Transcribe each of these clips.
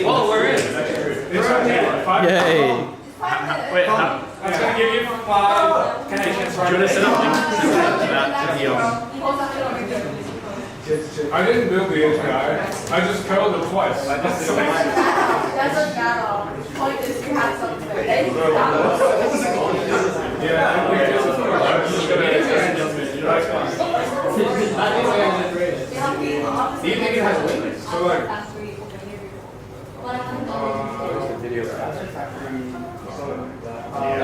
Whoa, we're in. Yay. Wait, I'm going to give you 5 connections. Do you want to set up I didn't build the API. I just coded it twice. Doesn't matter. The point is you have something there. Do you think it has limits? So like,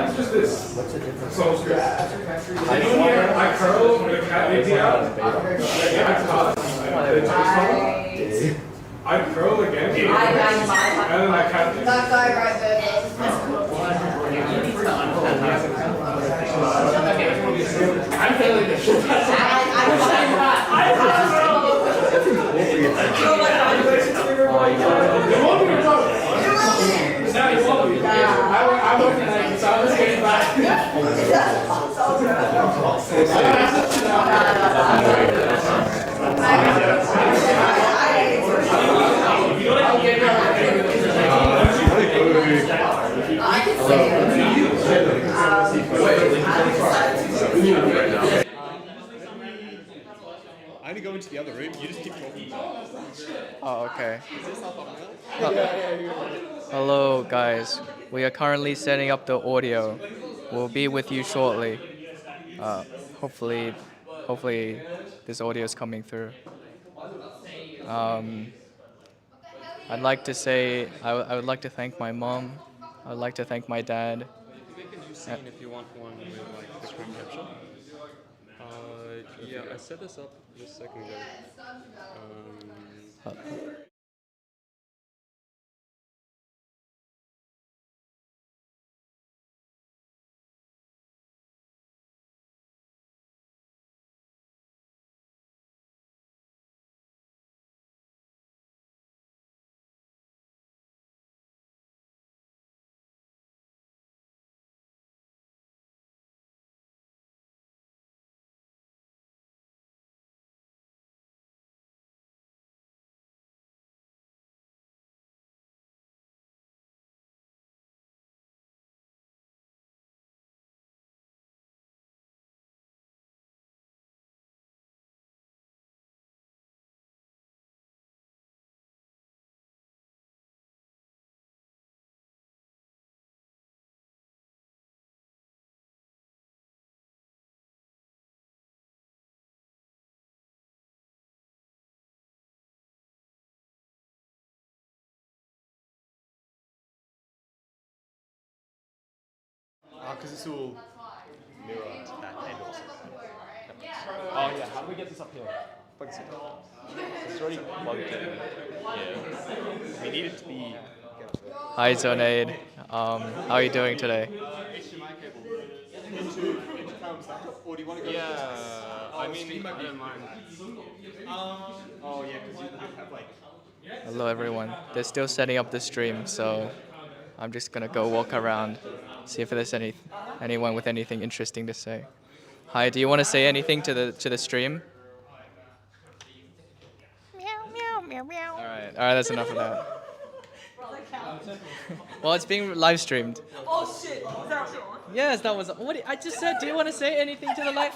it's just this. What's the difference? So I curl the cat API. I curl again. And then I cat. That guy right there. I'm failing this shit. I worked tonight, so I was getting back. I need to go into the other room. You just keep talking. Oh, okay. Hello, guys. We are currently setting up the audio. We'll be with you shortly. Hopefully this audio is coming through. I'd like to say I would like to thank my mom. I would like to thank my dad. You can use scene if you want one with like the screen capture. Yeah, I set this up just a second ago. Because it's all mirrored that and also. Oh yeah, how do we get this up here? Plug this in. It's already plugged in. Yeah. We need it to be. Hi, Zonaid. How are you doing today? HDMI cable. Into Calum's laptop, or do you want to go? Yeah, I mean, I don't mind. Oh yeah, because you have like. Hello, everyone. They're still setting up the stream, so I'm just gonna go walk around, see if there's anyone with anything interesting to say. Hi, do you want to say anything to the stream? All right, that's enough of that. Well, it's being live streamed. Oh shit! Is that what you want? Yes, that was. I just said. Do you want to say anything to the live?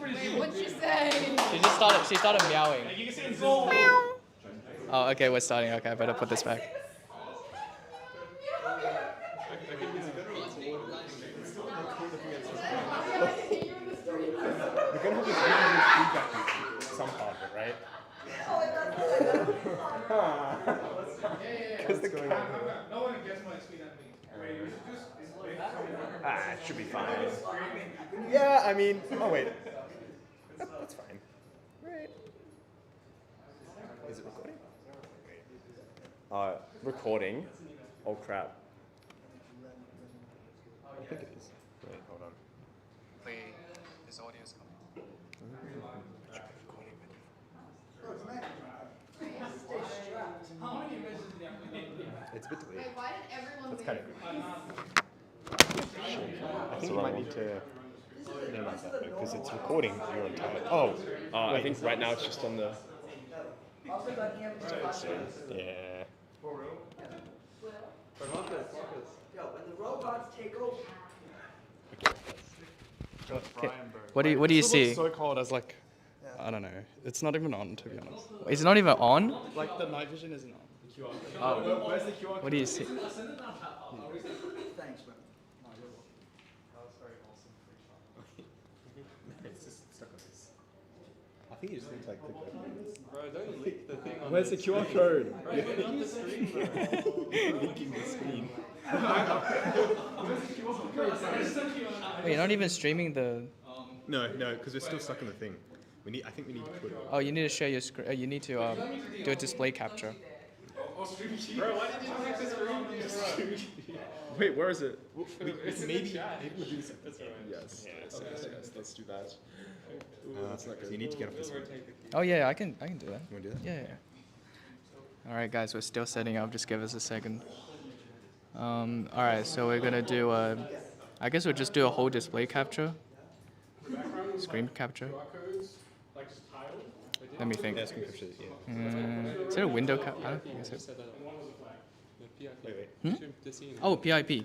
Wait, what'd you say? She started meowing. Oh, okay, we're starting. Okay, I better put this back. You're gonna have this feedback loop, some part of it, right? Because the going on. No one gets my speed at me. It should be fine. Yeah, I mean, oh wait. That's fine. Right. Is it recording? Recording? Oh crap. I think it is. Wait, hold on. This audio is coming. It's a bit delayed. Why did everyone That's kind of I think you might need to minimize that because it's recording your entire. Oh, I think right now it's just on the. Yeah. When the robots take over. Okay. What do you see? So cold as like, I don't know. It's not even on, to be honest. It's not even on? Like the night vision isn't on. Oh. What do you see? Thanks, man. I think you just need to like click that. Bro, don't leak the thing on Where's the QR code? Leaking the screen, bro. Leaking the screen. Wait, you're not even streaming the... No, because we're still stuck in the thing. I think we need to put it. Oh, you need to share your screen. You need to do a display capture. Bro, why did you leak the screen? Wait, where is it? Maybe We'll do something. That's right. Yes. Let's do that. That's not good. You need to get off this one. Oh yeah, I can do that. You want to do that? Yeah. All right, guys, we're still setting up. Just give us a second. All right, so we're gonna do I guess we'll just do a whole display capture. Screen capture. Let me think. Yeah, screen capture. Yeah. Is there a window cap? I don't think so. Wait. Oh, PIP.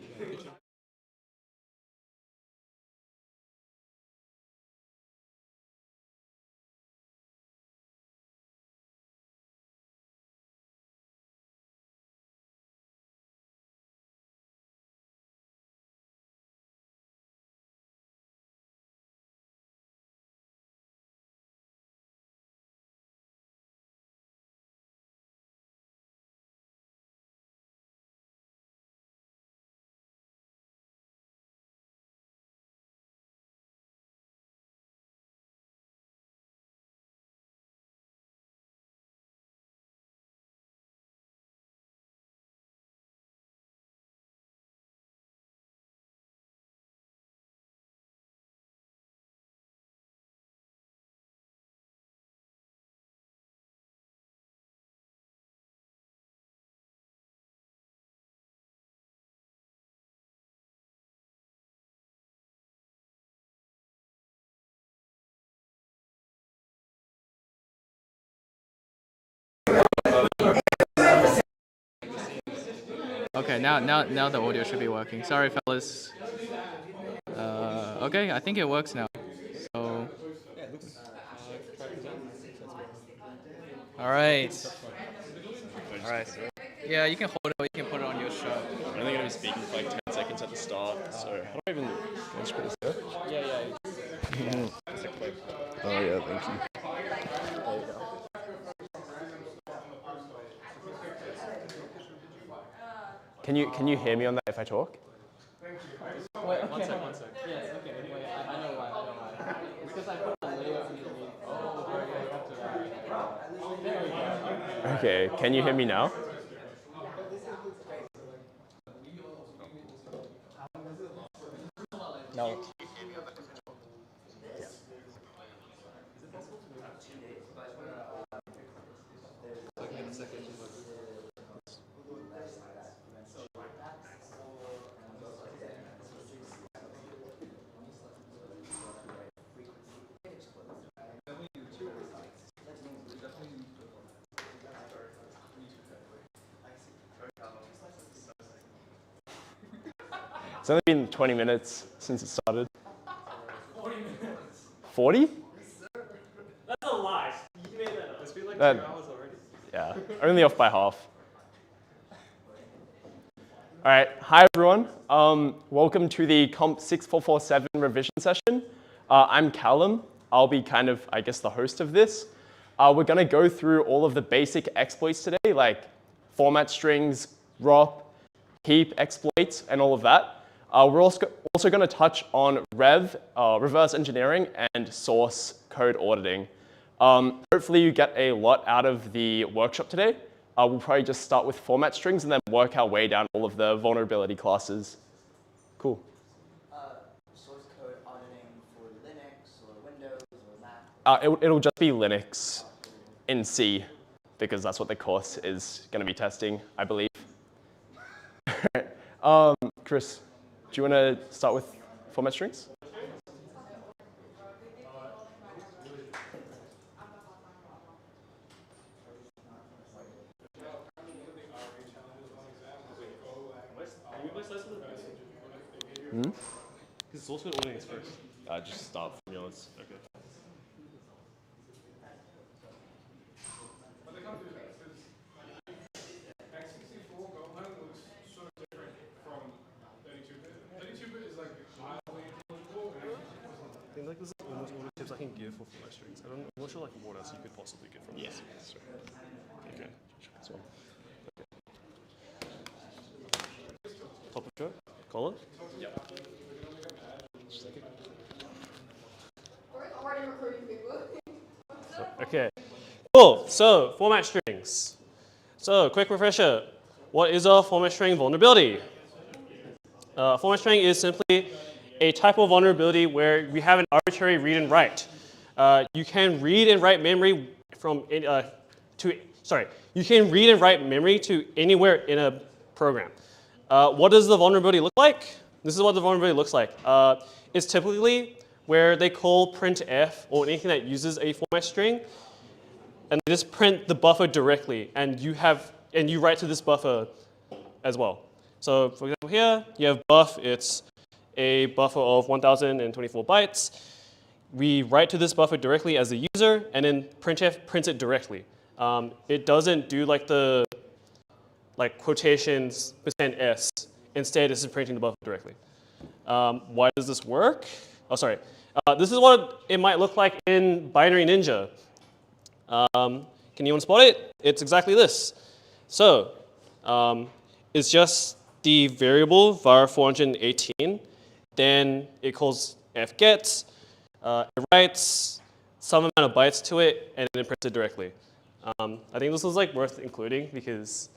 Okay, now the audio should be working. Sorry, fellas. Okay, I think it works now. So. All right. All right. Yeah, you can hold it. Or you can put it on your shirt. I'm only gonna be speaking for like 10 seconds at the start, so how do I even? Can I just put this there? Yeah. Oh yeah, thank you. Can you hear me on that if I talk? Wait, okay. One sec. Yes, okay. Wait, I know why. Because I put a layer underneath. Oh, okay. There we go. Okay, can you hear me now? No. It's only been 20 minutes since it started. 40 minutes. 40? That's a lie. You made that up. It's been like 2 That- hours already. Yeah, only off by half. All right, hi everyone. Welcome to the COMP6447 revision session. I'm Callum. I'll be kind of, I guess, the host of this. We're gonna go through all of the basic exploits today, like format strings, ROP, heap exploits, and all of that. We're also gonna touch on reverse engineering, and source code auditing. Hopefully you get a lot out of the workshop today. We'll probably just start with format strings and then work our way down all of the vulnerability classes. Cool. Source code auditing for Linux or Windows or Mac. It'll just be Linux in C, because that's what the course is going to be testing, I believe. Chris. you want to start with format strings? Because source code auditing is first. Just start formulas. Okay. X64 component looks sort of different from 32-bit. 32-bit is like mildly intelligible. I think like this is almost all the tips I can give for format strings. I'm not sure like what else you could possibly get from this. Okay. So, okay. Top of show? Colin? Yep. We're already recruiting people. Okay. Cool. So, format strings. So, quick refresher. What is a format string vulnerability? Format string is simply a type of vulnerability where we have an arbitrary read and write. You can read and write memory from you can read and write memory to anywhere in a program. What does the vulnerability look like? This is what the vulnerability looks like. It's typically where they call printf or anything that uses a format string, and they just print the buffer directly, and you write to this buffer as well. So for example here, you have buff, it's a buffer of 1024 bytes. We write to this buffer directly as the user, and then printf prints it directly. It doesn't do like the quotations %s. Instead, this is printing the buffer directly. Why does this work? Oh, sorry. This is what it might look like in Binary Ninja. Can anyone spot it? It's exactly this. So it's just the variable var 418. Then it calls fget. It writes some amount of bytes to it, and then it prints it directly. I think this was like worth including because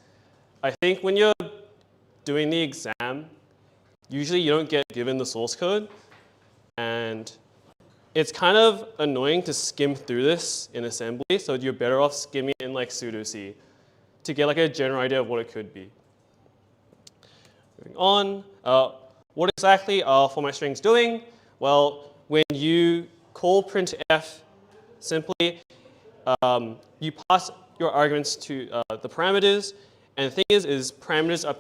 I think when you're doing the exam, usually you don't get given the source code, and it's kind of annoying to skim through this in assembly, so you're better off skimming in like sudo-C to get like a general idea of what it could be. Moving on, what exactly are format strings doing? Well, when you call printf, simply you pass your arguments to the parameters, and the thing is parameters are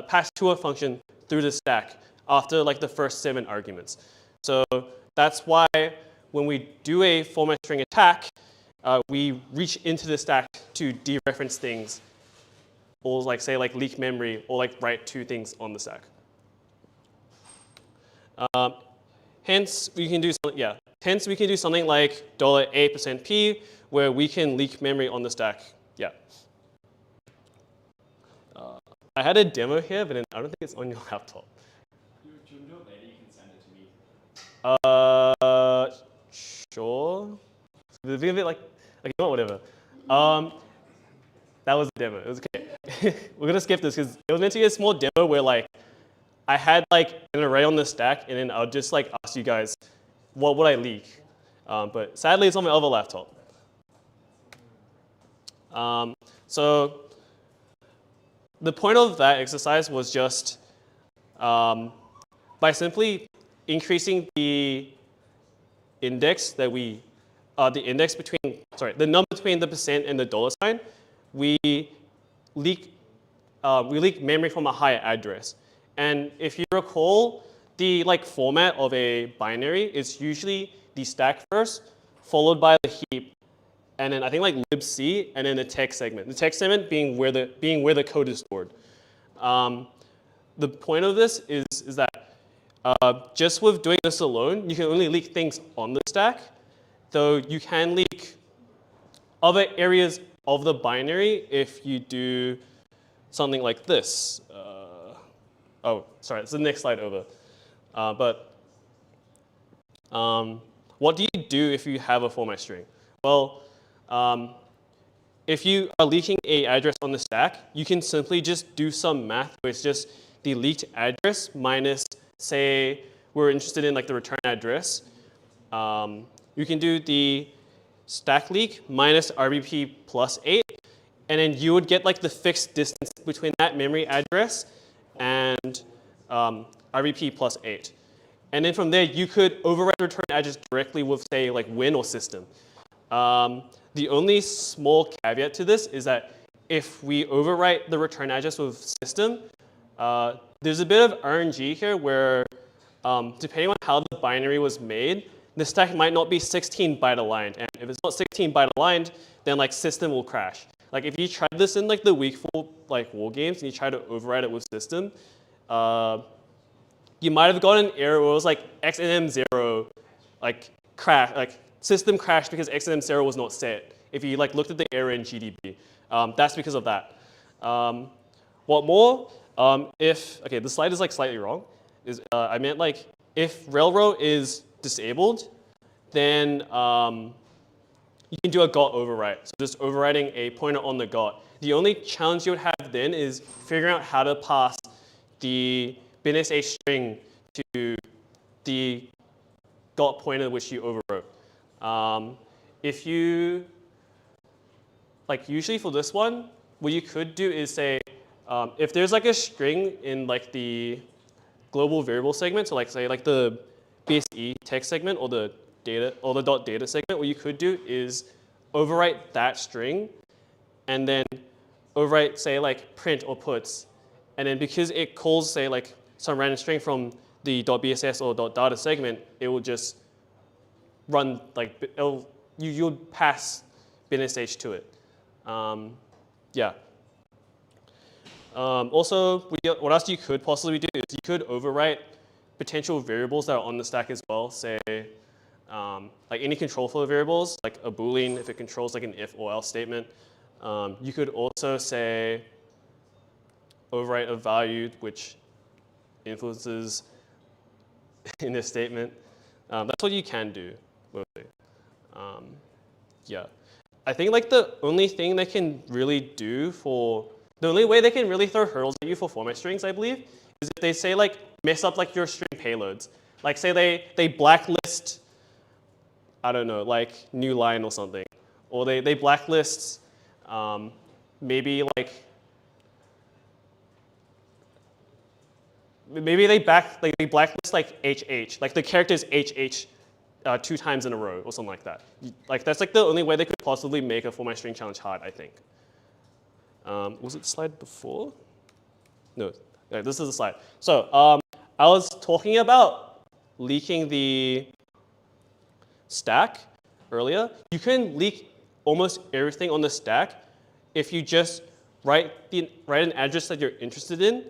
passed to a function through the stack after like the first 7 arguments. So that's why when we do a format string attack, we reach into the stack to dereference things, or like say like leak memory, or like write 2 things on the stack. Hence we can do something like $a%p, where we can leak memory on the stack. Yeah. I had a demo here, but I don't think it's on your laptop. You can do it later, you can send it to me. Sure. It's a bit like whatever. That was the demo. It was okay. We're gonna skip this because it was meant to be a small demo where like I had like an array on the stack, and then I'll just like ask you guys what would I leak. But sadly, it's on my other laptop. So the point of that exercise was just by simply increasing the index that the number between the % and the $sign, we leak memory from a higher address. And if you recall, the format of a binary is usually the stack first, followed by the heap, and then I think like libc, and then the text segment. The text segment being where the code is stored. The point of this is that just with doing this alone, you can only leak things on the stack, though you can leak other areas of the binary if you do something like this. Oh, sorry, it's the next slide over. What do you do if you have a format string? Well, if you are leaking an address on the stack, you can simply just do some math where it's just the leaked address minus, say, we're interested in like the return address. You can do the stack leak minus RBP plus 8, and then you would get like the fixed distance between that memory address and IVP plus 8. And then from there, you could overwrite the return address directly with, say, like win or system. The only small caveat to this is that if we overwrite the return address with system, there's a bit of RNG here where depending on how the binary was made, the stack might not be 16 byte aligned. And if it's not 16 byte aligned, then like system will crash. Like if you tried this in like the weak 4 like war games and you try to override it with system, you might have gotten an error where it was like XNM0 like crash, like system crashed because XNM0 was not set. If you like looked at the error in GDB, that's because of that. What more? Okay, the slide is like slightly wrong. I meant like if railroad is disabled, then you can do a GOT overwrite. So just overwriting a pointer on the GOT. The only challenge you would have then is figuring out how to pass the binsh string to the GOT pointer which you overwrote. If you, like usually for this one, what you could do is say, if there's like a string in like the global variable segment, so like say like the BSE text segment or the data or the .data segment, what you could do is overwrite that string and then overwrite say like print or puts. And then because it calls say like some random string from the .bss or .data segment, it will just run like, you'll pass binsh to it. Yeah. Also, what else you could possibly do is you could overwrite potential variables that are on the stack as well. Say, like any control flow variables, like a Boolean if it controls like an if or else statement. You could also say overwrite a value which influences in this statement. That's what you can do, mostly. Yeah. I think like the only thing they can really do the only way they can really throw hurdles at you for format strings, I believe, is if they say like mess up like your string payloads. Like say they blacklist, I don't know, like new line or something. Or they blacklist maybe they blacklist like HH, like the characters HH 2 times in a row or something like that. Like that's like the only way they could possibly make a format string challenge hard, I think. Was it the slide before? No, okay, this is the slide. So I was talking about leaking the stack earlier. You can leak almost everything on the stack if you just write an address that you're interested in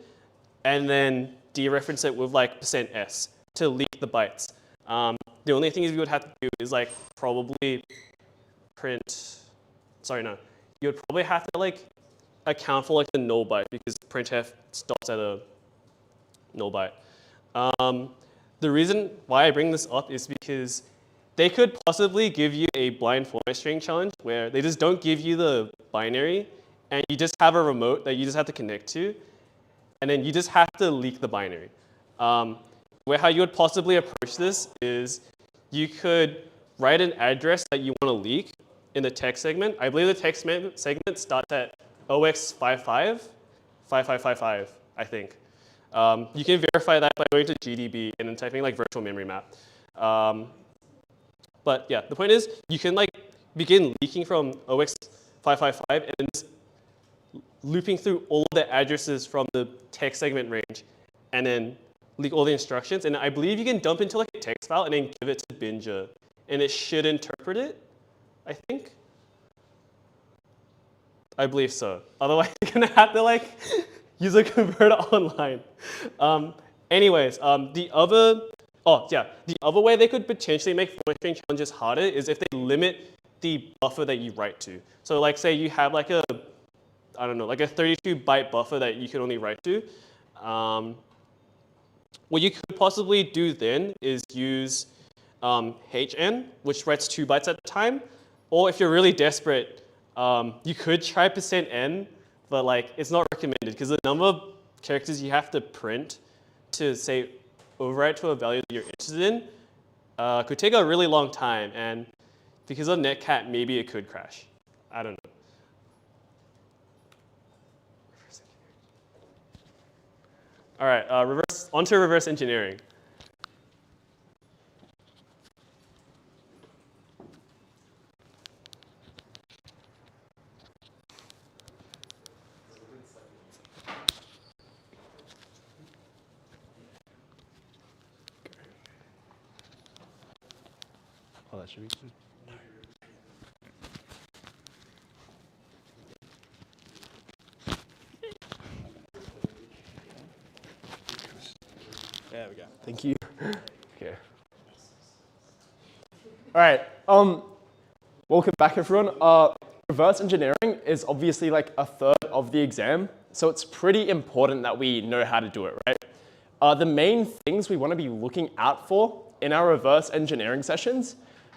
and then dereference it with like %s to leak the bytes. The only thing you would have to do is like probably print, you would probably have to like account for like the null byte because printf stops at a null byte. The reason why I bring this up is because they could possibly give you a blind format string challenge where they just don't give you the binary and you just have a remote that you just have to connect to and then you just have to leak the binary. How you would possibly approach this is you could write an address that you want to leak in the text segment. I believe the text segment starts at 0x55, I think. You can verify that by going to GDB and then typing like virtual memory map. But yeah, the point is you can like begin leaking from 0x555 and then just looping through all the addresses from the text segment range and then leak all the instructions. And I believe you can dump into like a text file and then give it to Binja and it should interpret it, I think. I believe so. Otherwise, you're gonna have to like use a converter online. The other way they could potentially make format string challenges harder is if they limit the buffer that you write to. So like say you have like a 32 byte buffer that you can only write to. What you could possibly do then is use HN, which writes 2 bytes at a time. Or if you're really desperate, you could try %n, but like it's not recommended because the number of characters you have to print to say overwrite to a value that you're interested in could take a really long time, and because of netcat, maybe it could crash. I don't know. All right, reverse onto reverse engineering. Oh, that should be good. There we go. Thank you. Okay. All right. Welcome back, everyone. Reverse engineering is obviously like a third of the exam, so it's pretty important that we know how to do it, right? The main things we want to be looking out for in our reverse engineering sessions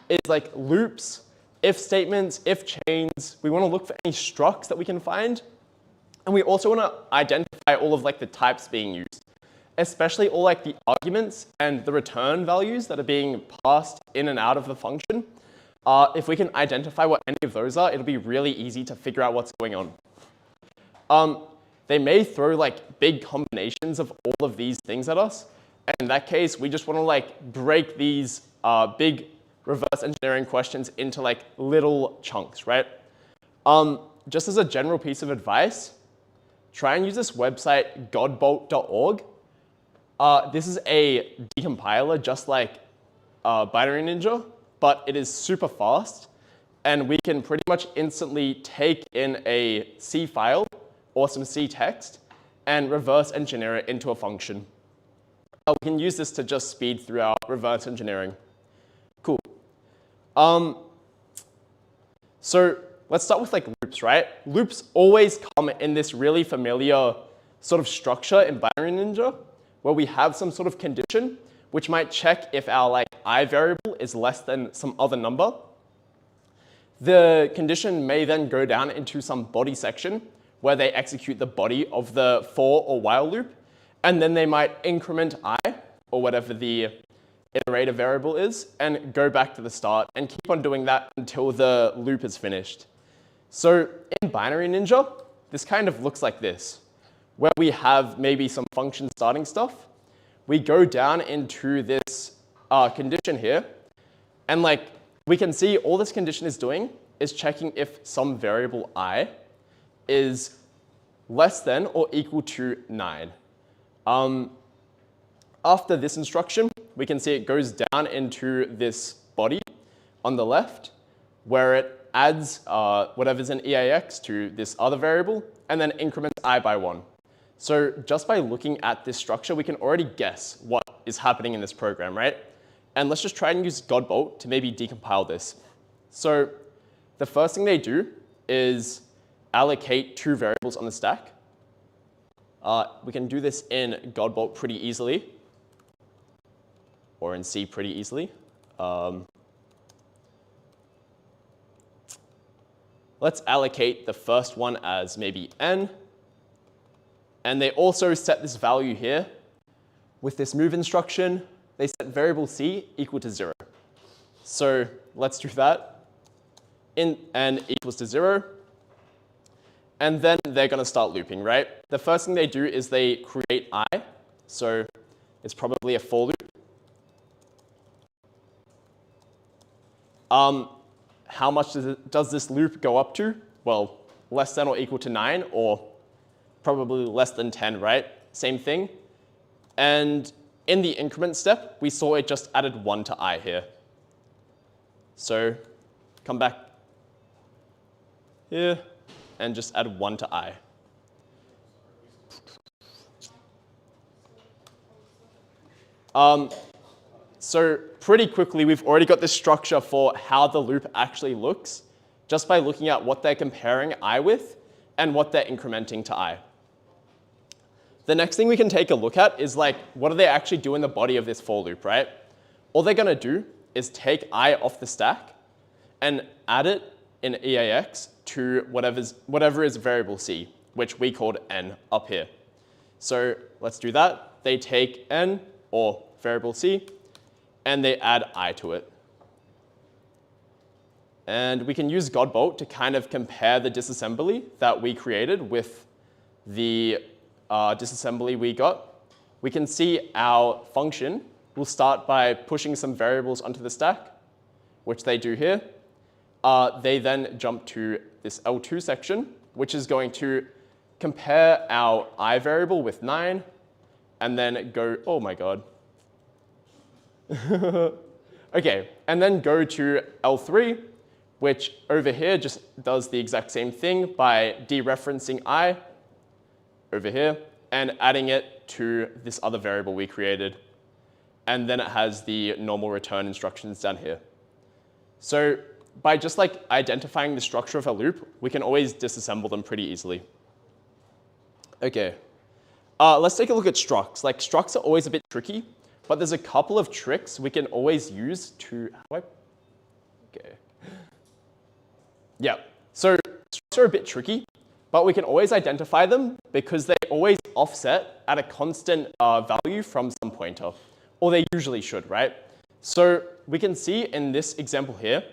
is like loops, if statements, if chains. We want to look for any structs that we can find, and we also want to identify all of like the types being used, especially all like the arguments and the return values that are being passed in and out of the function. If we can identify what any of those are, it'll be really easy to figure out what's going on. They may throw like big combinations of all of these things at us. And in that case, we just want to like break these big reverse engineering questions into like little chunks, right? Just as a general piece of advice, try and use this website, godbolt.org. This is a decompiler just like Binary Ninja, but it is super fast, and we can pretty much instantly take in a C file or some C text and reverse engineer it into a function. We can use this to just speed through our reverse engineering. Cool. So let's start with like loops, right? Loops always come in this really familiar sort of structure in Binary Ninja, where we have some sort of condition which might check if our like I variable is less than some other number. The condition may then go down into some body section where they execute the body of the for or while loop, and then they might increment I, or whatever the iterator variable is, and go back to the start and keep on doing that until the loop is finished. So in Binary Ninja, this kind of looks like this, where we have maybe some function starting stuff. We go down into this condition here, and like we can see all this condition is doing is checking if some variable I is less than or equal to 9. After this instruction, we can see it goes down into this body on the left, where it adds whatever's in EAX to this other variable, and then increments I by 1. So just by looking at this structure, we can already guess what is happening in this program, right? And let's just try and use Godbolt to maybe decompile this. So the first thing they do is allocate 2 variables on the stack. We can do this in Godbolt pretty easily, or in C pretty easily. Let's allocate the first one as maybe n. And they also set this value here. With this move instruction, they set variable c equal to 0. So let's do that. In n equals to 0. And then they're going to start looping, right? The first thing they do is they create I. So it's probably a for loop. How much does this loop go up to? Well, less than or equal to 9, or probably less than 10, right? Same thing. And in the increment step, we saw it just added 1 to I here. So come back here and just add 1 to I. So pretty quickly, we've already got this structure for how the loop actually looks, just by looking at what they're comparing I with and what they're incrementing to I. The next thing we can take a look at is like, what do they actually do in the body of this for loop, right? All they're going to do is take I off the stack and add it in EAX to whatever is variable c, which we called n up here. So let's do that. They take n, or variable c, and they add I to it. And we can use Godbolt to kind of compare the disassembly that we created with the disassembly we got. we can see our function will start by pushing some variables onto the stack, which they do here. They then jump to this L2 section, which is going to compare our I variable with 9, and then go, oh my god. Okay, and then go to L3, which over here just does the exact same thing by dereferencing I over here and adding it to this other variable we created. And then it has the normal return instructions down here. So by just like identifying the structure of a loop, we can always disassemble them pretty easily. Okay, let's take a look at structs. Like structs are always a bit tricky, but there's a couple of tricks we can always use to, okay. Yeah, so structs are a bit tricky, but we can always identify them because they always offset at a constant value from some pointer, or they usually should, right? So we can see in this example here,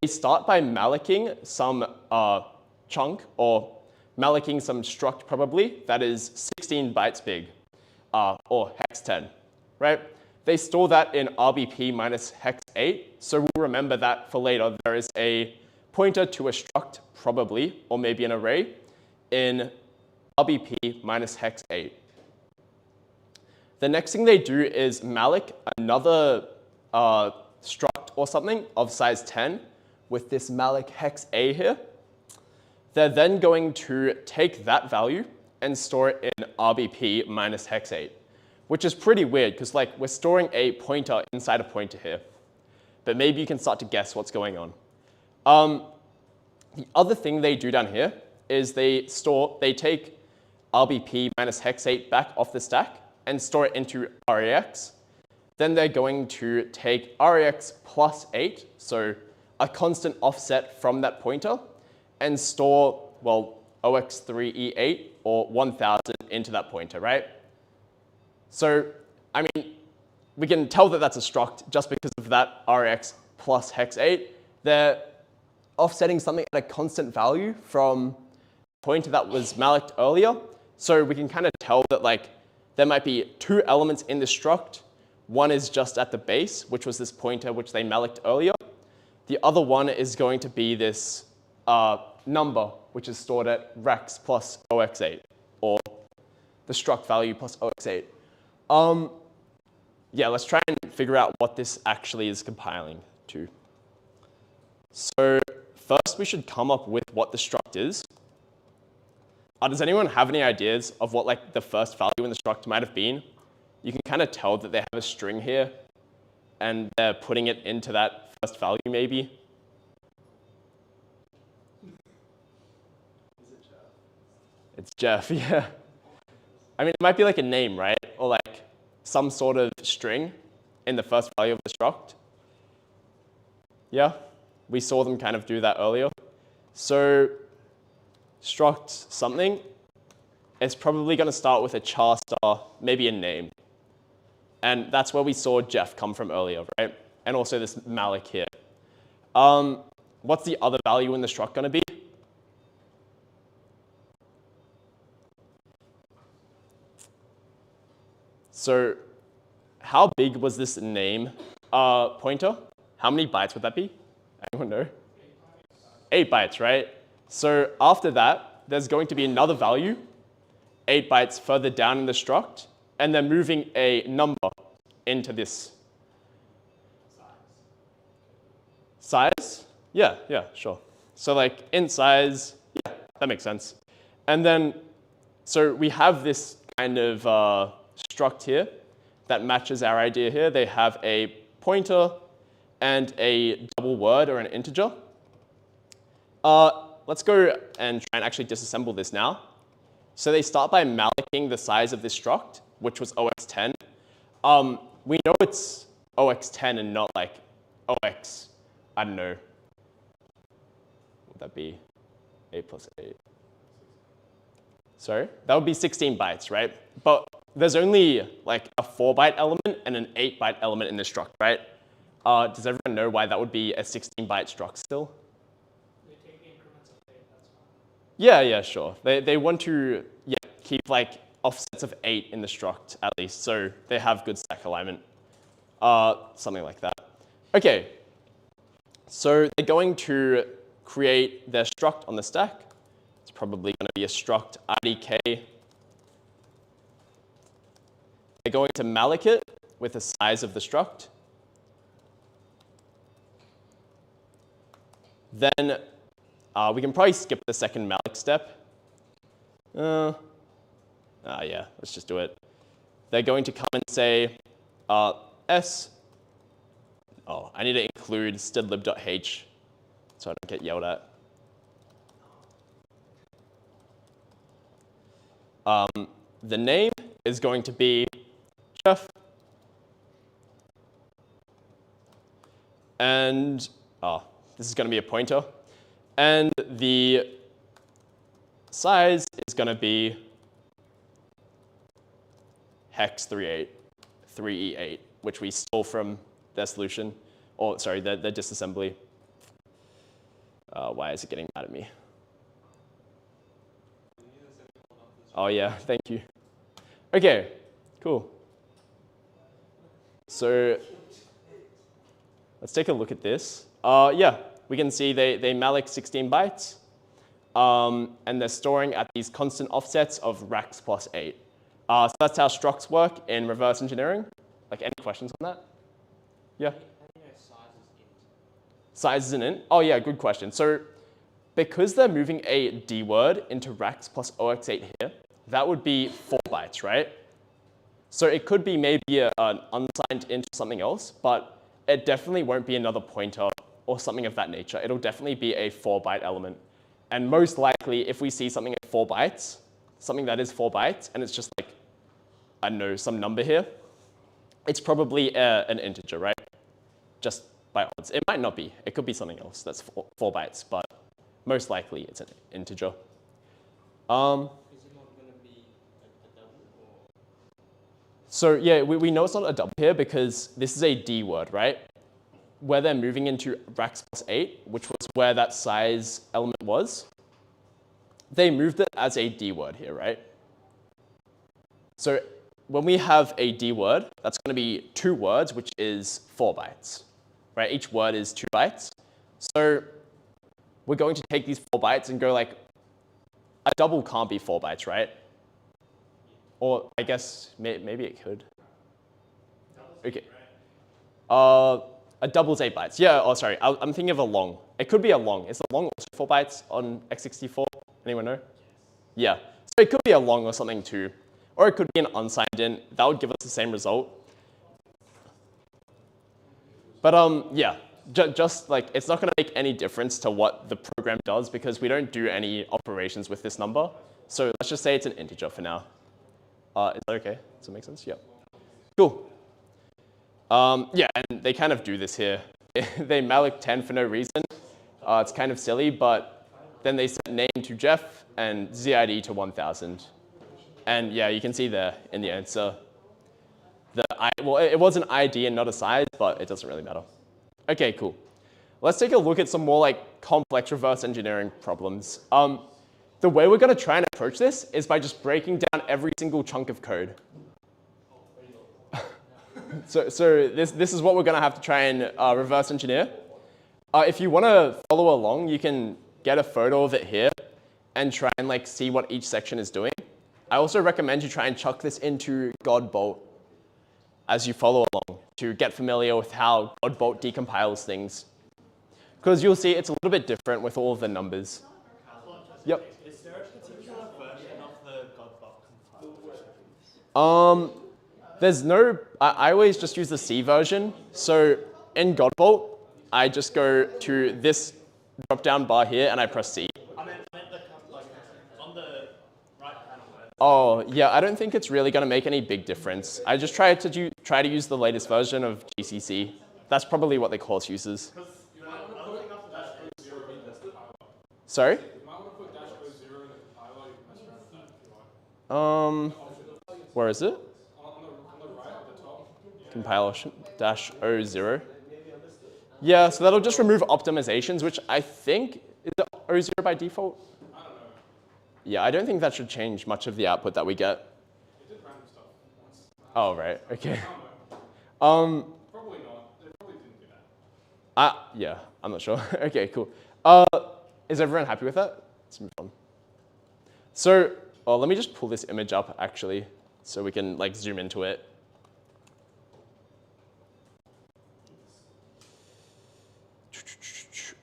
they start by malloc-ing some chunk, or malloc-ing some struct probably, that is 16 bytes big, or hex 10, right? They store that in RBP minus hex 8, so we'll remember that for later. There is a pointer to a struct probably, or maybe an array, in RBP minus hex 8. The next thing they do is malloc another struct or something of size 10 with this malloc hex A here. They're then going to take that value and store it in RBP minus hex 8, which is pretty weird because like we're storing a pointer inside a pointer here. But maybe you can start to guess what's going on. The other thing they do down here is they take RBP minus hex 8 back off the stack and store it into RAX. Then they're going to take RAX plus 8, so a constant offset from that pointer, and store, well, OX3E8 or 1000 into that pointer, right? So, I mean, we can tell that that's a struct just because of that RAX plus hex 8. They're offsetting something at a constant value from the pointer that was malloced earlier. So we can kind of tell that like there might be two elements in the struct. One is just at the base, which was this pointer which they malloced earlier. The other one is going to be this number, which is stored at rex plus OX8, or the struct value plus OX8. Yeah, let's try and figure out what this actually is compiling to. So first we should come up with what the struct is. Does anyone have any ideas of what like the first value in the struct might have been? You can kind of tell that they have a string here, and they're putting it into that first value maybe. Is it Jeff? It's Jeff, yeah. I mean, it might be like a name, right? Or like some sort of string in the first value of the struct. Yeah, we saw them kind of do that earlier. So struct something, it's probably going to start with a char star, maybe a name. And that's where we saw Jeff come from earlier, right? And also this malloc here. What's the other value in the struct going to be? So how big was this name pointer? How many bytes would that be? Anyone know? 8 bytes, right? So after that, there's going to be another value, 8 bytes further down in the struct, and then moving a number into this. Size? Yeah, sure. So like in size, yeah, that makes sense. And then, so we have this kind of struct here that matches our idea here. They have a pointer and a double word or an integer. Let's go and try and actually disassemble this now. So they start by mallocing the size of this struct, which was OX10. We know it's OX10 and not like OX, I don't know, what would that be? 8 plus 8. Sorry? That would be 16 bytes, right? But there's only like a 4-byte element and an 8-byte element in the struct, right? Does everyone know why that would be a 16-byte struct still? They take increments of 8, that's fine. Yeah, sure. They want to keep like offsets of 8 in the struct at least, so they have good stack alignment. Something like that. Okay, so they're going to create their struct on the stack. It's probably going to be a struct IDK. They're going to malloc it with the size of the struct. Then we can probably skip the second malloc step. Yeah, let's just do it. They're going to come and say s. Oh, I need to include stdlib.h so I don't get yelled at. The name is going to be Jeff. And this is going to be a pointer. And the size is going to be hex 3E8, which we stole from their solution, or sorry, their disassembly. Why is it getting mad at me? Oh yeah, thank you. Okay, cool. So let's take a look at this. Yeah, we can see they malloc 16 bytes, and they're storing at these constant offsets of rax plus 8. So that's how structs work in reverse engineering. Like, any questions on that? Yeah? Size is an int? Oh yeah, good question. So because they're moving a D word into rax plus OX8 here, that would be 4 bytes, right? So it could be maybe an unsigned int or something else, but it definitely won't be another pointer or something of that nature. It'll definitely be a 4-byte element. And most likely, if we see something at 4 bytes, something that is 4 bytes, and it's just like, I don't know, some number here, it's probably an integer, right? Just by odds. It might not be. It could be something else that's 4 bytes, but most likely it's an integer. Is it not going to be a double? Or? So yeah, we know it's not a double here because this is a D word, right? Where they're moving into rax plus 8, which was where that size element was, they moved it as a D word here, right? So when we have a D word, that's going to be 2 words, which is 4 bytes, right? Each word is 2 bytes. So we're going to take these 4 bytes and go like, a double can't be 4 bytes, right? Or I guess maybe it could. Okay. A double is 8 bytes. Yeah, oh sorry, I'm thinking of a long. It could be a long. Is a long also 4 bytes on x64? Anyone know? Yeah, so it could be a long or something too. Or it could be an unsigned int. That would give us the same result. But yeah, just like, it's not going to make any difference to what the program does because we don't do any operations with this number. So let's just say it's an integer for now. Is that okay? Does that make sense? Yeah. Cool. Yeah, and they kind of do this here. They malloc 10 for no reason. It's kind of silly, but then they set name to Jeff and ZID to 1000. And yeah, you can see there in the answer. Well, it was an ID and not a size, but it doesn't really matter. Okay, cool. Let's take a look at some more like complex reverse engineering problems. The way we're going to try and approach this is by just breaking down every single chunk of code. So this is what we're going to have to try and reverse engineer. If you want to follow along, you can get a photo of it here and try and like see what each section is doing. I also recommend you try and chuck this into Godbolt as you follow along to get familiar with how Godbolt decompiles things. Because you'll see it's a little bit different with all of the numbers. Yep. Is there a particular version of the Godbolt compiler? There's no, I always just use the C version. So in Godbolt, I just go to this drop-down bar here and I press C. I meant the, like, on the right panel. Oh, yeah, I don't think it's really going to make any big difference. I just try to use the latest version of GCC. That's probably what the course uses. Sorry? You might want to put -0 in the compiler. You can mess around with that if you want. Where is it? On the right at the top. Compiler -0. Yeah, so that'll just remove optimizations, which I think, is it 0 by default? I don't know. Yeah, I don't think that should change much of the output that we get. Oh, right, okay. Probably not. They probably didn't do that. Yeah, I'm not sure. Okay, cool. Is everyone happy with that? Let's move on. So, let me just pull this image up actually, so we can like zoom into it.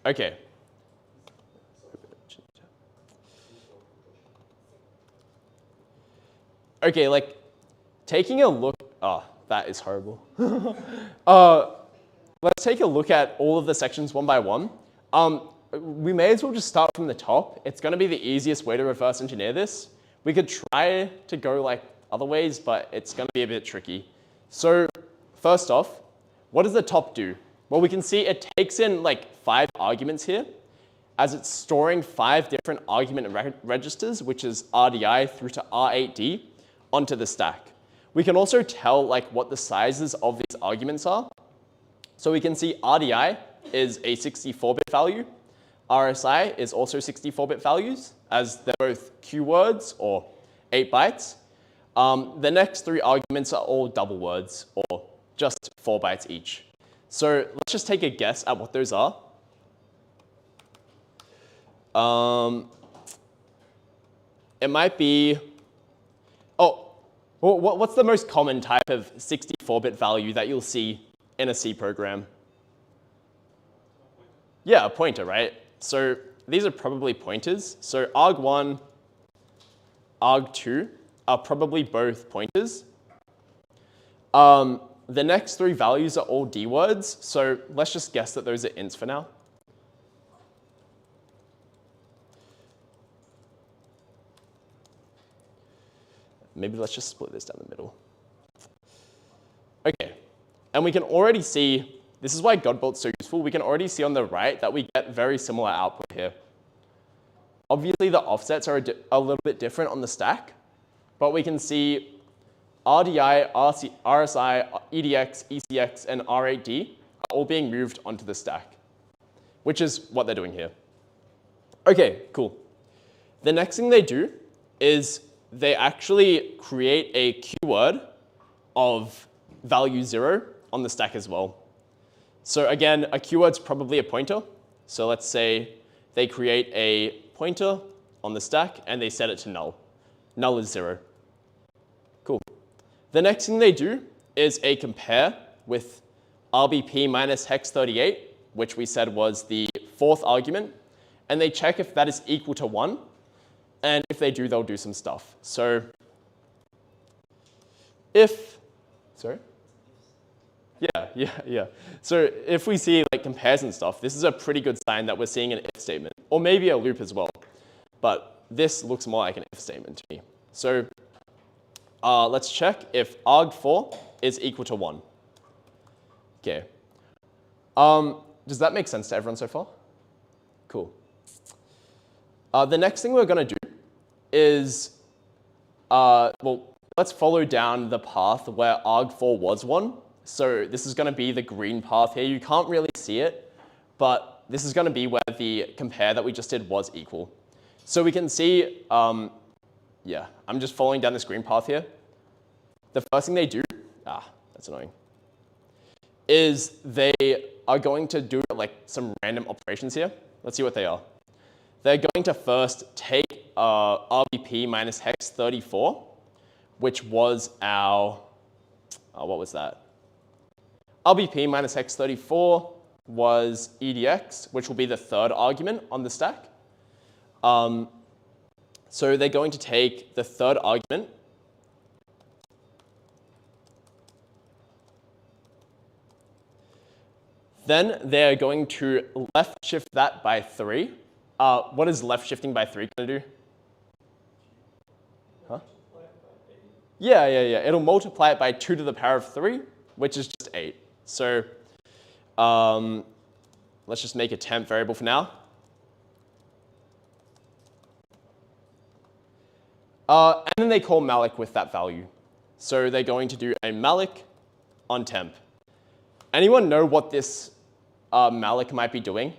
Okay. Okay, like taking a look, that is horrible. Let's take a look at all of the sections one by one. We may as well just start from the top. It's going to be the easiest way to reverse engineer this. We could try to go like other ways, but it's going to be a bit tricky. So first off, what does the top do? Well, we can see it takes in like 5 arguments here, as it's storing 5 different argument registers, which is RDI through to R8D, onto the stack. We can also tell like what the sizes of these arguments are. So we can see RDI is a 64-bit value. RSI is also 64-bit values, as they're both Q words or 8 bytes. The next 3 arguments are all double words or just 4 bytes each. So let's just take a guess at what those are. It might be, what's the most common type of 64-bit value that you'll see in a C program? Yeah, a pointer, right? So these are probably pointers. So arg1, arg2 are probably both pointers. The next 3 values are all D words, so let's just guess that those are ints for now. Maybe let's just split this down the middle. Okay, and we can already see, this is why Godbolt's so useful, we can already see on the right that we get very similar output here. Obviously the offsets are a little bit different on the stack, but we can see RDI, RSI, EDX, ECX, and R8D are all being moved onto the stack, which is what they're doing here. Okay, cool. The next thing they do is they actually create a keyword of value 0 on the stack as well. So again, a keyword's probably a pointer. So let's say they create a pointer on the stack and they set it to null. Null is 0. Cool. The next thing they do is a compare with RBP minus hex 38, which we said was the 4th argument, and they check if that is equal to 1, and if they do, they'll do some stuff. So if, sorry? Yeah. So if we see like compares and stuff, this is a pretty good sign that we're seeing an if statement, or maybe a loop as well, but this looks more like an if statement to me. So let's check if arg4 is equal to 1. Okay. Does that make sense to everyone so far? Cool. The next thing we're going to do is, let's follow down the path where arg4 was 1. So this is going to be the green path here. You can't really see it, but this is going to be where the compare that we just did was equal. So we can see, I'm just following down this green path here. The first thing they do, that's annoying, is they are going to do like some random operations here. Let's see what they are. They're going to first take RBP minus hex 34, which was our, what was that? RBP minus hex 34 was EDX, which will be the 3rd argument on the stack. So they're going to take the 3rd argument, then they're going to left shift that by 3. What is left shifting by 3 going to do? Huh? Yeah. It'll multiply it by 2 to the power of 3, which is just 8. So let's just make a temp variable for now. And then they call malloc with that value. So they're going to do a malloc on temp. Anyone know what this malloc might be doing?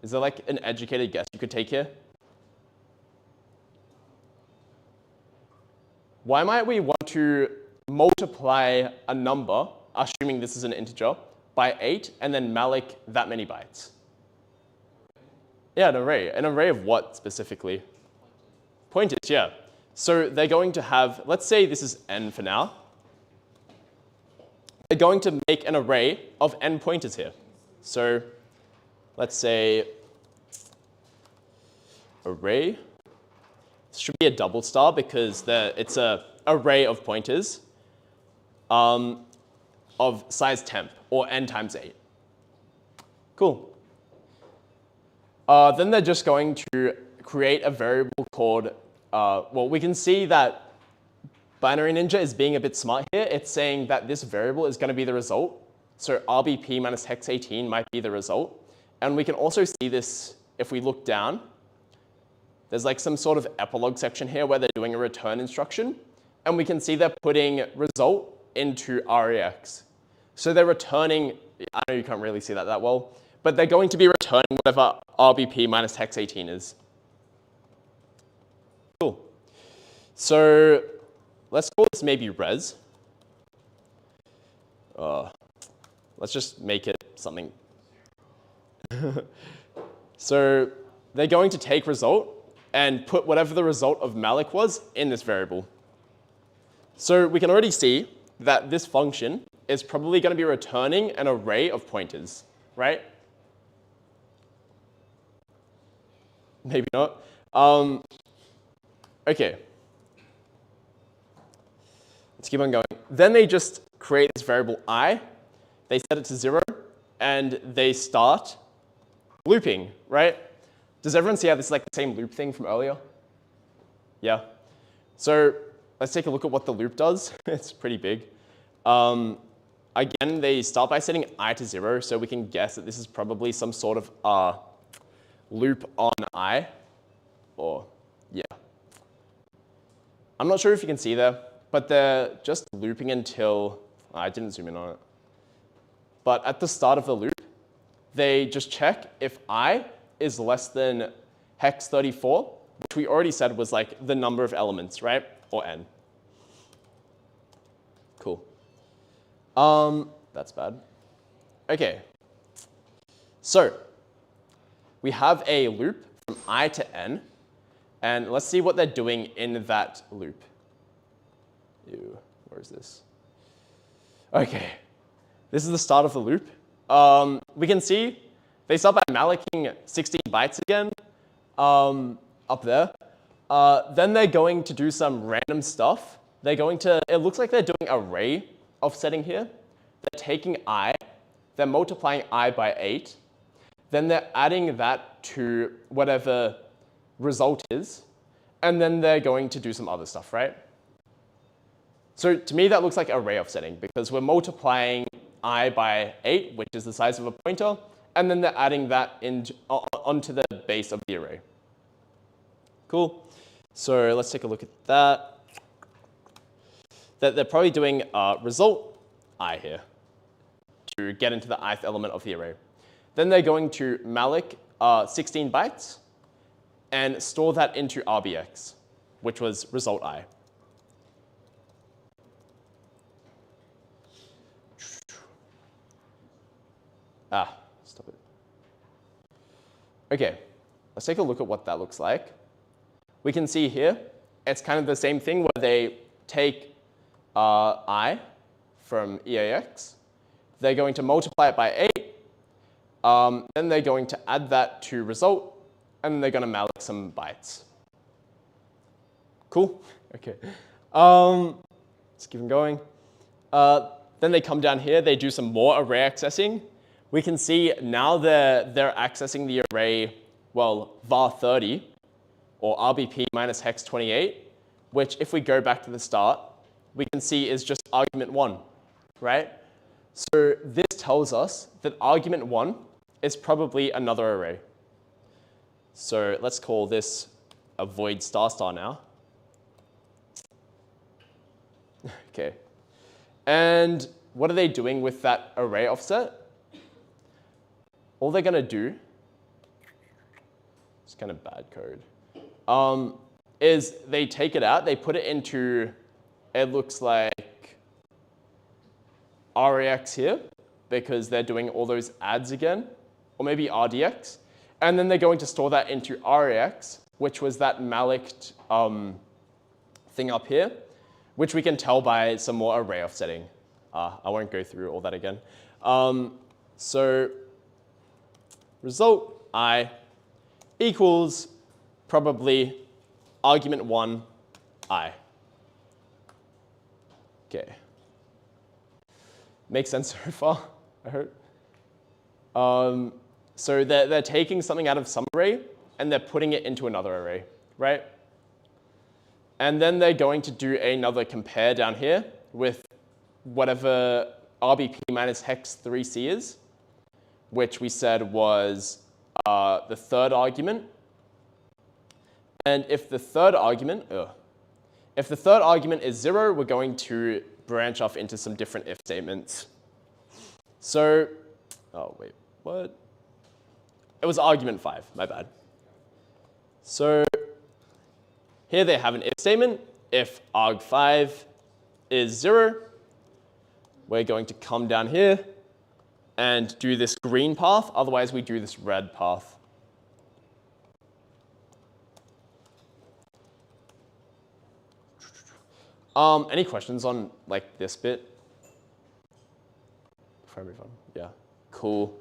Is there like an educated guess you could take here? why might we want to multiply a number, assuming this is an integer, by 8 and then malloc that many bytes? Yeah, an array. An array of what specifically? Pointers, yeah. So they're going to have, let's say this is n for now. They're going to make an array of n pointers here. So let's say array. This should be a double star because it's an array of pointers of size temp, or n times 8. Cool. Then they're just going to create a variable called, well, we can see that Binary Ninja is being a bit smart here. It's saying that this variable is going to be the result. So RBP minus hex 18 might be the result. And we can also see this if we look down. There's like some sort of epilogue section here where they're doing a return instruction. And we can see they're putting result into REX. So they're returning, I know you can't really see that well, but they're going to be returning whatever RBP minus hex 18 is. Cool. So let's call this maybe res. Let's just make it something. So they're going to take result and put whatever the result of malloc was in this variable. So we can already see that this function is probably going to be returning an array of pointers, right? Maybe not. Okay. Let's keep on going. Then they just create this variable I. They set it to 0, and they start looping, right? Does everyone see how this is like the same loop thing from earlier? Yeah. So let's take a look at what the loop does. It's pretty big. Again, they start by setting I to 0, so we can guess that this is probably some sort of loop on I, or yeah. I'm not sure if you can see there, but they're just looping until, I didn't zoom in on it. But at the start of the loop, they just check if I is less than hex 34, which we already said was like the number of elements, right? Or n. Cool. That's bad. Okay. So we have a loop from I to n, and let's see what they're doing in that loop. Ew, where is this? Okay. This is the start of the loop. We can see they start by mallocing 16 bytes again up there. Then they're going to do some random stuff. They're going to, it looks like they're doing array offsetting here. They're taking I, they're multiplying I by 8. Then they're adding that to whatever result is. And then they're going to do some other stuff, right? So to me, that looks like array offsetting because we're multiplying I by 8, which is the size of a pointer, and then they're adding that onto the base of the array. Cool. So let's take a look at that. They're probably doing result I here to get into the ith element of the array. Then they're going to malloc 16 bytes and store that into RBX, which was result I. Stop it. Okay, let's take a look at what that looks like. We can see here, it's kind of the same thing where they take I from EAX. They're going to multiply it by 8. Then they're going to add that to result, and then they're going to malloc some bytes. Cool. Okay. Let's keep on going. Then they come down here. They do some more array accessing. We can see now they're accessing the array, well, var 30, or RBP minus hex 28, which if we go back to the start, we can see is just argument 1, right? So this tells us that argument 1 is probably another array. So let's call this a void star star now. Okay. And what are they doing with that array offset? All they're going to do, it's kind of bad code, is they take it out, they put it into it looks like RAX here, because they're doing all those adds again, or maybe RDX. And then they're going to store that into RAX, which was that malloc thing up here, which we can tell by some more array offsetting. I won't go through all that again. So result I equals probably argument 1 I. Okay. Makes sense so far, I hope. So they're taking something out of some array and they're putting it into another array, right? And then they're going to do another compare down here with whatever RBP minus hex 3c is, which we said was the third argument. And if the third argument is 0, we're going to branch off into some different if statements. So, oh wait, what? It was argument 5, my bad. So here they have an if statement. If arg5 is 0, we're going to come down here and do this green path. Otherwise, we do this red path. Any questions on like this bit? Before I move on. Yeah, cool.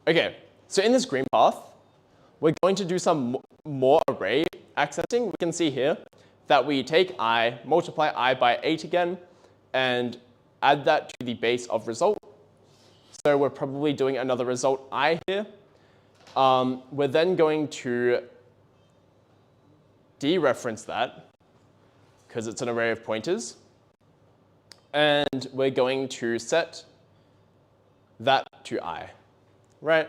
Okay, so in this green path, we're going to do some more array accessing. We can see here that we take I, multiply I by 8 again, and add that to the base of result. So we're probably doing another result I here. We're then going to dereference that, because it's an array of pointers. And we're going to set that to I, right?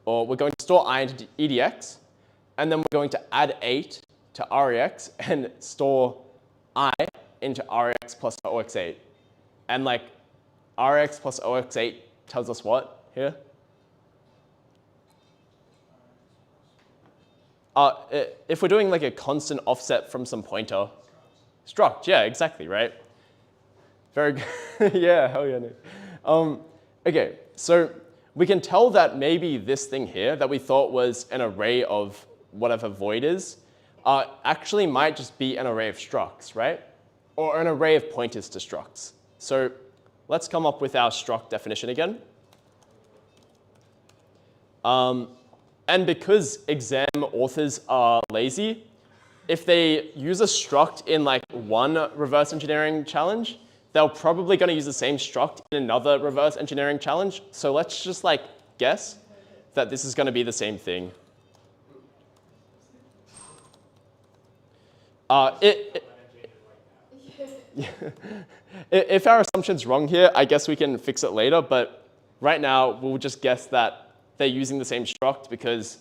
Or we're going to store I into EDX, and then we're going to add 8 to REX and store I into REX plus OX8. And like REX plus OX8 tells us what here? If we're doing like a constant offset from some pointer, struct, yeah, exactly, right? Very good. Yeah, hell yeah, no. Okay, so we can tell that maybe this thing here that we thought was an array of whatever void is, actually might just be an array of structs, right? Or an array of pointers to structs. So let's come up with our struct definition again. And because exam authors are lazy, if they use a struct in like one reverse engineering challenge, they're probably going to use the same struct in another reverse engineering challenge. So let's just like guess that this is going to be the same thing. If our assumption's wrong here, I guess we can fix it later. But right now, we'll just guess that they're using the same struct, because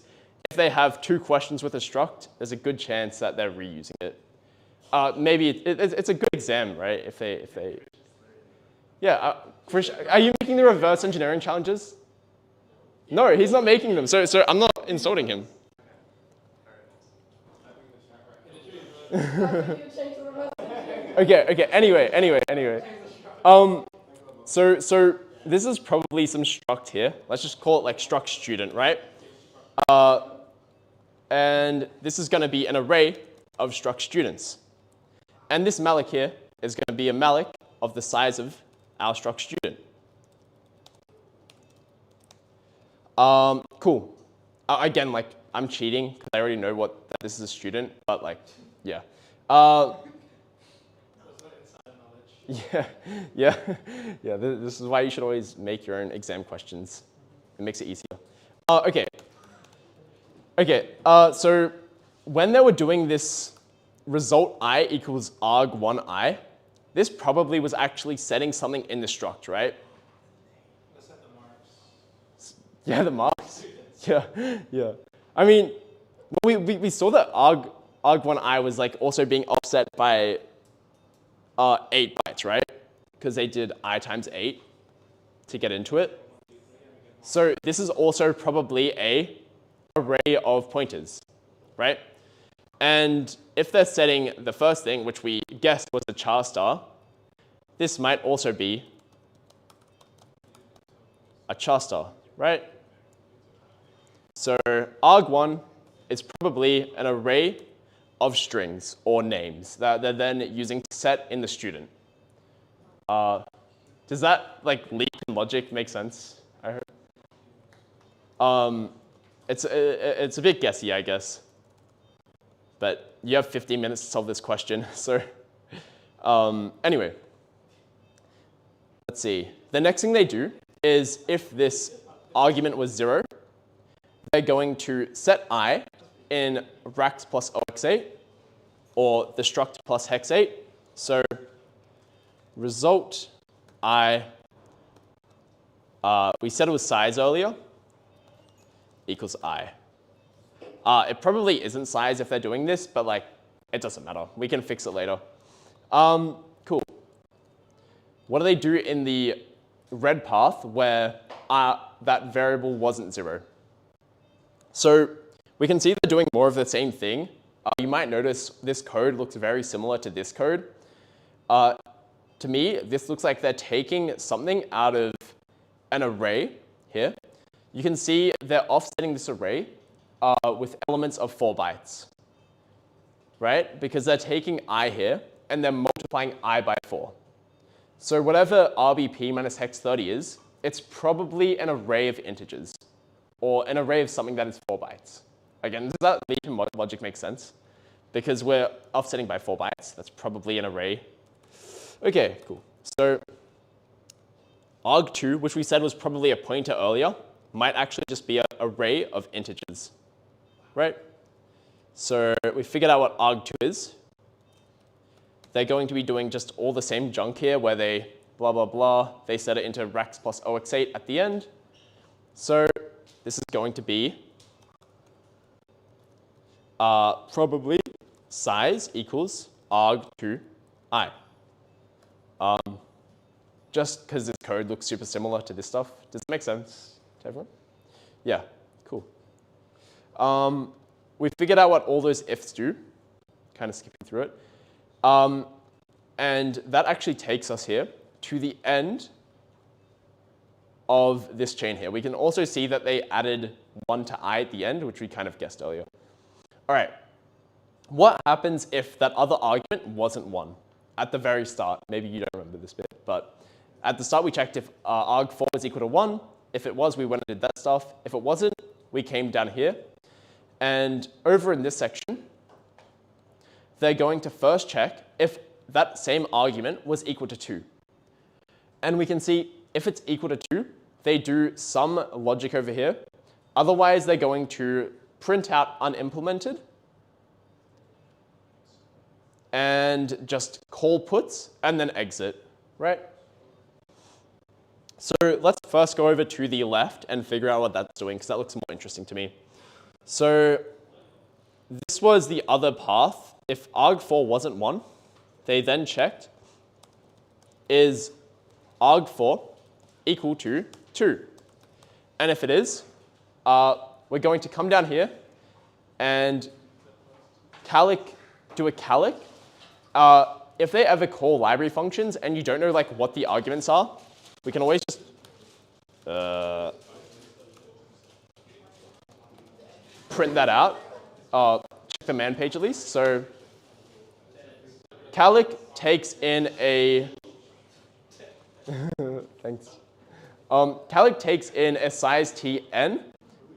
if they have 2 questions with a struct, there's a good chance that they're reusing it. Maybe it's a good exam, right? If they yeah. Are you making the reverse engineering challenges? No, he's not making them. So I'm not insulting him. Okay. Anyway. So this is probably some struct here. Let's just call it like struct student, right? And this is going to be an array of struct students. And this malloc here is going to be a malloc of the size of our struct student. Cool. Again, like I'm cheating because I already know that this is a student, but like, yeah. Yeah. This is why you should always make your own exam questions. It makes it easier. Okay. So when they were doing this result I equals arg1I, this probably was actually setting something in the struct, right? Let's set the marks. Yeah, the marks. Yeah. I mean, we saw that arg1I was like also being offset by 8 bytes, right? Because they did I times 8 to get into it. So this is also probably an array of pointers, right? And if they're setting the first thing, which we guessed was a char star, this might also be a char star, right? So arg1 is probably an array of strings or names that they're then using to set in the student. Does that like leap in logic make sense? I heard. It's a bit guessy, I guess. But you have 15 minutes to solve this question. So anyway, let's see. The next thing they do is if this argument was 0, they're going to set I in rax plus OX8 or the struct plus hex8. So result I, we said it was size earlier, equals I. It probably isn't size if they're doing this, but like, it doesn't matter. We can fix it later. Cool. What do they do in the red path where that variable wasn't 0? So we can see they're doing more of the same thing. You might notice this code looks very similar to this code. To me, this looks like they're taking something out of an array here. You can see they're offsetting this array with elements of 4 bytes, right? Because they're taking I here and they're multiplying I by 4. So whatever RBP minus hex 30 is, it's probably an array of integers or an array of something that is 4 bytes. Again, does that leap in logic make sense? Because we're offsetting by 4 bytes, that's probably an array. Okay, cool. So arg2, which we said was probably a pointer earlier, might actually just be an array of integers, right? So we figured out what arg2 is. They're going to be doing just all the same junk here where they blah, blah, blah. They set it into rax plus OX8 at the end. So this is going to be probably size equals arg2I. Just because this code looks super similar to this stuff. Does it make sense to everyone? Yeah, cool. We figured out what all those ifs do, kind of skipping through it. And that actually takes us here to the end of this chain here. We can also see that they added 1 to I at the end, which we kind of guessed earlier. All right, what happens if that other argument wasn't 1 at the very start? Maybe you don't remember this bit, but at the start we checked if arg4 was equal to 1. If it was, we went and did that stuff. If it wasn't, we came down here. And over in this section, they're going to first check if that same argument was equal to 2. And we can see if it's equal to 2, they do some logic over here. Otherwise, they're going to print out unimplemented and just call puts and then exit, right? So let's first go over to the left and figure out what that's doing, because that looks more interesting to me. So this was the other path. If arg4 wasn't 1, they then checked, is arg4 equal to 2? And if it is, we're going to come down here and do a calc. If they ever call library functions and you don't know like what the arguments are, we can always just print that out. Check the man page at least. So calc takes in a thanks. Calc takes in a size t n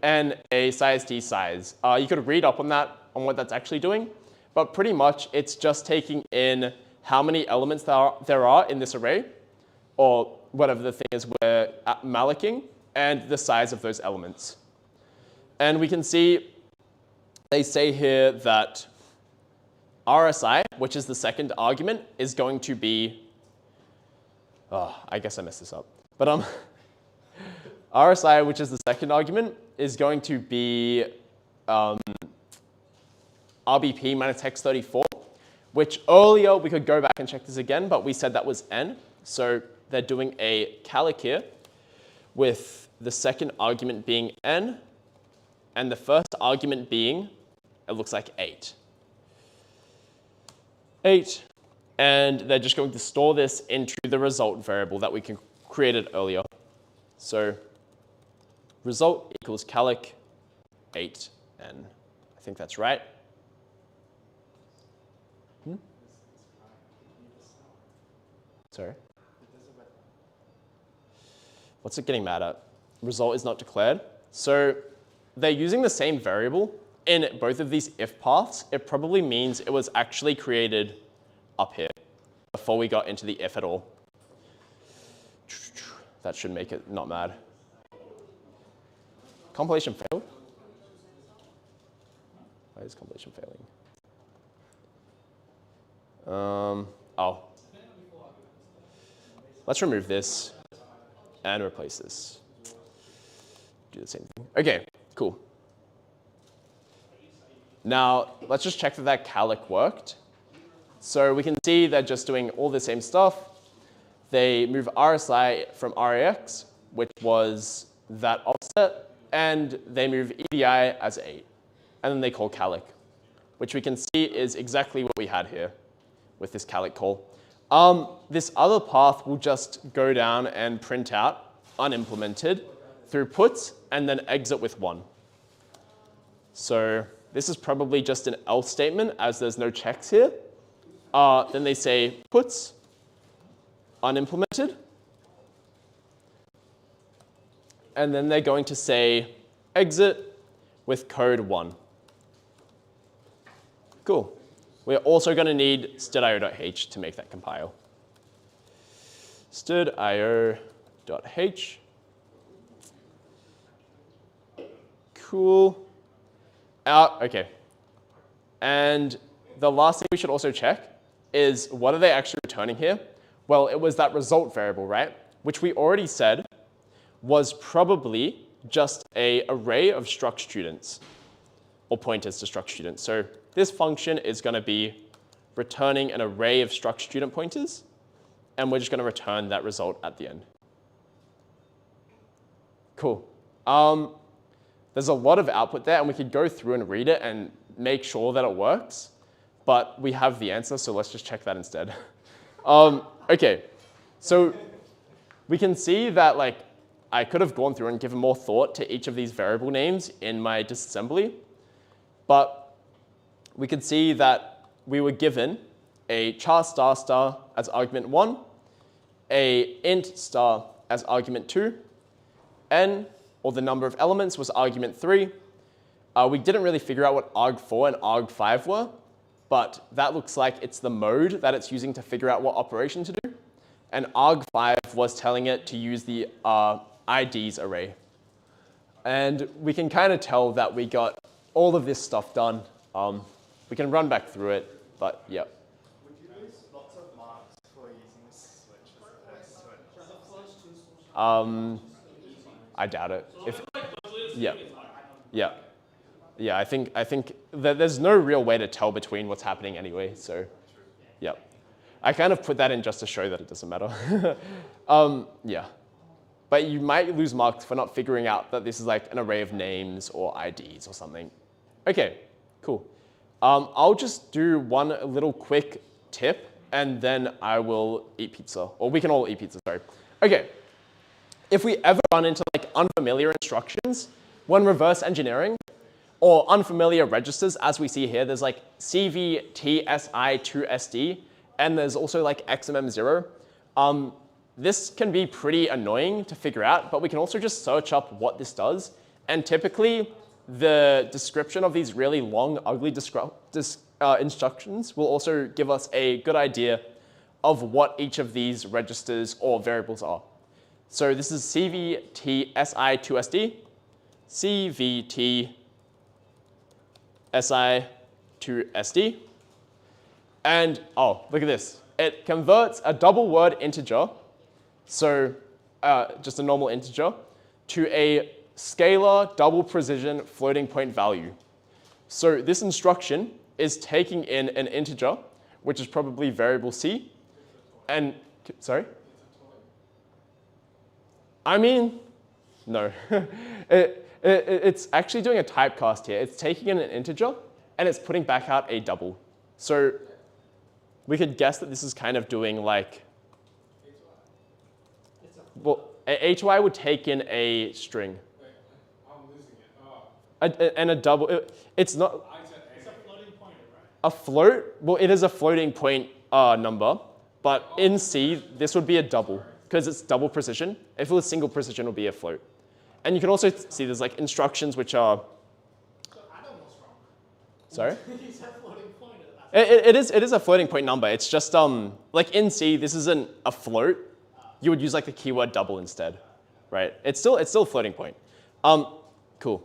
and a size t size. You could read up on that, on what that's actually doing, but pretty much it's just taking in how many elements there are in this array, or whatever the thing is we're mallocing, and the size of those elements. And we can see they say here that RSI, which is the second argument, is going to be, I guess I messed this up. But RSI, which is the second argument, is going to be RBP minus hex 34, which earlier we could go back and check this again, but we said that was n. So they're doing a calc here with the second argument being n and the first argument being, it looks like 8. 8, and they're just going to store this into the result variable that we created earlier. So result equals calc 8n. I think that's right. Sorry? What's it getting mad at? Result is not declared. So they're using the same variable in both of these if paths. It probably means it was actually created up here before we got into the if at all. That should make it not mad. Compilation failed? Why is compilation failing? Oh. Let's remove this and replace this. Do the same thing. Okay, cool. Now, let's just check that that calc worked. So we can see they're just doing all the same stuff. They move RSI from RAX, which was that offset, and they move EDI as 8. And then they call calc, which we can see is exactly what we had here with this calc call. This other path will just go down and print out unimplemented through puts and then exit with 1. So this is probably just an else statement as there's no checks here. Then they say puts unimplemented. And then they're going to say exit with code 1. Cool. We're also going to need stdio.h to make that compile. stdio.h. Cool. Okay. And the last thing we should also check is what are they actually returning here? Well, it was that result variable, right? Which we already said was probably just an array of struct students or pointers to struct students. So this function is going to be returning an array of struct student pointers, and we're just going to return that result at the end. Cool. There's a lot of output there, and we could go through and read it and make sure that it works, but we have the answer, so let's just check that instead. Okay, so we can see that like I could have gone through and given more thought to each of these variable names in my disassembly, but we could see that we were given a char star star as argument 1, a int star as argument 2, n, or the number of elements, was argument 3. We didn't really figure out what arg4 and arg5 were, but that looks like it's the mode that it's using to figure out what operation to do. And arg5 was telling it to use the IDs array. And we can kind of tell that we got all of this stuff done. We can run back through it, but yeah. Would you lose lots of marks for using this switch as opposed to it? I doubt it. Yeah. I think that there's no real way to tell between what's happening anyway. So, yeah. I kind of put that in just to show that it doesn't matter. Yeah. But you might lose marks for not figuring out that this is like an array of names or IDs or something. Okay, cool. I'll just do one little quick tip, and then I will eat pizza. Or we can all eat pizza, sorry. Okay. If we ever run into like unfamiliar instructions when reverse engineering, or unfamiliar registers, as we see here, there's like CVTSI2SD, and there's also like XMM0. This can be pretty annoying to figure out, but we can also just search up what this does. And typically, the description of these really long, ugly instructions will also give us a good idea of what each of these registers or variables are. So this is CVTSI2SD, CVTSI2SD, and oh, look at this. It converts a double word integer, so just a normal integer, to a scalar double precision floating point value. So this instruction is taking in an integer, which is probably variable C, and, sorry? I mean, no. It's actually doing a typecast here. It's taking in an integer, and it's putting back out a double. So we could guess that this is kind of doing like, well, HY would take in a string. Wait, I'm losing it. Oh. And a double, it's not, I said A. It's a floating pointer, right? a float, well, it is a floating point number, but in C, this would be a double, because it's double precision. If it was single precision, it would be a float. And you can also see there's like instructions which are, So Adam was wrong. sorry? He said floating pointer. It is a floating point number. It's just, like in C, this isn't a float. You would use like the keyword double instead, right? It's still a floating point. Cool.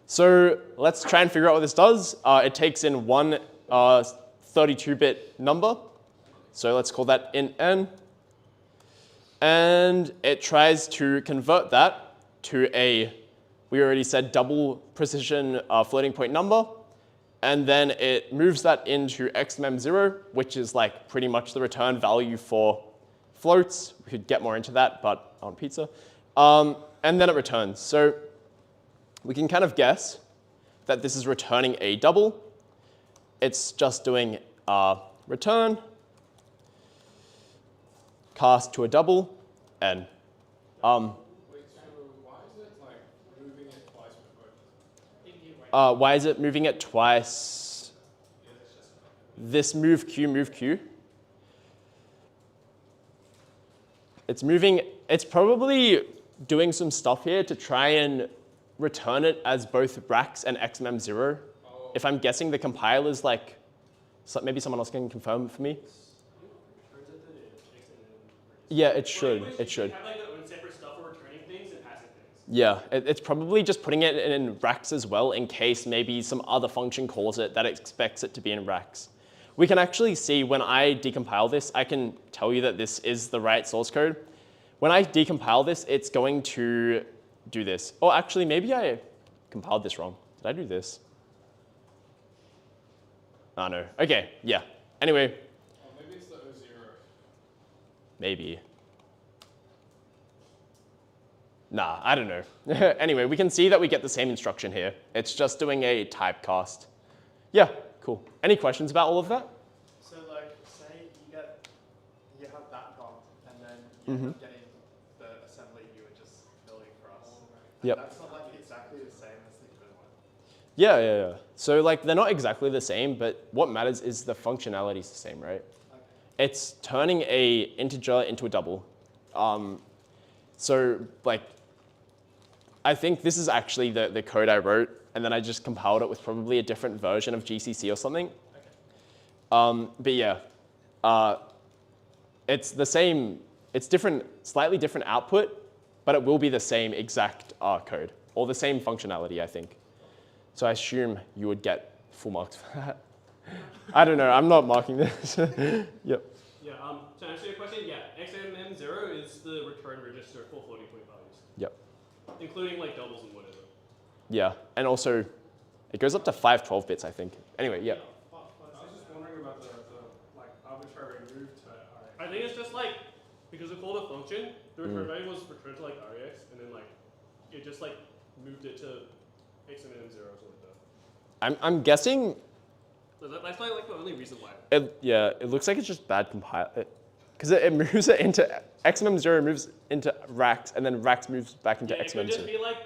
So let's try and figure out what this does. It takes in one 32-bit number. So let's call that int n. And it tries to convert that to a, we already said, double precision floating point number. And then it moves that into xmem0, which is like pretty much the return value for floats. We could get more into that, but on pizza. And then it returns. So we can kind of guess that this is returning a double. It's just doing return, cast to a double, and Wait, so why is it like moving it twice before? why is it moving it twice? This move Q. It's probably doing some stuff here to try and return it as both rax and xmem0. If I'm guessing the compiler's like, so maybe someone else can confirm for me. Yeah, it should. It should. Have like their own separate stuff for returning things and passing things. Yeah, it's probably just putting it in rax as well in case maybe some other function calls it that expects it to be in rax. We can actually see when I decompile this, I can tell you that this is the right source code. When I decompile this, it's going to do this. Oh, actually, maybe I compiled this wrong. Did I do this? Oh, no. Okay, yeah. Anyway. Oh, maybe it's the O0. Maybe. Nah, I don't know. Anyway, we can see that we get the same instruction here. It's just doing a typecast. Yeah, cool. Any questions about all of that? So like, say you have that comp, and then you end up getting the assembly you were just building for us. Yep. That's not like exactly the same as the good one. Yeah. So like they're not exactly the same, but what matters is the functionality is the same, right? Okay. It's turning a integer into a double. So like, I think this is actually the code I wrote, and then I just compiled it with probably a different version of GCC or something. Okay. But yeah, it's the same. It's different, slightly different output, but it will be the same exact code or the same functionality, I think. So I assume you would get full marks for that. I don't know. I'm not marking this. Yep. Yeah, to answer your question, yeah, xmm0 is the return register for floating point values. Yep. Including like doubles and whatever. Yeah, and also it goes up to 512 bits, I think. Anyway, yeah. I was just wondering about the like arbitrary move to RX. I think it's just like, because we called a function, the return value was returned to like REX, and then like, it just like moved it to xmm0 or something like that. I'm guessing. So that's like the only reason why. It looks like it's just bad compile. Because it moves it into xmem0 moves into rax, and then rax moves back into It could just xmem0. be like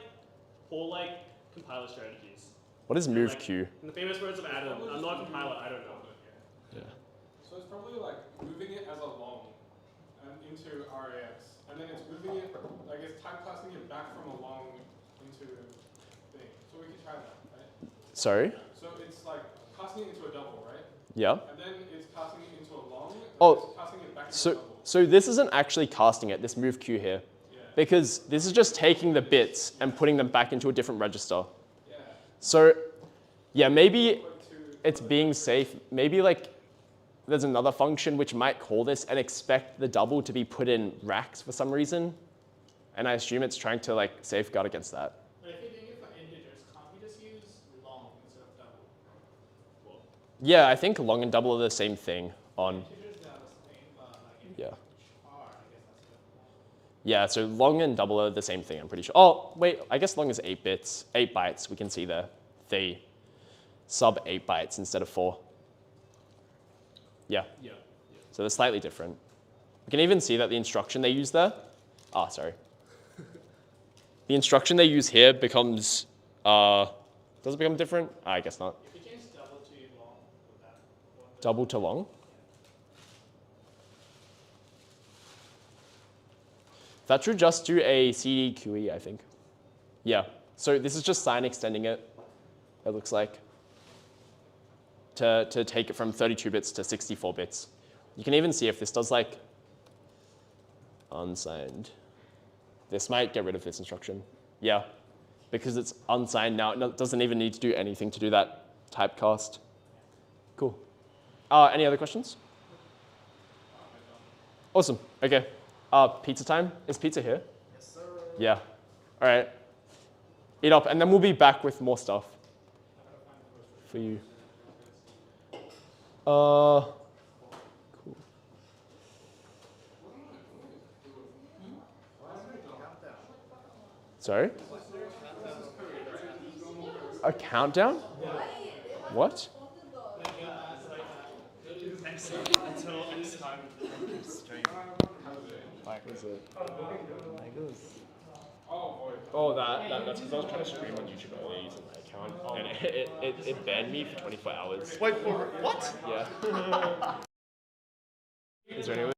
poor like compiler strategies. What is And, move like, Q? In the famous words of Adam, I'm not a compiler, I don't know. Yeah. So it's probably like moving it as a long and into RAX, and then it's moving it, like it's typecasting it back from a long into thing. So we could try that, right? Sorry? So it's like casting it into a double, right? Yeah. And then it's casting it into a long, and Oh, it's casting it back into a double. So this isn't actually casting it, this move Q here. Yeah. Because this is just taking the bits and putting them back into a different register. Yeah. So yeah, maybe it's being safe. Maybe like there's another function which might call this and expect the double to be put in racks for some reason. And I assume it's trying to like safeguard against that. But if you're doing it for integers, can't we just use long instead of double? Well, Yeah, I think long and double are the same thing on, Integers are the same, but like yeah. char, I guess that's good. Yeah, so long and double are the same thing, I'm pretty sure. Oh, wait, I guess long is 8 bits, 8 bytes, we can see there. They sub 8 bytes instead of 4. Yeah. Yeah. So they're slightly different. We can even see that the instruction they use there, sorry. The instruction they use here becomes, does it become different? I guess not. If you change double to long, would that work? Double to long? That should just do a CDQE, I think. Yeah, so this is just sign extending it, it looks like, to take it from 32 bits to 64 bits. You can even see if this does like unsigned. This might get rid of this instruction. Yeah, because it's unsigned now, it doesn't even need to do anything to do that typecast. Cool. Any other questions? Awesome, okay. Pizza time, is pizza here? Yes, sir. Yeah, all right. Eat up, and then we'll be back with more stuff for you. Cool. Sorry? A countdown? What? Until X time stream. Is it? Oh, That's because I was trying to stream on YouTube earlier using my account, and it banned me for 24 hours. Wait, for what? Yeah. Is there any way?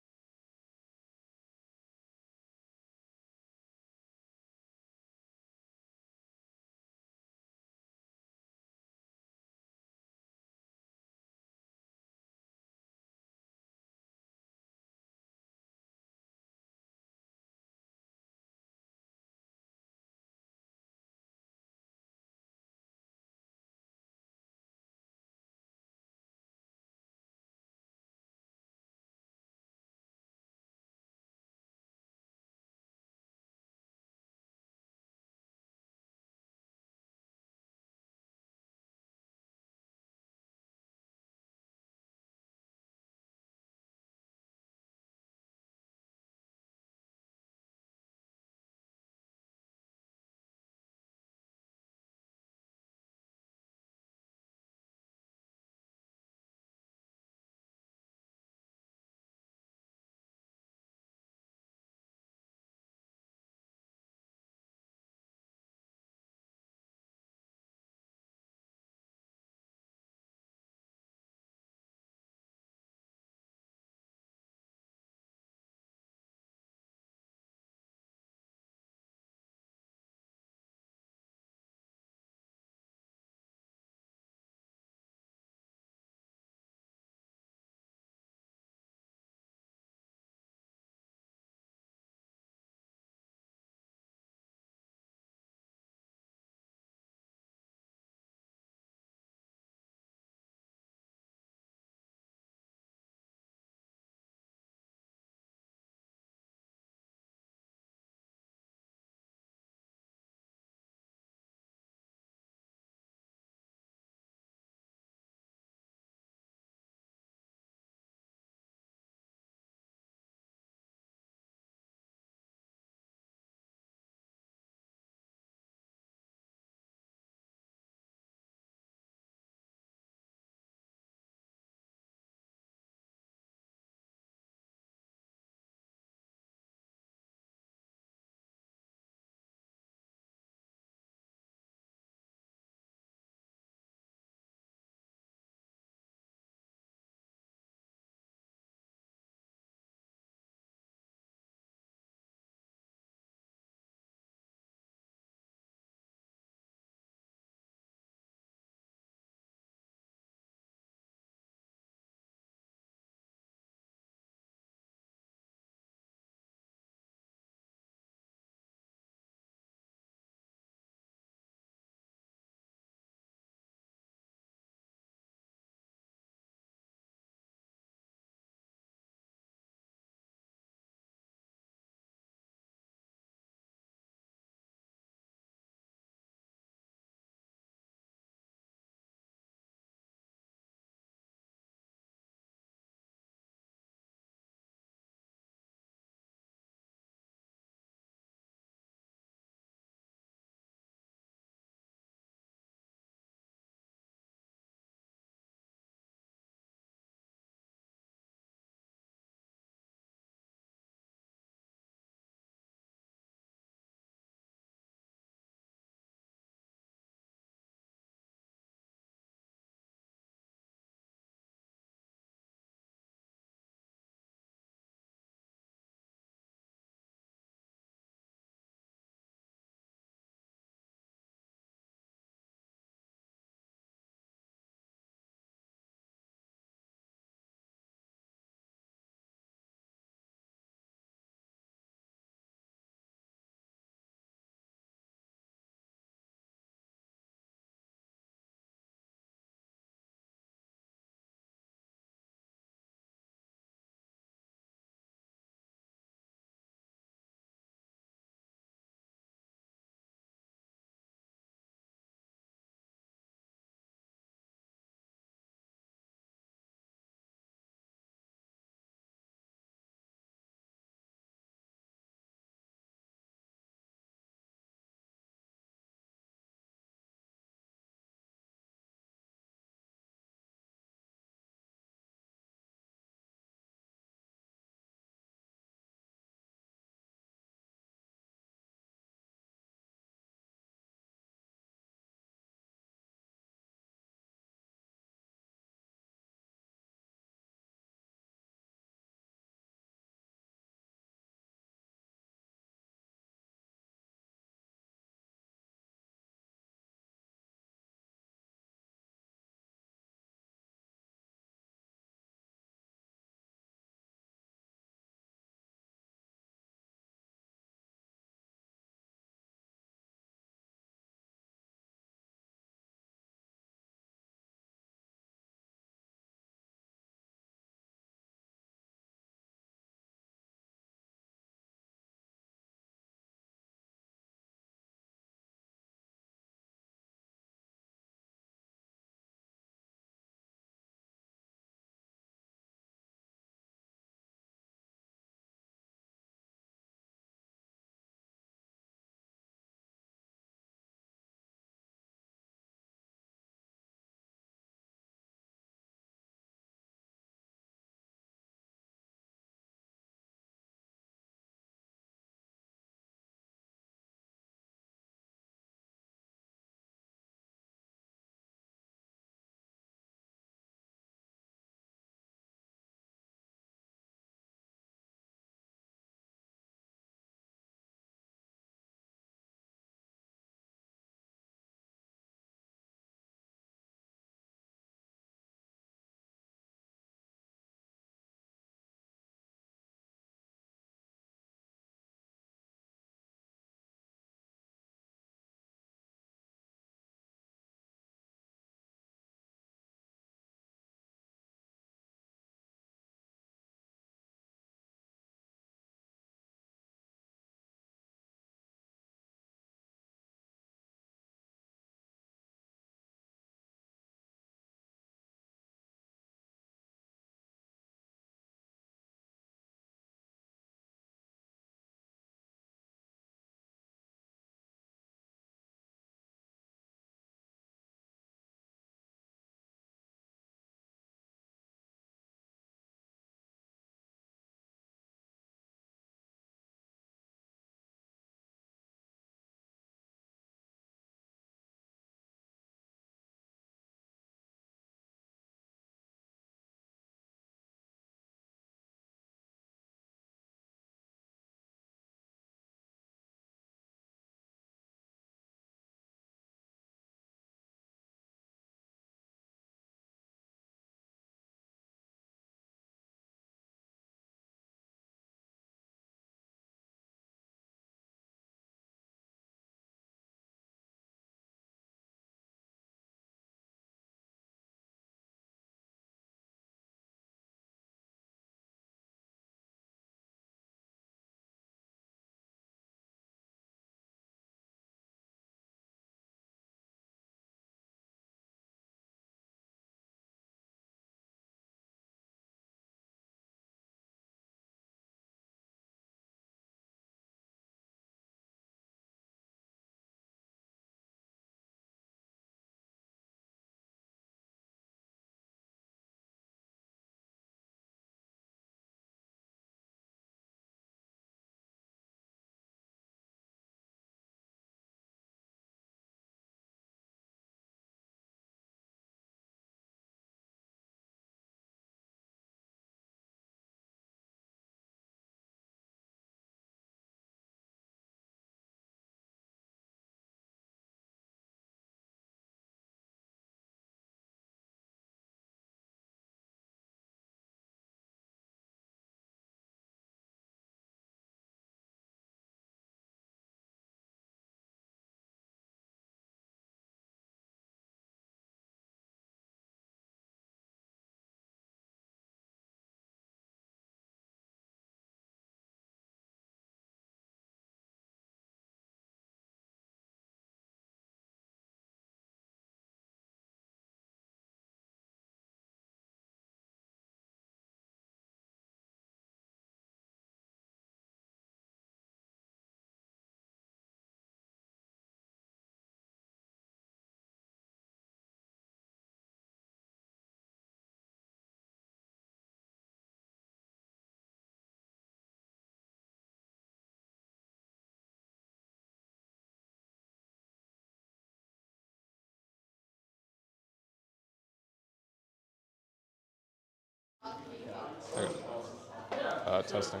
Testing.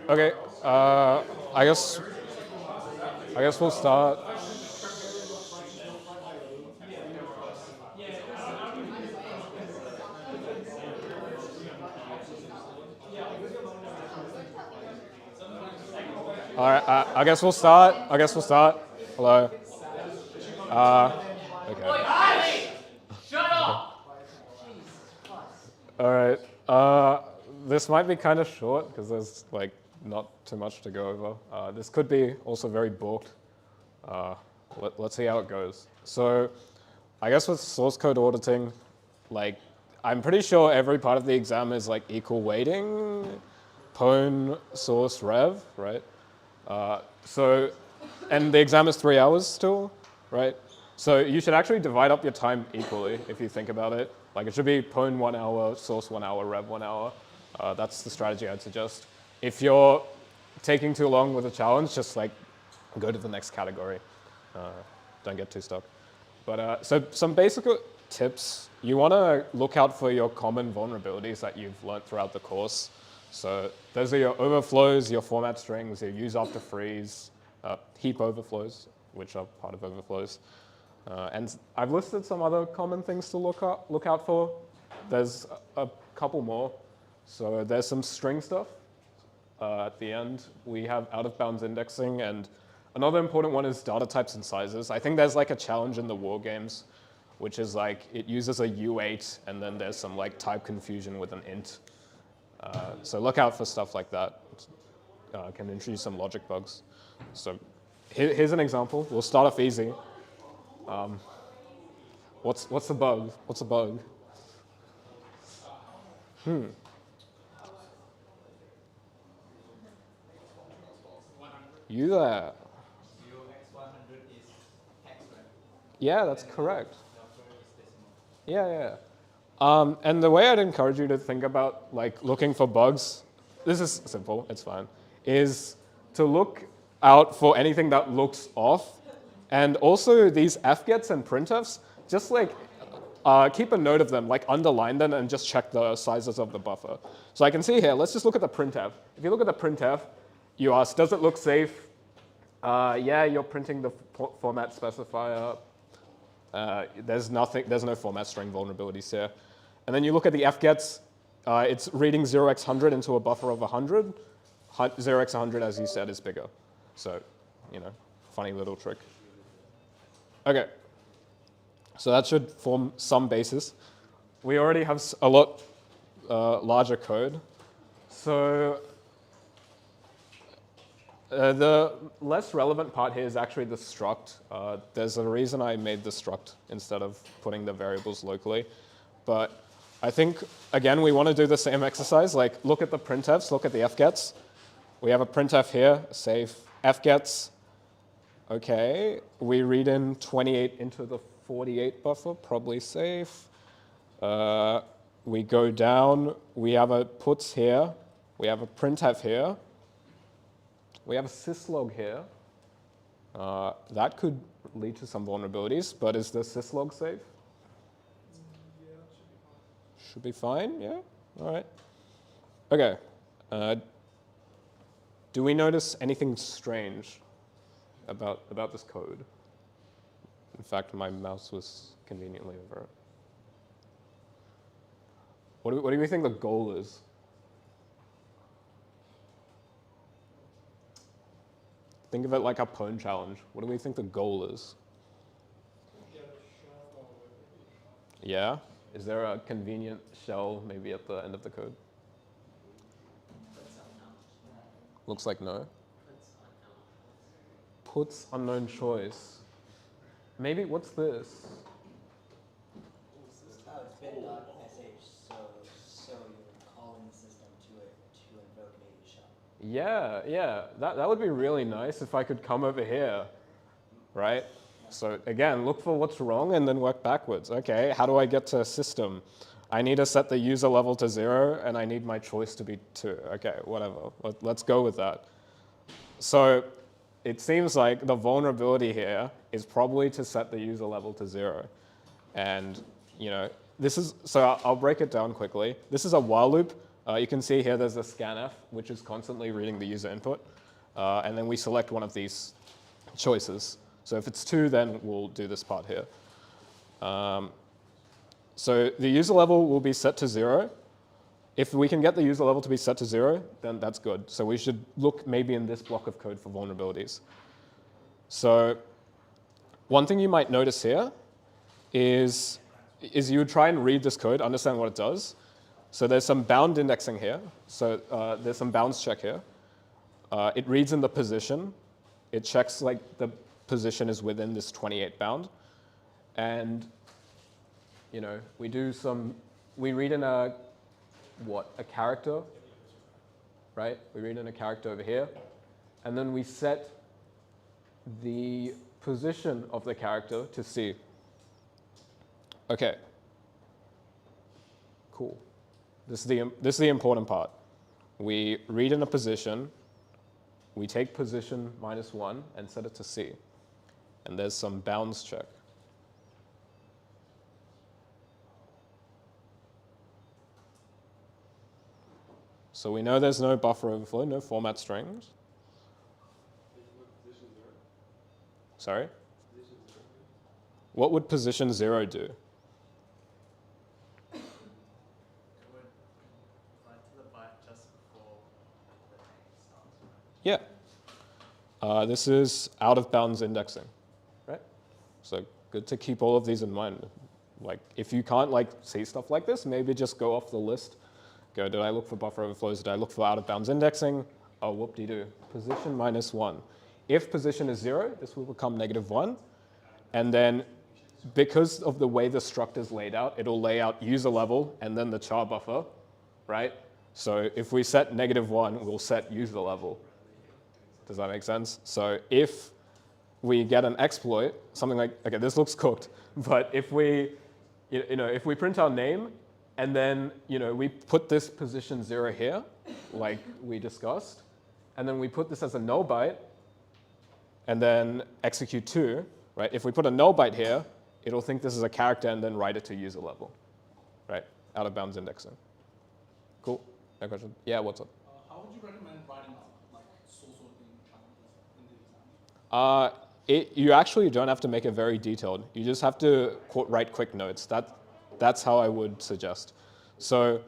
Okay. I guess we'll start. All right. I guess we'll start. Hello. Okay. All right. This might be kind of short because there's like not too much to go over. This could be also very booked. Let's see how it goes. So, I guess with source code auditing, like I'm pretty sure every part of the exam is like equal weighting, pwn, source, rev, right? And the exam is 3 hours still, right? So you should actually divide up your time equally if you think about it. Like it should be pwn 1 hour, source 1 hour, rev 1 hour. That's the strategy I'd suggest. If you're taking too long with a challenge, just like go to the next category. Don't get too stuck. But so some basic tips. You want to look out for your common vulnerabilities that you've learned throughout the course. So those are your overflows, your format strings, your use after freeze, heap overflows, which are part of overflows. And I've listed some other common things to look out for. There's a couple more. So there's some string stuff. At the end, we have out-of-bounds indexing, and another important one is data types and sizes. I think there's like a challenge in the war games, which is like it uses a U8, and then there's some like type confusion with an int. So look out for stuff like that. Can introduce some logic bugs. So here's an example. We'll start off easy. What's the bug? What's a bug? You there? Yeah, that's correct. Yeah. And the way I'd encourage you to think about like looking for bugs, this is simple, it's fine, is to look out for anything that looks off. And also these fgets and printfs, just like keep a note of them, like underline them and just check the sizes of the buffer. So I can see here, let's just look at the printf. If you look at the printf, you ask, does it look safe? Yeah, you're printing the format specifier. There's no format string vulnerabilities here. And then you look at the fgets, it's reading 0x100 into a buffer of 100. 0x100, as you said, is bigger. So, funny little trick. Okay, so that should form some basis. We already have a lot larger code. So the less relevant part here is actually the struct. There's a reason I made the struct instead of putting the variables locally. But I think, again, we want to do the same exercise. Like, look at the printfs, look at the fgets. We have a printf here, safe, fgets. Okay, we read in 28 into the 48 buffer, probably safe. We go down, we have a puts here, we have a printf here, we have a syslog here. That could lead to some vulnerabilities, but is the syslog safe? Yeah, should be fine, yeah? All right. Okay. Do we notice anything strange about this code? In fact, my mouse was conveniently over it. What do we think the goal is? Think of it like a pwn challenge. What do we think the goal is? Yeah? Is there a convenient shell maybe at the end of the code? Looks like no. Puts unknown choice. Maybe, what's this? Oh, it's bin.sh, so you're calling the system to it to invoke a shell. Yeah. That would be really nice if I could come over here, right? So again, look for what's wrong and then work backwards. Okay, how do I get to system? I need to set the user level to 0 and I need my choice to be 2. Okay, whatever. Let's go with that. So it seems like the vulnerability here is probably to set the user level to 0. And this is, so I'll break it down quickly. This is a while loop. You can see here there's a scanf, which is constantly reading the user input. And then we select one of these choices. So if it's 2, then we'll do this part here. So the user level will be set to 0. If we can get the user level to be set to 0, then that's good. So we should look maybe in this block of code for vulnerabilities. So one thing you might notice here is you would try and read this code, understand what it does. So there's some bound indexing here. So there's some bounds check here. It reads in the position. It checks like the position is within this 28 bound. And we read in a character, right? We read in a character over here. And then we set the position of the character to C. Okay. Cool. This is the important part. We read in a position. We take position -1 and set it to C. And there's some bounds check. So we know there's no buffer overflow, no format strings. Sorry? What would position 0 do? Yeah. This is out of bounds indexing, right? So good to keep all of these in mind. Like if you can't see stuff like this, maybe just go off the list. Go, did I look for buffer overflows? Did I look for out of bounds indexing? Oh, whoop-de-doo. Position -1. If position is 0, this will become -1. And then because of the way the struct is laid out, it'll lay out user level and then the char buffer, right? So if we set -1, we'll set user level. Does that make sense? So if we get an exploit, something like, okay, this looks cooked, but if we, if we print our name and then, we put this position 0 here, like we discussed, and then we put this as a null byte, and then execute 2, right? If we put a null byte here, it'll think this is a character and then write it to user level, right? Out of bounds indexing. Cool. No question? Yeah, what's up? How would you recommend writing source sorting challenges in the exam? You actually don't have to make it very detailed. You just have to write quick notes. That's how I would suggest. So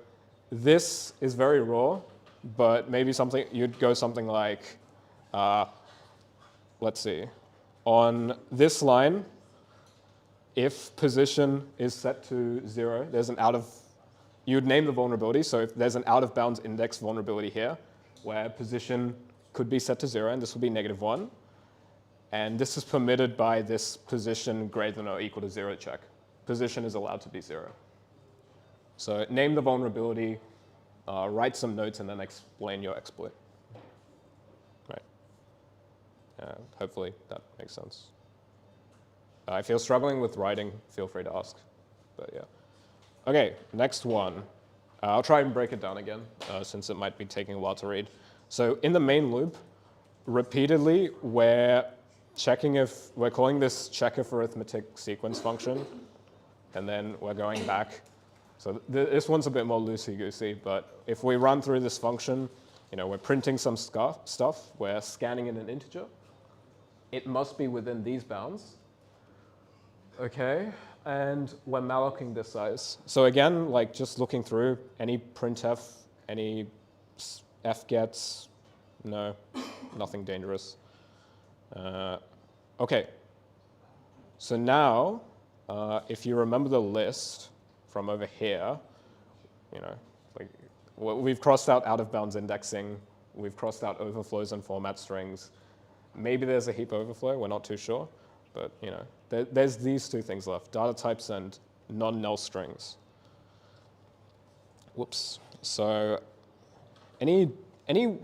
this is very raw, but maybe you'd go something like, let's see, on this line, if position is set to 0, there's an you'd name the vulnerability. So if there's an out of bounds index vulnerability here, where position could be set to 0, and this will be -1. And this is permitted by this position greater than or equal to 0 check. Position is allowed to be 0. So name the vulnerability, write some notes, and then explain your exploit. Right. Hopefully that makes sense. If you're struggling with writing, feel free to ask. But yeah. Okay, next one. I'll try and break it down again, since it might be taking a while to read. So in the main loop, repeatedly, we're calling this check if arithmetic sequence function, and then we're going back. So this one's a bit more loosey-goosey, but if we run through this function, we're printing some stuff, we're scanning in an integer. It must be within these bounds. Okay, and we're mallocing this size. So again, just looking through any printf, any fgets, no, nothing dangerous. Okay, so now, if you remember the list from over here, we've crossed out of bounds indexing, we've crossed out overflows and format strings. Maybe there's a heap overflow, we're not too sure, but there's these two things left, data types and non-null strings. Whoops. So any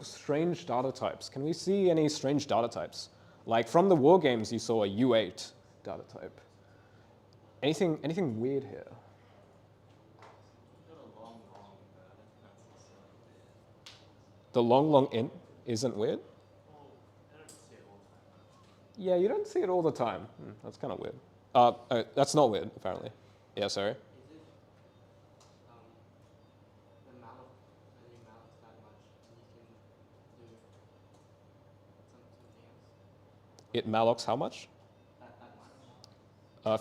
strange data types? Can we see any strange data types? Like from the war games, you saw a U8 data type. Anything weird here? The long int isn't weird? Yeah, you don't see it all the time. That's kind of weird. That's not weird, apparently. Yeah, sorry. it mallocs how much?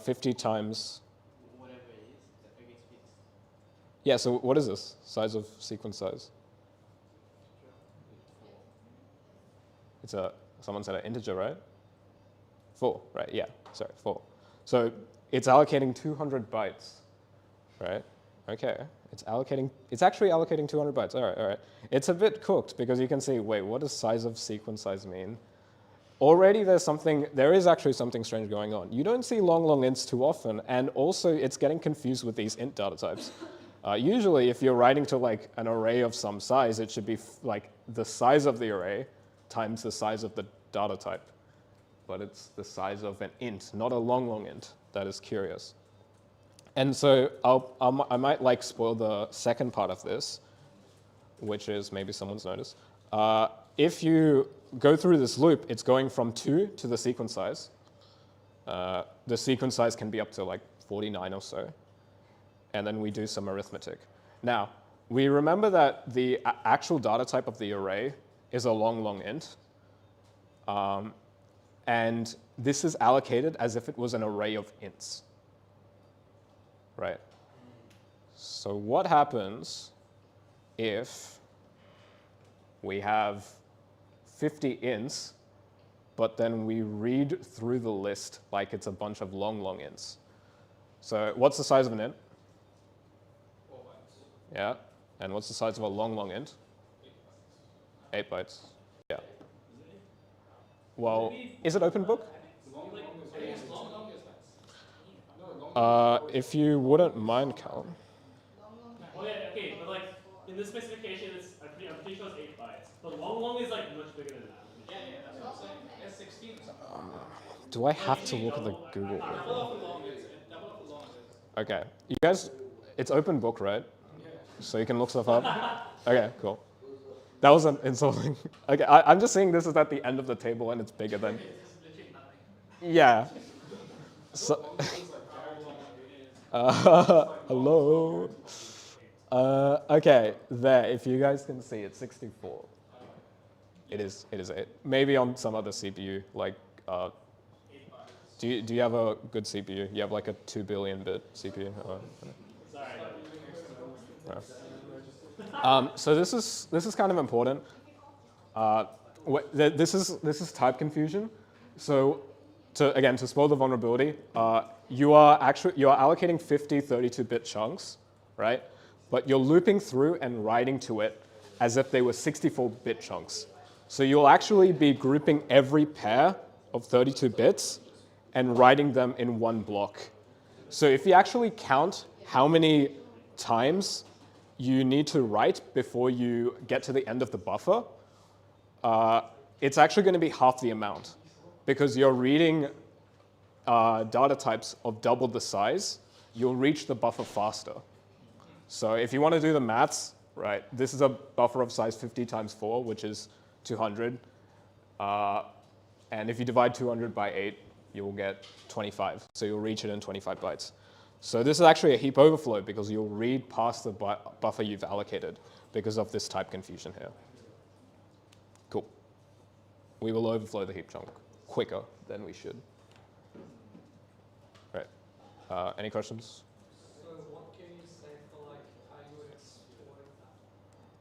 50 times. Whatever it is, the figure is fixed. Yeah, so what is this? Size of sequence size? It's someone said an integer, right? 4, right, yeah, sorry, 4. So it's allocating 200 bytes, right? Okay, it's actually allocating 200 bytes, all right. It's a bit cooked because you can see, wait, what does size of sequence size mean? Already there is actually something strange going on. You don't see long ints too often, and also it's getting confused with these int data types. Usually if you're writing to like an array of some size, it should be like the size of the array times the size of the data type. But it's the size of an int, not a long int. That is curious. And so I might like spoil the second part of this, which is maybe someone's noticed. If you go through this loop, it's going from 2 to the sequence size. The sequence size can be up to like 49 or so. And then we do some arithmetic. Now, we remember that the actual data type of the array is a long int. And this is allocated as if it was an array of ints. Right? So what happens if we have 50 ints, but then we read through the list like it's a bunch of long ints? So what's the size of an int? 4 bytes. Yeah. And what's the size of a long int? 8 bytes. Yeah. Well, is it open book? If you wouldn't mind, Callum. Okay, but like in this specification, I'm pretty sure it's 8 bytes. But long is like much bigger than that. Yeah, that's what I'm saying. It's 16 or something. Do I have to look at the Google? Double up for long is. Double up for long is. Okay, you guys, it's open book, right? Yeah. So you can look stuff up. Okay, cool. That was insulting. Okay, I'm just saying this is at the end of the table and it's bigger than. Yeah. So. Hello. Okay, there. If you guys can see, it's 64. It is 8. Maybe on some other CPU, like. Do you have a good CPU? You have like a 2 billion bit CPU. So this is kind of important. This is type confusion. So to spoil the vulnerability, you are allocating 50 32-bit chunks, right? But you're looping through and writing to it as if they were 64-bit chunks. So you'll actually be grouping every pair of 32 bits and writing them in one block. So if you actually count how many times you need to write before you get to the end of the buffer, it's actually going to be half the amount because you're reading data types of double the size, you'll reach the buffer faster. So if you want to do the maths, right, this is a buffer of size 50 times 4, which is 200. And if you divide 200 by 8, you will get 25. So you'll reach it in 25 bytes. So this is actually a heap overflow because you'll read past the buffer you've allocated because of this type confusion here. Cool. We will overflow the heap chunk quicker than we should. Right. Any questions? So what can you say for like how you would exploit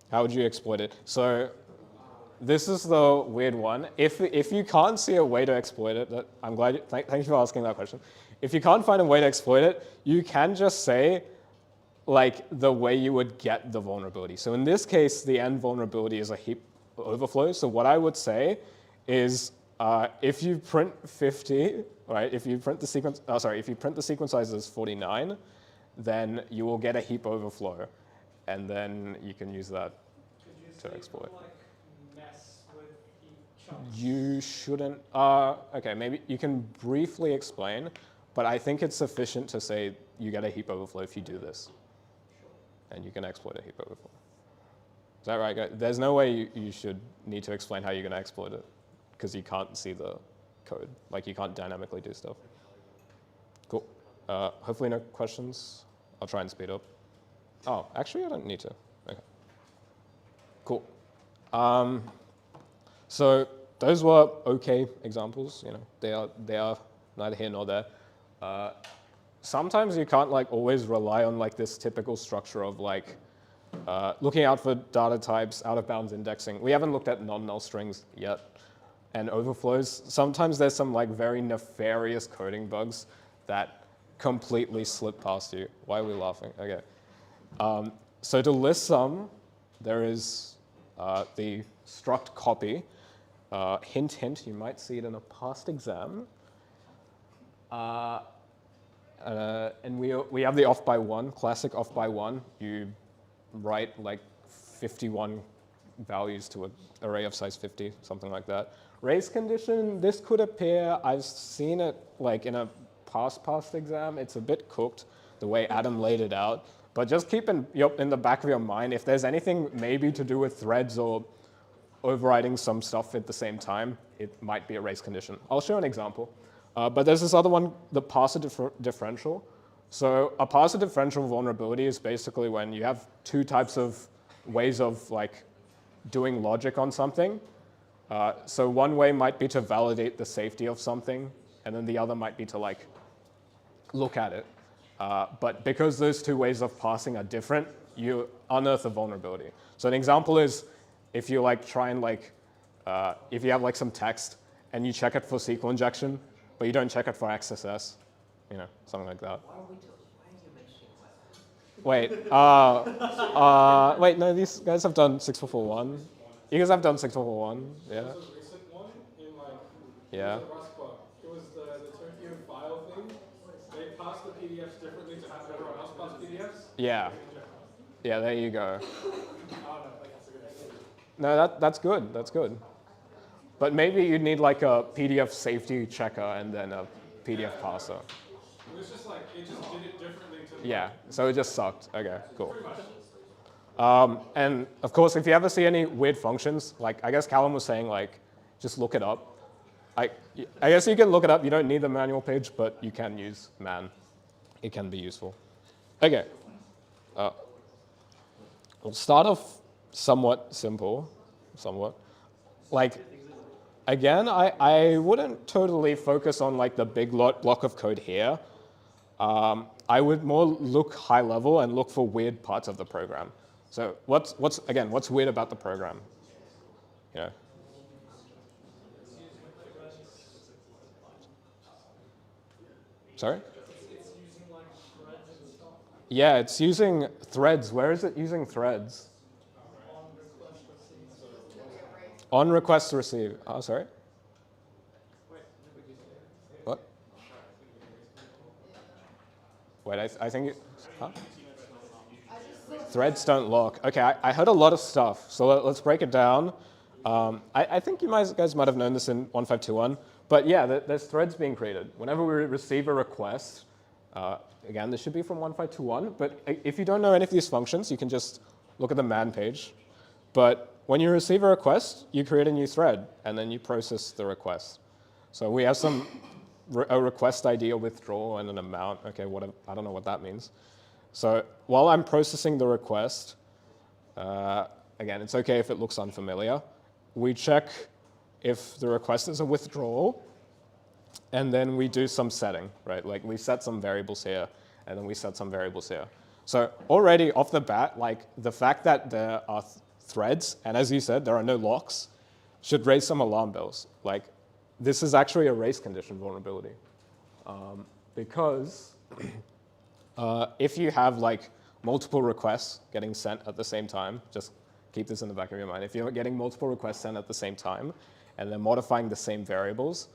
that? How would you exploit it? So this is the weird one. If you can't see a way to exploit it, I'm glad. Thank you for asking that question. If you can't find a way to exploit it, you can just say like the way you would get the vulnerability. So in this case, the end vulnerability is a heap overflow. So what I would say is if you print 50, right? If you print the sequence, if you print the sequence size as 49, then you will get a heap overflow, and then you can use that to exploit. You shouldn't. Okay, maybe you can briefly explain, but I think it's sufficient to say you get a heap overflow if you do this, and you can exploit a heap overflow. Is that right, guys? There's no way you should need to explain how you're going to exploit it, because you can't see the code. Like you can't dynamically do stuff. Cool. Hopefully no questions. I'll try and speed up. Oh, actually I don't need to. Okay. Cool. So those were okay examples. You know, they are neither here nor there. Sometimes you can't like always rely on like this typical structure of like looking out for data types, out of bounds indexing. We haven't looked at non-null strings yet, and overflows. Sometimes there's some like very nefarious coding bugs that completely slip past you. Why are we laughing? Okay. So to list some, there is the struct copy. Hint, hint, you might see it in a past exam. And we have the off by one, classic off by one. You write like 51 values to an array of size 50, something like that. Race condition, this could appear, I've seen it like in a past exam. It's a bit cooked the way Adam laid it out. But just keep in the back of your mind, if there's anything maybe to do with threads or overriding some stuff at the same time, it might be a race condition. I'll show an example. But there's this other one, the parser differential. So a parser differential vulnerability is basically when you have two types of ways of like doing logic on something. So one way might be to validate the safety of something, and then the other might be to like look at it. But because those two ways of parsing are different, you unearth a vulnerability. So an example is if you like try and like, if you have like some text and you check it for SQL injection, but you don't check it for XSS, you know, something like that. Why are you mentioning that? Wait, wait, no, these guys have done 6441. You guys have done 6441, yeah. There was a recent one in like, Yeah. it was a Rust bug. It was the Tokyo file thing. They passed the PDFs differently to have everyone else pass PDFs. Yeah. Yeah, there you go. Oh, no, like, that's a good idea. No, that's good, that's good. But maybe you need like a PDF safety checker and then a PDF parser. It was just like, it just did it differently to Yeah, so it just sucked. Okay, cool. And of course, if you ever see any weird functions, like I guess Callum was saying, like, just look it up. I guess you can look it up. You don't need the manual page, but you can use man. It can be useful. Okay. We'll start off somewhat simple, Like, again, I wouldn't totally focus on like the big block of code here. I would more look high level and look for weird parts of the program. So what's weird about the program? You know? Sorry? Yeah, it's using threads. Where is it using threads? On request receive. Oh, sorry. What? Wait, I think it. Huh? Threads don't lock. Okay, I heard a lot of stuff, so let's break it down. I think you guys might have known this in 1521, but yeah, there's threads being created. Whenever we receive a request, again, this should be from 1521, but if you don't know any of these functions, you can just look at the man page. But when you receive a request, you create a new thread, and then you process the request. So we have a request ID, a withdrawal, and an amount. Okay, I don't know what that means. So while I'm processing the request, again, it's okay if it looks unfamiliar. We check if the request is a withdrawal, and then we do some setting, right? Like we set some variables here, and then we set some variables here. So already off the bat, like the fact that there are threads, and as you said, there are no locks, should raise some alarm bells. Like this is actually a race condition vulnerability. Because if you have like multiple requests getting sent at the same time, just keep this in the back of your mind. If you're getting multiple requests sent at the same time and they're modifying the same variables,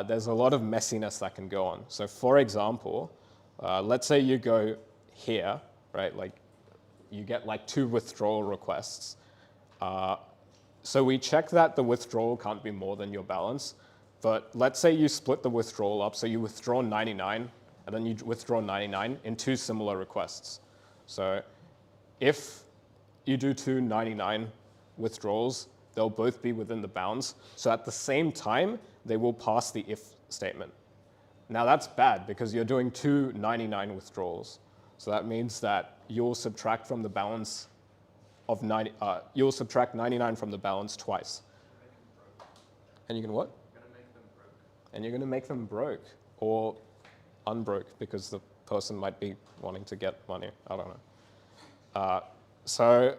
there's a lot of messiness that can go on. So for example, let's say you go here, right? Like you get like 2 withdrawal requests. So we check that the withdrawal can't be more than your balance. But let's say you split the withdrawal up, so you withdraw 99, and then you withdraw 99 in 2 similar requests. So if you do 2 99 withdrawals, they'll both be within the bounds. So at the same time, they will pass the if statement. Now that's bad because you're doing 2 99 withdrawals. So that means that you'll subtract from the balance of you'll subtract 99 from the balance twice. And you're going to what? And you're going to make them broke or unbroke because the person might be wanting to get money. I don't know. So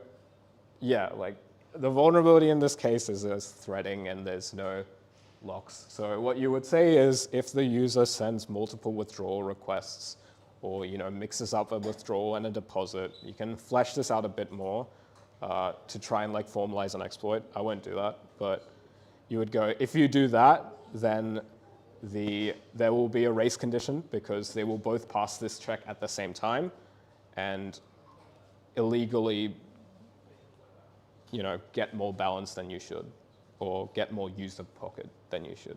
yeah, like the vulnerability in this case is there's threading and there's no locks. So what you would say is if the user sends multiple withdrawal requests or mixes up a withdrawal and a deposit, you can flesh this out a bit more to try and like formalize an exploit. I won't do that, but you would go, if you do that, then there will be a race condition because they will both pass this check at the same time and illegally get more balance than you should or get more user pocket than you should.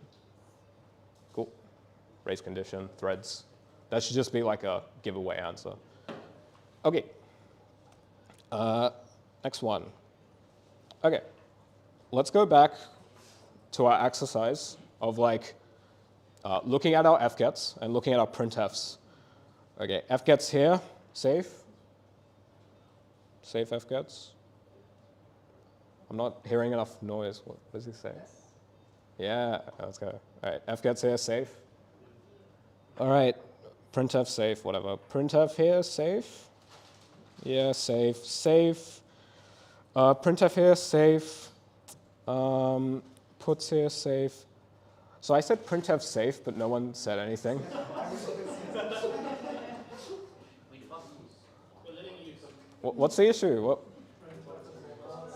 Cool. Race condition, threads. That should just be like a giveaway answer. Okay. Next one. Okay. Let's go back to our exercise of like looking at our fgets and looking at our printfs. Okay, fgets here, safe. Safe fgets. I'm not hearing enough noise. What does he say? Yeah, let's go. All right, fgets here, safe. All right, printf safe, whatever. Printf here, safe. Yeah, safe, safe. Printf here, safe. Puts here, safe. So I said printf safe, but no one said anything. What's the issue?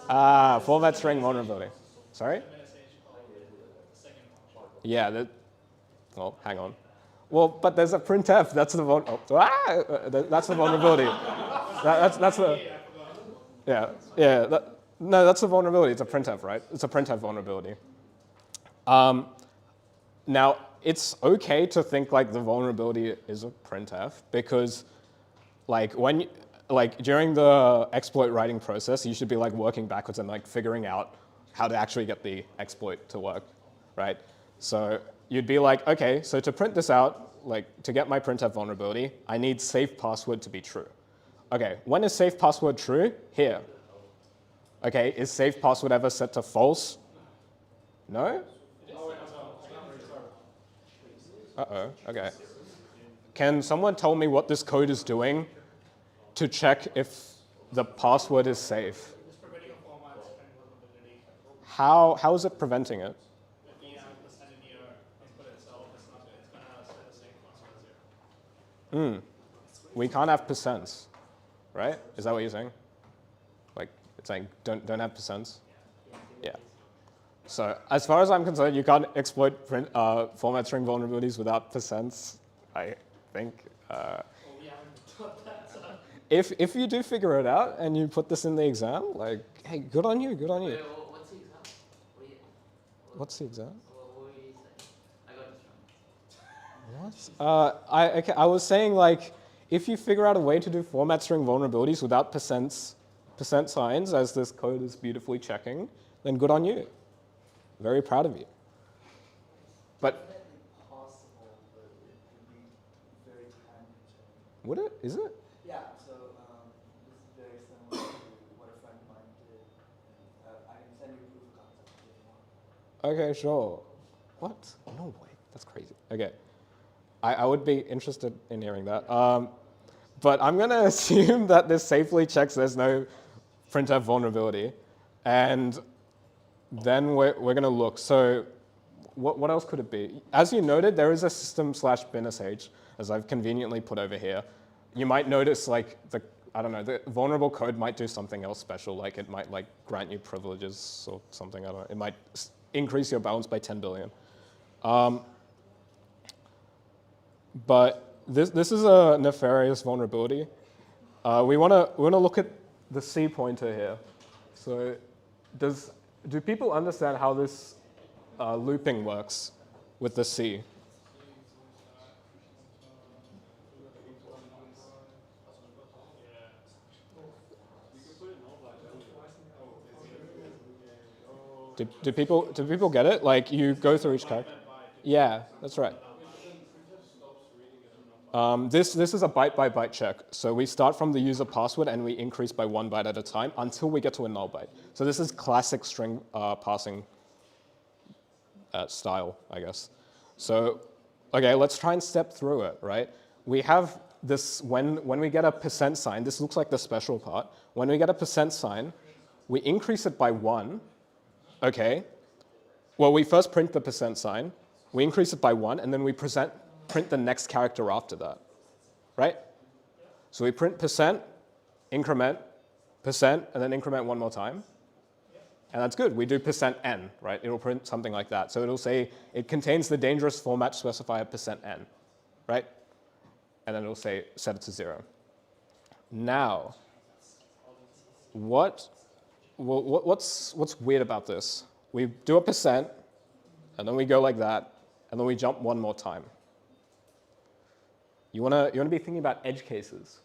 Format string vulnerability. Sorry? Yeah, well, hang on. Well, but there's a printf. That's the that's the vulnerability. That's the. Yeah. No, that's the vulnerability. It's a printf, right? It's a printf vulnerability. Now, it's okay to think like the vulnerability is a printf because, like during the exploit writing process, you should be like working backwards and like figuring out how to actually get the exploit to work, right? So you'd be like, okay, so to print this out, like to get my printf vulnerability, I need safe password to be true. Okay, when is safe password true? Here. Okay, is safe password ever set to false? No? Uh-oh, okay. Can someone tell me what this code is doing to check if the password is safe? It's preventing a format string vulnerability. How is it preventing it? If you have percent in your input itself, it's going to set the same password as 0. We can't have percents, right? Is that what you're saying? Like, it's saying don't have percents? Yeah. So as far as I'm concerned, you can't exploit format string vulnerabilities without percents, I think. If you do figure it out and you put this in the exam, like, hey, good on you, good on you. Wait, what's the exam? What's the exam? What were you saying? I got this wrong. What? I was saying, like, if you figure out a way to do format string vulnerabilities without percent signs, as this code is beautifully checking, then good on you. Very proud of you. But possible, but it would be very time consuming. would it? Is it? Yeah, so this is very similar to what a friend of mine did. I can send you proof of concept if you want. Okay, sure. What? No way. That's crazy. Okay. I would be interested in hearing that. But I'm going to assume that this safely checks there's no printf vulnerability. And then we're going to look. So what else could it be? As you noted, there is a system/bin.sh, as I've conveniently put over here. You might notice like the vulnerable code might do something else special, like it might like grant you privileges or something, I don't know. It might increase your balance by 10 billion. But this is a nefarious vulnerability. We want to look at the C pointer here. So do people understand how this looping works with the C? Do people get it? Like you go through each character? Yeah, that's right. This is a byte by byte check. So we start from the user password and we increase by 1 byte at a time until we get to a null byte. So this is classic string parsing style, I guess. So, okay, let's try and step through it, right? We have this, when we get a percent sign, this looks like the special part. When we get a percent sign, we increase it by 1, okay? Well, we first print the percent sign, we increase it by 1, and then we print the next character after that, right? So we print percent, increment, percent, and then increment one more time. And that's good. We do percent %n, right? It'll print something like that. So it'll say it contains the dangerous format specifier percent %n, right? And then it'll say set it to 0. Now, what's weird about this? We do a percent, and then we go like that, and then we jump one more time. You wanna be thinking about edge cases.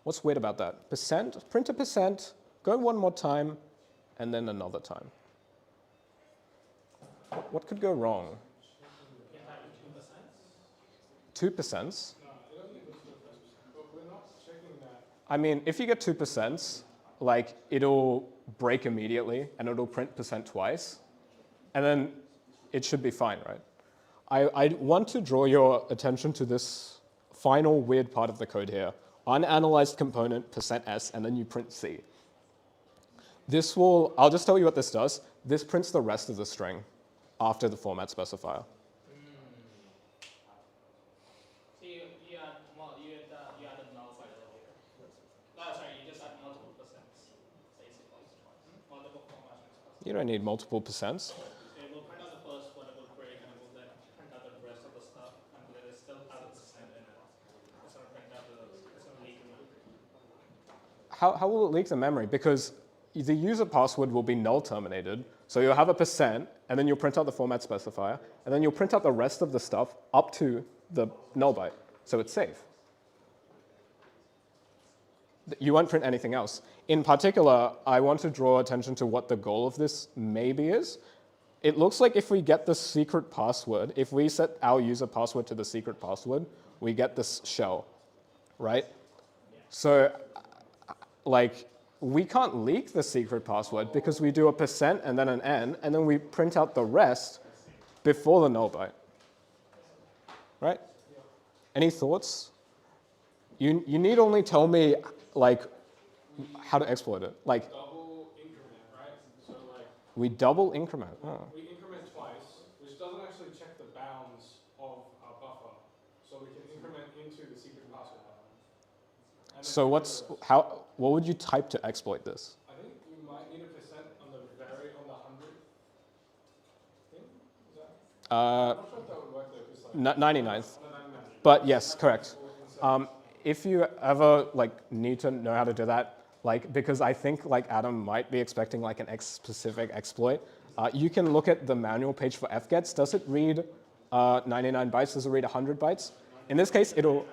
What's weird about that? Percent, print a percent, go one more time, and then another time. What could go wrong? 2%? I mean, if you get 2%, like it'll break immediately and it'll print percent twice, and then it should be fine, right? I want to draw your attention to this final weird part of the code here. Unanalyzed component %s, and then you print C. This will, I'll just tell you what this does. This prints the rest of the string after the format specifier. So you add a nullifier here. No, sorry, you just add multiple percents, basically. Multiple format specifiers. You don't need multiple percents. Okay, we'll print out the first one, it will break, and it will then print out the rest of the stuff, and then it still has a percent in it. It's going to print out it's going to leak the memory. How will it leak the memory? Because the user password will be null terminated, so you'll have a percent, and then you'll print out the format specifier, and then you'll print out the rest of the stuff up to the null byte, so it's safe. You won't print anything else. In particular, I want to draw attention to what the goal of this maybe is. It looks like if we get the secret password, if we set our user password to the secret password, we get this shell, right? So, like, we can't leak the secret password because we do a percent and then an n, and then we print out the rest before the null byte, right? Any thoughts? You need only tell me, like, how to exploit it. Like, Double increment, right? So like we double increment. Oh. we increment twice, which doesn't actually check the bounds of our buffer. So we can increment into the secret password buffer. So what would you type to exploit this? I think you might need a percent on the 100 thing. Is that? I'm not sure if that would work though, because like 99th. But yes, correct. If you ever need to know how to do that, because I think Adam might be expecting an specific exploit, you can look at the manual page for fgets. Does it read 99 bytes? Does it read 100 bytes? In this case, it will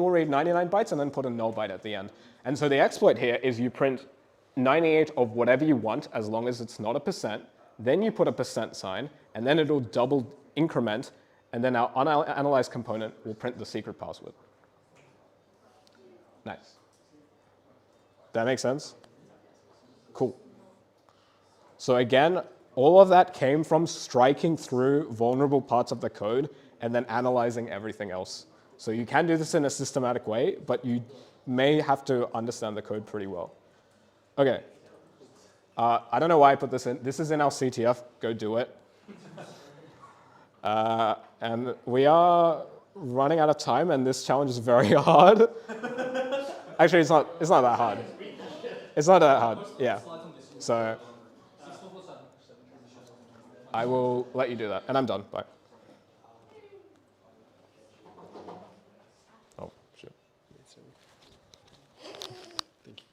read 99 bytes and then put a null byte at the end. And so the exploit here is you print 98 of whatever you want as long as it's not a percent, then you put a percent sign, and then it'll double increment, and then our unanalyzed component will print the secret password. Nice. That makes sense? Cool. So again, all of that came from striking through vulnerable parts of the code and then analyzing everything else. So you can do this in a systematic way, but you may have to understand the code pretty well. Okay. I don't know why I put this in. This is in our CTF. Go do it. And we are running out of time, and this challenge is very hard. Actually, it's not that hard. It's not that hard, yeah. So I will let you do that, and I'm done. Bye. Oh, shit. Thank you.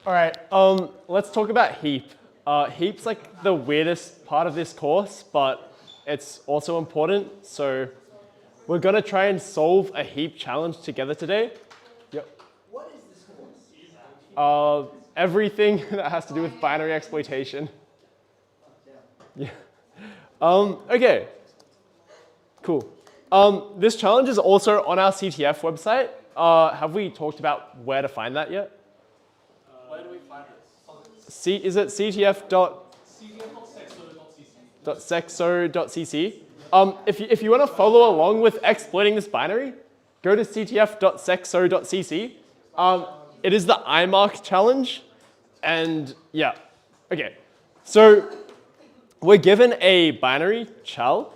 All right, let's talk about heap. Heap's the weirdest part of this course, but it's also important. So we're gonna try and solve a heap challenge together today. Yep. What is this course? Everything that has to do with binary exploitation. Yeah. Okay. Cool. This challenge is also on our CTF website. Have we talked about where to find that yet? Where do we find this? Is it ctf.secso.cc? If you want to follow along with exploiting this binary, go to ctf.secso.cc. It is the iMark challenge. And yeah, okay. So we're given a binary chal.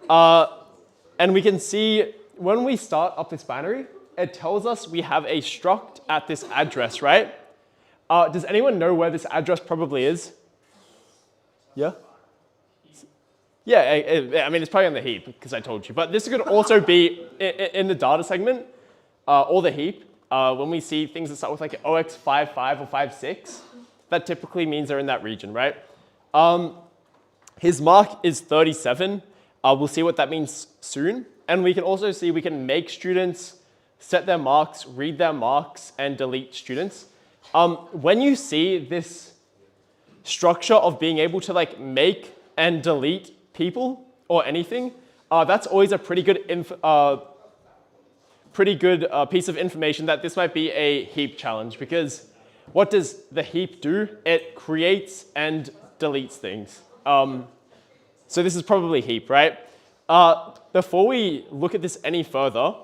And we can see when we start up this binary, it tells us we have a struct at this address, right? Does anyone know where this address probably is? Yeah? Yeah, I mean, it's probably on the heap because I told you. But this could also be in the data segment or the heap. When we see things that start with like OX55 or 56, that typically means they're in that region, right? His mark is 37. We'll see what that means soon. And we can also see we can make students set their marks, read their marks, and delete students. When you see this structure of being able to like make and delete people or anything, that's always a pretty good piece of information that this might be a heap challenge, because what does the heap do? It creates and deletes things. So this is probably heap, right? Before we look at this any further,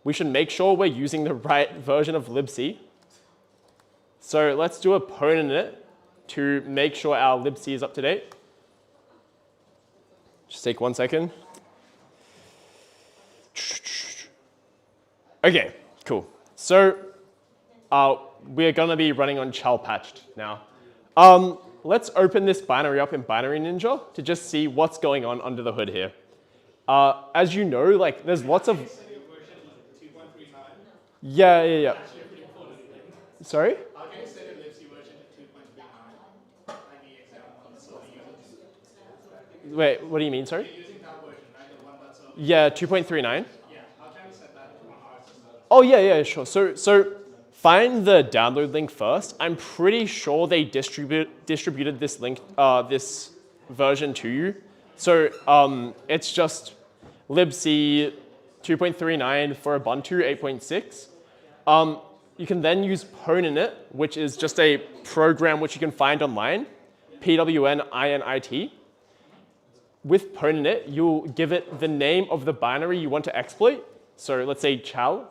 we should make sure we're using the right version of libc. So let's do a pwn init to make sure our libc is up to date. Just take 1 second. Okay, cool. So we're going to be running on chal patched now. Let's open this binary up in Binary Ninja to just see what's going on under the hood here. As you know, like there's lots of... Yeah. Sorry? How can you set your libc version to 2.39 and the example on the server users? Wait, what do you mean, sorry? You're using that version, right? The one that's server. Yeah, 2.39. Yeah, how can we set that on our system? Oh, yeah, sure. So find the download link first. I'm pretty sure they distributed this link, this version to you. So it's just libc 2.39 for Ubuntu 8.6. You can then use pwn-init, which is just a program which you can find online, pwninit. With pwn-init, you'll give it the name of the binary you want to exploit. So let's say chal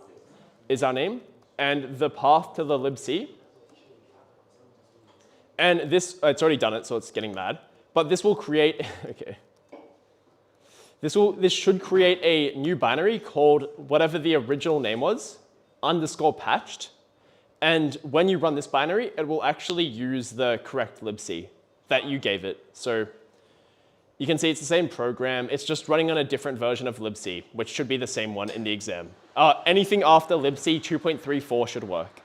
is our name, and the path to the libc. And this, it's already done it, so it's getting mad. But this will create, okay. This should create a new binary called whatever the original name was, _patched. And when you run this binary, it will actually use the correct libc that you gave it. So you can see it's the same program. It's just running on a different version of libc, which should be the same one in the exam. Anything after libc 2.34 should work.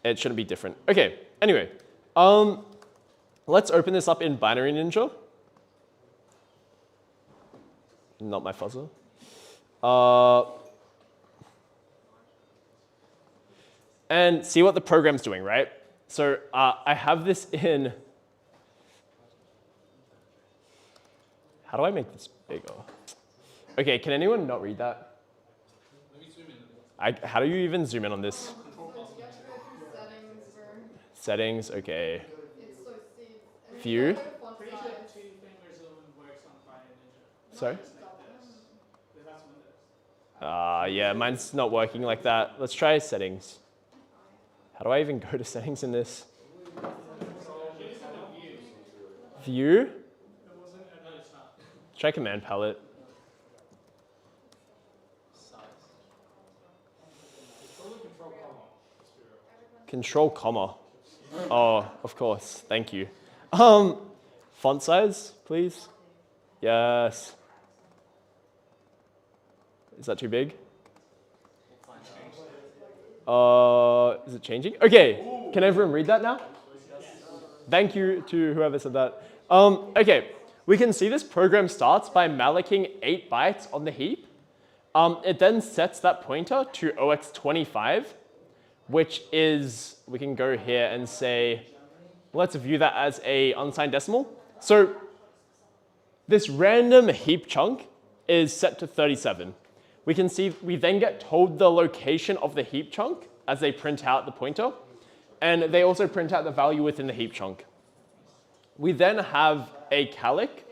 It shouldn't be different. Okay, anyway. Let's open this up in Binary Ninja. Not my fuzzer. And see what the program's doing, right? So I have this in... How do I make this bigger? Okay, can anyone not read that? Let me zoom in a bit. How do you even zoom in on this? Settings, okay. View. Sorry? Yeah, mine's not working like that. Let's try settings. How do I even go to settings in this? View? Try command palette. Control comma. Oh, of course. Thank you. Font size, please. Yes. Is that too big? Is it changing? Okay. Can everyone read that now? Thank you to whoever said that. Okay. We can see this program starts by mallocing 8 bytes on the heap. It then sets that pointer to OX25, which is, we can go here and say, let's view that as a unsigned decimal. So this random heap chunk is set to 37. We can see we then get told the location of the heap chunk as they print out the pointer, and they also print out the value within the heap chunk. We then have a calc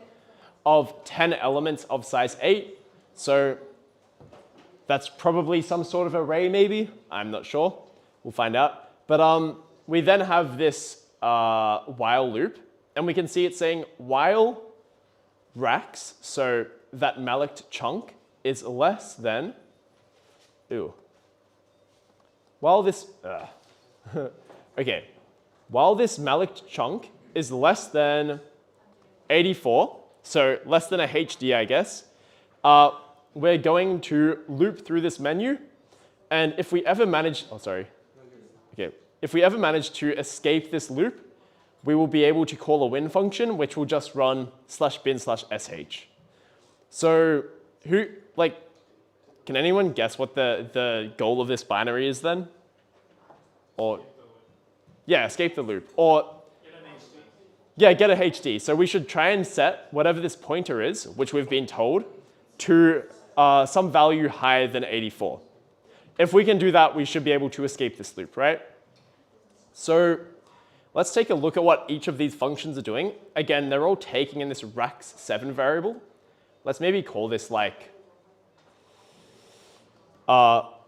of 10 elements of size 8. So that's probably some sort of array maybe. I'm not sure. We'll find out. But we then have this while loop, and we can see it saying while rax, so that malloc chunk is less than, while this, okay, while this malloc chunk is less than 84, so less than a HD, I guess, we're going to loop through this menu, and if we ever manage, if we ever manage to escape this loop, we will be able to call a win function, which will just run /bin/sh. So can anyone guess what the goal of this binary is then? Or, yeah, escape the loop. Or, yeah, get a HD. So we should try and set whatever this pointer is, which we've been told, to some value higher than 84. If we can do that, we should be able to escape this loop, right? So let's take a look at what each of these functions are doing. Again, they're all taking in this rax7 variable. Let's maybe call this like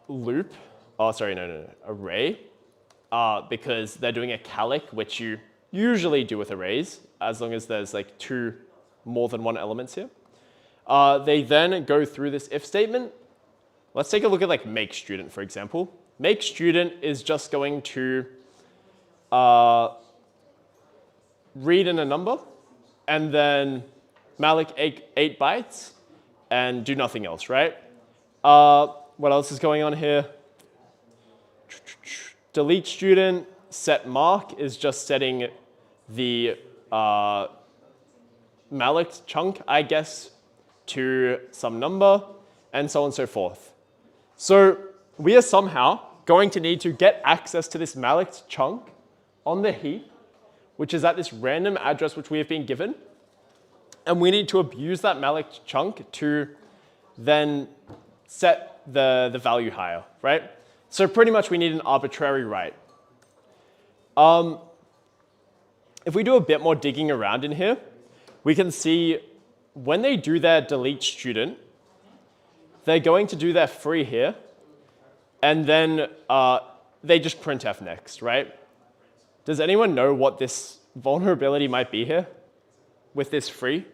loop, array, because they're doing a calc, which you usually do with arrays, as long as there's like more than one elements here. They then go through this if statement. Let's take a look at like make student, for example. Make student is just going to read in a number, and then malloc 8 bytes, and do nothing else, right? What else is going on here? Delete student, set mark is just setting the malloc chunk, I guess, to some number, and so on and so forth. So we are somehow going to need to get access to this malloc chunk on the heap, which is at this random address which we have been given. And we need to abuse that malloc chunk to then set the value higher, right? So pretty much we need an arbitrary write. If we do a bit more digging around in here, we can see when they do their delete student, they're going to do their free here, and then they just printf next, right? Does anyone know what this vulnerability might be here with this free?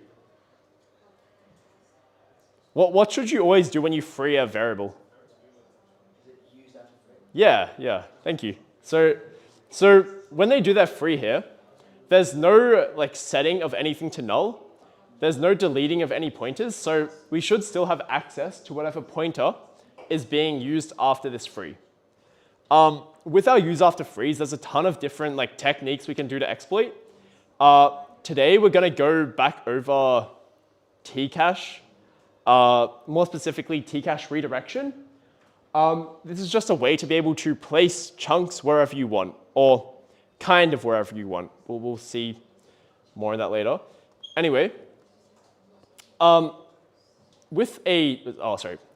What should you always do when you free a variable? Yeah, thank you. So when they do their free here, there's no like setting of anything to null. There's no deleting of any pointers, so we should still have access to whatever pointer is being used after this free. With our use after frees, there's a ton of different like techniques we can do to exploit. Today we're going to go back over Tcache, more specifically Tcache redirection. This is just a way to be able to place chunks wherever you want, or kind of wherever you want. We'll see more on that later. Anyway, I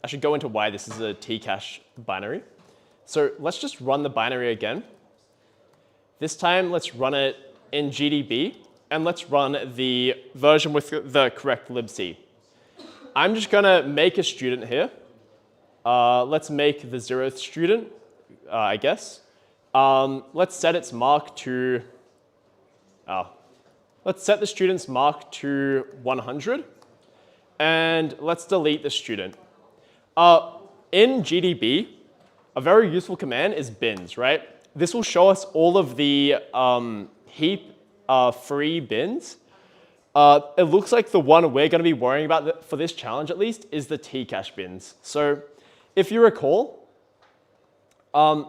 should go into why this is a Tcache binary. So let's just run the binary again. This time, let's run it in GDB, and let's run the version with the correct libc. I'm just going to make a student here. Let's make the 0th student, I guess. Let's set its mark to, let's set the student's mark to 100. And let's delete the student. In GDB, a very useful command is bins, right? This will show us all of the heap free bins. It looks like the one we're going to be worrying about for this challenge at least is the Tcache bins. So if you recall, the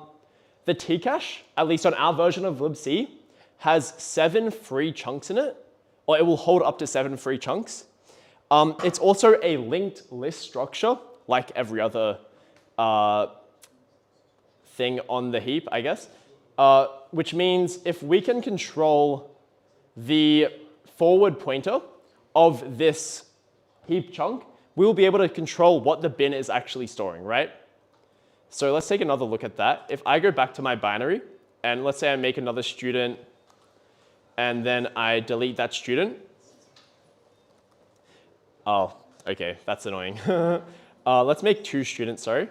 Tcache, at least on our version of libc, has 7 free chunks in it, or it will hold up to 7 free chunks. It's also a linked list structure, like every other thing on the heap, I guess, which means if we can control the forward pointer of this heap chunk, we will be able to control what the bin is actually storing, right? So let's take another look at that. If I go back to my binary, and let's say I make another student, and then I delete that student. Oh, okay, that's annoying. Let's make 2 students, sorry.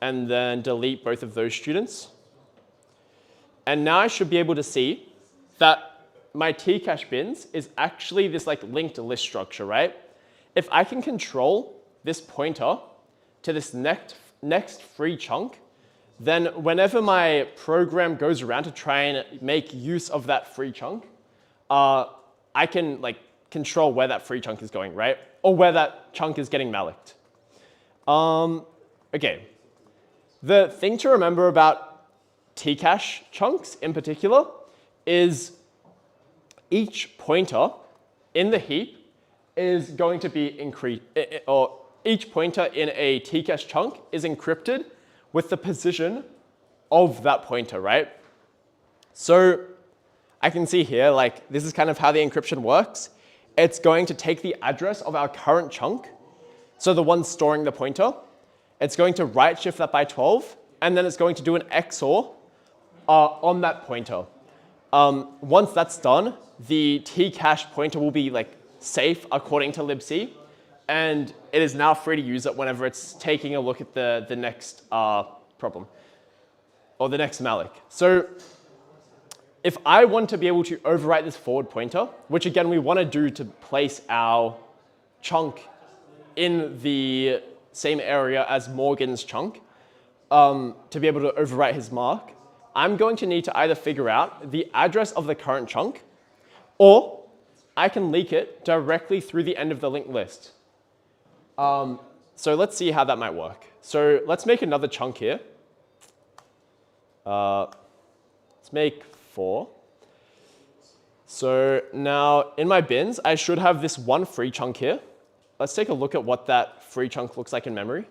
And then delete both of those students. And now I should be able to see that my Tcache bins is actually this like linked list structure, right? If I can control this pointer to this next free chunk, then whenever my program goes around to try and make use of that free chunk, I can like control where that free chunk is going, right? Or where that chunk is getting mallocked. Okay. The thing to remember about Tcache chunks in particular is each pointer in the heap is going to be or each pointer in a Tcache chunk is encrypted with the position of that pointer, right? So I can see here, like, this is kind of how the encryption works. It's going to take the address of our current chunk, so the one storing the pointer. It's going to right shift that by 12, and then it's going to do an XOR on that pointer. Once that's done, the Tcache pointer will be like safe according to libc, and it is now free to use it whenever it's taking a look at the next problem, or the next malloc. So if I want to be able to overwrite this forward pointer, which again we want to do to place our chunk in the same area as Morgan's chunk, to be able to overwrite his mark, I'm going to need to either figure out the address of the current chunk, or I can leak it directly through the end of the linked list. So let's see how that might work. So let's make another chunk here. Let's make 4. So now in my bins, I should have this one free chunk here. Let's take a look at what that free chunk looks like in memory.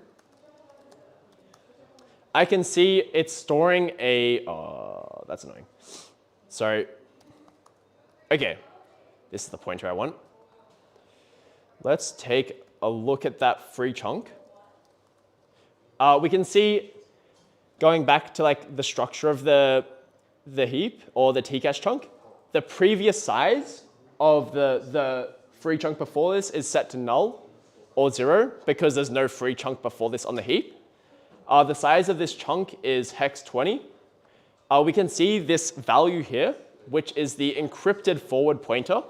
I can see it's storing a, oh, that's annoying. Sorry. Okay, this is the pointer I want. Let's take a look at that free chunk. We can see, going back to like the structure of the heap or the Tcache chunk, the previous size of the free chunk before this is set to null or 0 because there's no free chunk before this on the heap. The size of this chunk is hex 20. We can see this value here, which is the encrypted forward pointer.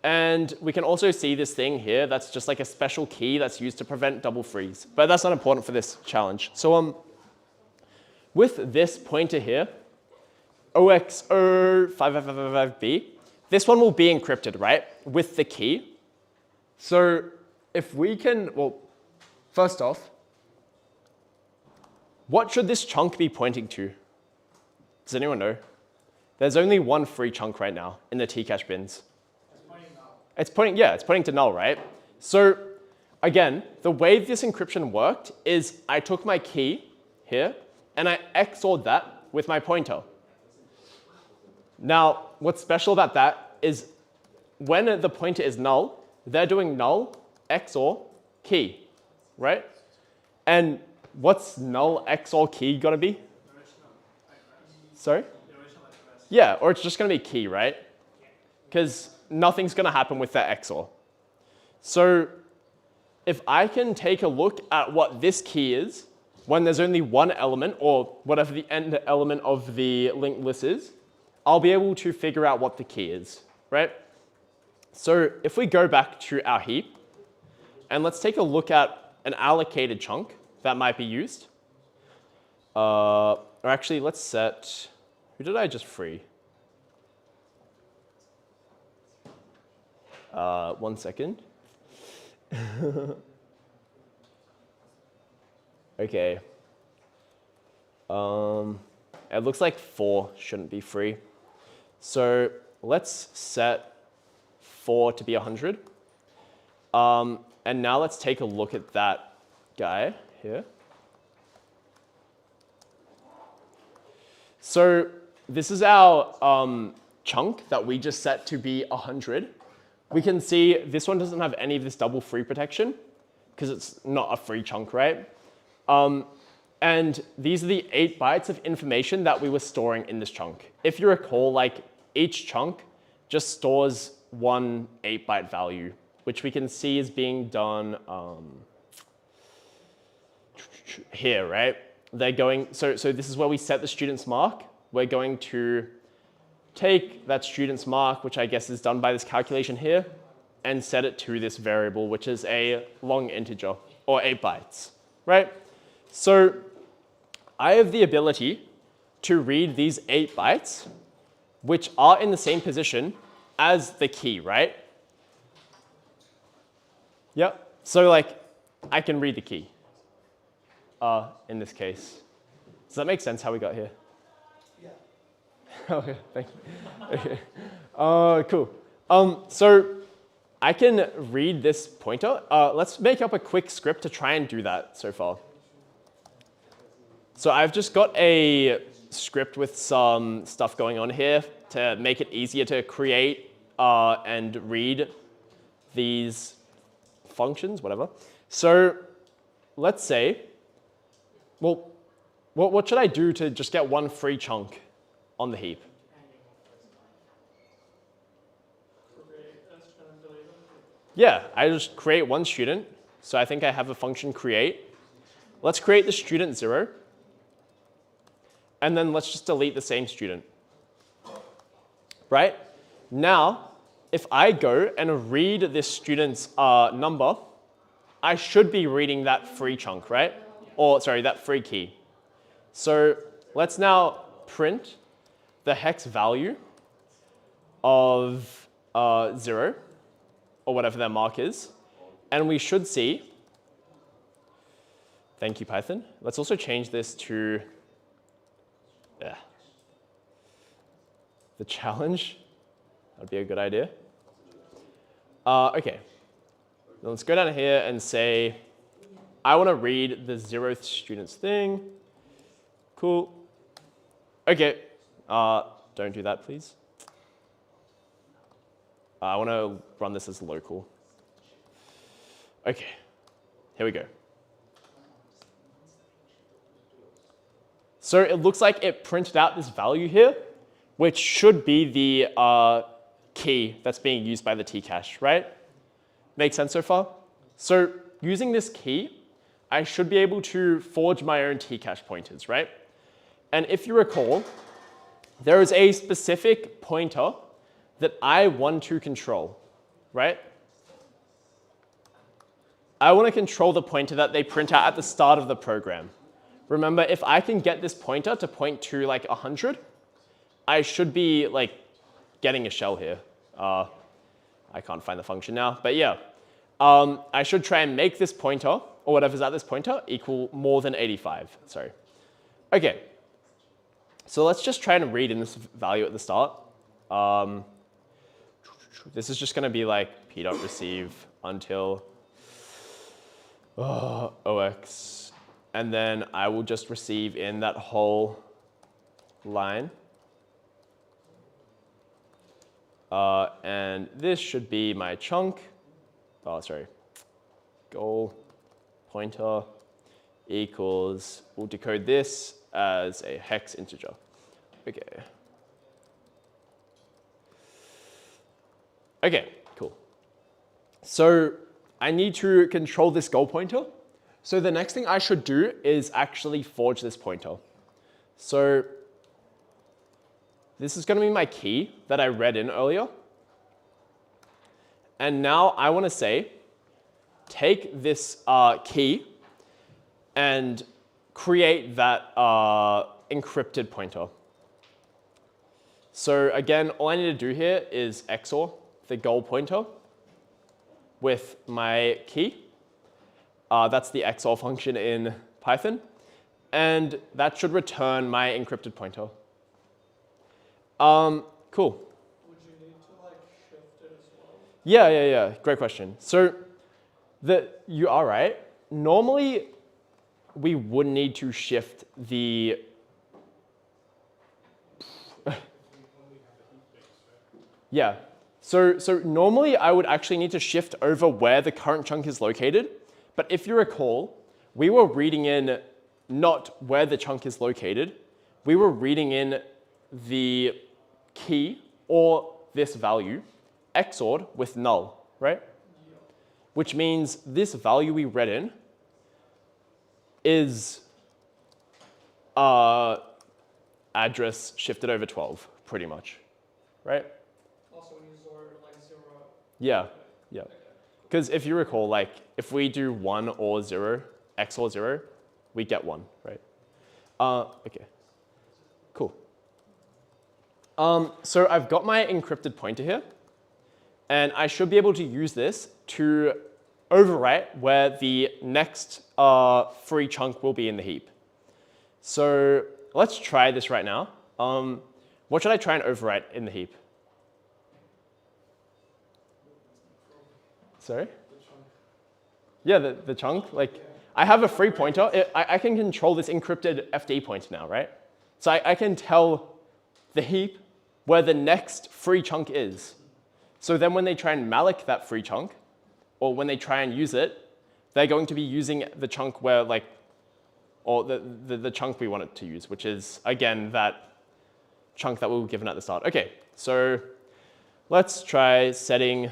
And we can also see this thing here that's just like a special key that's used to prevent double freeze. But that's not important for this challenge. So with this pointer here, OXO5555B, this one will be encrypted, right, with the key. So if we can, well, first off, what should this chunk be pointing to? Does anyone know? There's only one free chunk right now in the Tcache bins. It's pointing, yeah, it's pointing to null, right? So again, the way this encryption worked is I took my key here and I XOR'd that with my pointer. Now, what's special about that is when the pointer is null, they're doing null XOR key, right? And what's null XOR key gonna be? Sorry? Yeah, or it's just gonna be key, right? Because nothing's gonna happen with that XOR. So if I can take a look at what this key is, when there's only one element, or whatever the end element of the linked list is, I'll be able to figure out what the key is, right? So if we go back to our heap, and let's take a look at an allocated chunk that might be used. Or actually, let's set, who did I just free? 1 second. Okay. It looks like 4 shouldn't be free. So let's set 4 to be 100. And now let's take a look at that guy here. So this is our chunk that we just set to be 100. We can see this one doesn't have any of this double free protection because it's not a free chunk, right? And these are the 8 bytes of information that we were storing in this chunk. If you recall, like each chunk just stores one 8-byte value, which we can see is being done here, right? They're going, so this is where we set the student's mark. We're going to take that student's mark, which I guess is done by this calculation here, and set it to this variable, which is a long integer, or 8 bytes, right? So I have the ability to read these 8 bytes, which are in the same position as the key, right? Yep, so like, I can read the key in this case. Does that make sense how we got here? Yeah. Okay, thank you. Okay. Cool. So I can read this pointer. Let's make up a quick script to try and do that so far. So I've just got a script with some stuff going on here to make it easier to create and read these functions, whatever. So let's say, well, what should I do to just get one free chunk on the heap? Yeah, I just create one student. So I think I have a function create. Let's create the student 0. And then let's just delete the same student. Right? Now, if I go and read this student's number, I should be reading that free chunk, right? Or sorry, that free key. So let's now print the hex value of 0, or whatever their mark is. And we should see, thank you, Python. Let's also change this to the challenge. That'd be a good idea. Okay, then let's go down here and say, I want to read the 0th student's thing. Cool. Okay, don't do that, please. I want to run this as local. Okay, here we go. So it looks like it printed out this value here, which should be the key that's being used by the Tcache, right? Make sense so far? So using this key, I should be able to forge my own Tcache pointers, right? And if you recall, there is a specific pointer that I want to control, right? I want to control the pointer that they print out at the start of the program. Remember, if I can get this pointer to point to like 100, I should be like getting a shell here. I can't find the function now, but yeah. I should try and make this pointer, or whatever's at this pointer, equal more than 85, sorry. Okay, so let's just try and read in this value at the start. This is just gonna be like p.receive until OX. And then I will just receive in that whole line. And this should be my chunk. Oh, sorry. Goal pointer equals, we'll decode this as a hex integer. Okay. Okay, cool. So I need to control this goal pointer. So the next thing I should do is actually forge this pointer. So this is going to be my key that I read in earlier. And now I want to say, take this key and create that encrypted pointer. So again, all I need to do here is XOR the goal pointer with my key. That's the XOR function in Python. And that should return my encrypted pointer. Cool. Would you need to like shift it as well? Yeah. Great question. So you are right. Normally, we would need to shift the Yeah. So normally I would actually need to shift over where the current chunk is located. But if you recall, we were reading in not where the chunk is located. We were reading in the key or this value XORed with null, right? Which means this value we read in is address shifted over 12, pretty much, right? Also, when you XOR like 0. Yeah, yeah. Because if you recall, like if we do 1 or 0, XOR 0, we get 1, right? Okay, cool. So I've got my encrypted pointer here, and I should be able to use this to overwrite where the next free chunk will be in the heap. So let's try this right now. What should I try and overwrite in the heap? Sorry? Yeah, the chunk. Like, I have a free pointer. I can control this encrypted FD pointer now, right? So I can tell the heap where the next free chunk is. So then when they try and malloc that free chunk, or when they try and use it, they're going to be using the chunk where, like, or the chunk we want it to use, which is, again, that chunk that we were given at the start. Okay, so let's try setting,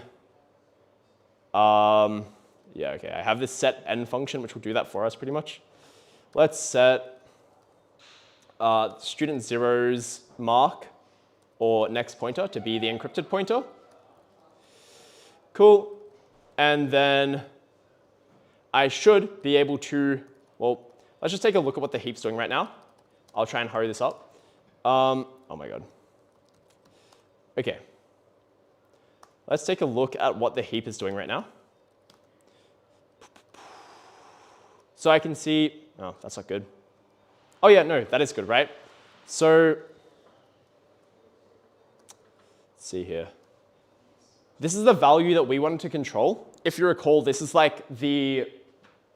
yeah, okay, I have this set n function, which will do that for us pretty much. Let's set student zero's mark or next pointer to be the encrypted pointer. Cool. And then I should be able to, well, let's just take a look at what the heap's doing right now. I'll try and hurry this up. Oh my God. Okay. Let's take a look at what the heap is doing right now. So I can see, oh, that's not good. Oh yeah, no, that is good, right? So, let's see here. This is the value that we wanted to control. If you recall, this is like the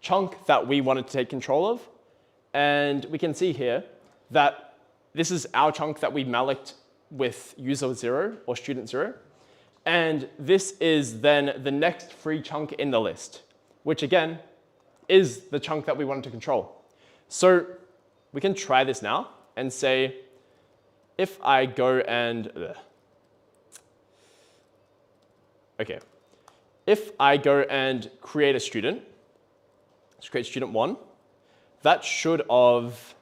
chunk that we wanted to take control of. And we can see here that this is our chunk that we malloced with user 0 or student 0. And this is then the next free chunk in the list, which again is the chunk that we wanted to control. So we can try this now and say, if I go and, okay, if I go and create a student, let's create student 1, that should have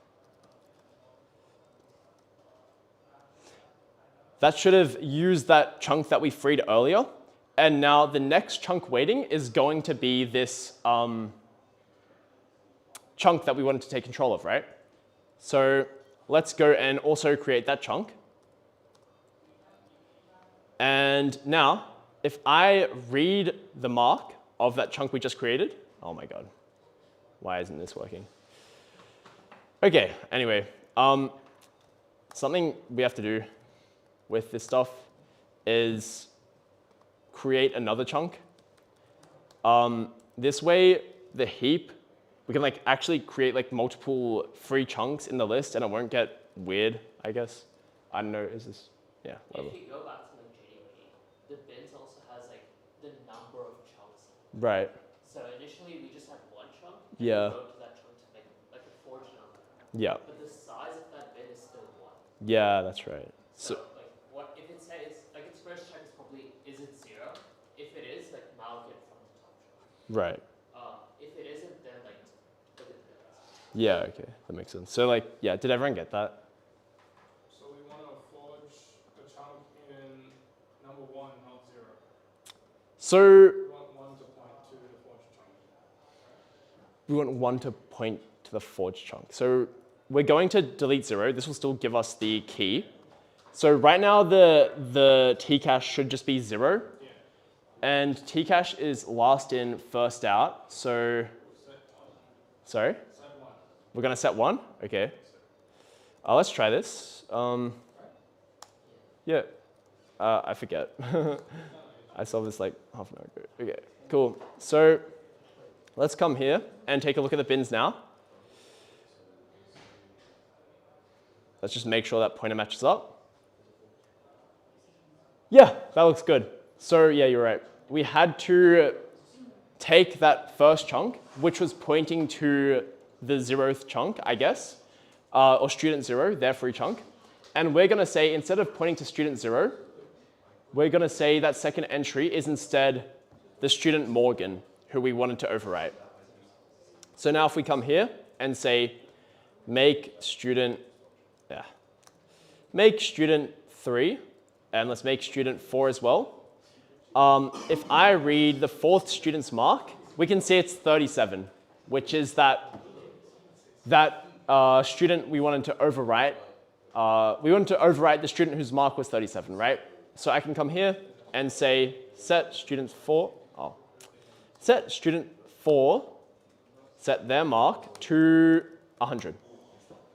used that chunk that we freed earlier. And now the next chunk waiting is going to be this chunk that we wanted to take control of, right? So let's go and also create that chunk. And now, if I read the mark of that chunk we just created, oh my God, why isn't this working? Okay, anyway, something we have to do with this stuff is create another chunk. This way, the heap, we can like actually create like multiple free chunks in the list and it won't get weird, I guess. I don't know, is this, yeah, whatever. If you go back to like JDP, the bins also has like the number of chunks. Right. So initially we just had one chunk. And Yeah. we wrote to that chunk to make like a forge number. Yeah. But the size of that bin is still 1. Yeah, that's right. So like what if it says like its first check is probably is it 0? If it is, like malloc it from the top chunk. Right. If it isn't, then like look at the bins. Yeah, okay, that makes sense. So like, yeah, did everyone get that? So we want to forge a chunk in number 1, not 0. So We want 1 to point to the forged chunk. we want 1 to point to the forged chunk. So we're going to delete 0. This will still give us the key. So right now the Tcache should just be 0. Yeah. And Tcache is last in, first out. So, sorry? Set 1. We're going to set 1? Okay. Let's try this. Yeah. I forget. I saw this like half an hour ago. Okay, cool. So let's come here and take a look at the bins now. Let's just make sure that pointer matches up. Yeah, that looks good. So yeah, you're right. We had to take that first chunk, which was pointing to the 0th chunk, I guess, or student 0, their free chunk. And we're going to say, instead of pointing to student 0, we're going to say that second entry is instead the student Morgan, who we wanted to overwrite. So now if we come here and say make student 3, and let's make student 4 as well. If I read the 4th student's mark, we can see it's 37, which is that student we wanted to overwrite. We wanted to overwrite the student whose mark was 37, right? So I can come here and say set student 4, set student 4, set their mark to 100.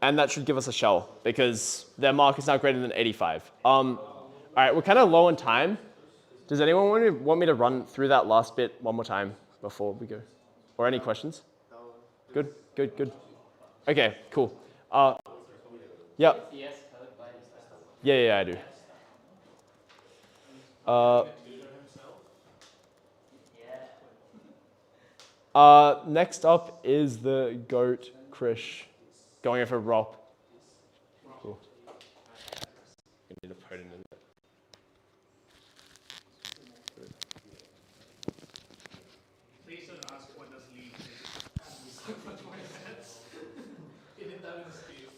And that should give us a shell because their mark is now greater than 85. All right, we're kind of low on time. Does anyone want me to run through that last bit one more time before we go? Or any questions? Good, good, good. Okay, cool. Yeah. Yeah, I do. Next up is the goat Krish going over ROP. Cool. You need to put it in there. Please don't ask what does lead do for 20 minutes. Even that is Steve.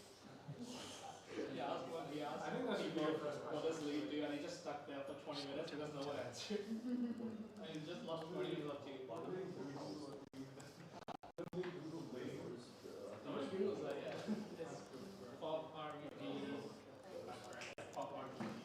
He asked what he asked. I think that's what does lead do, and he just stuck there for 20 minutes because no one answered. I mean, just lost 20 minutes of tape. Pop RVP, pop RVP,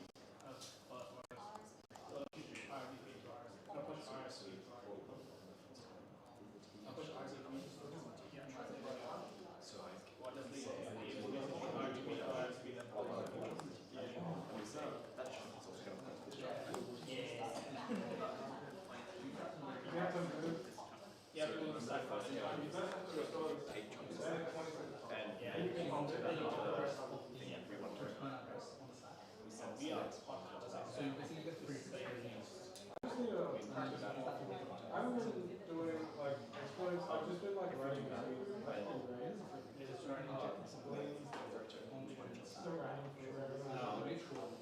I've been doing like exploits. I've just been like writing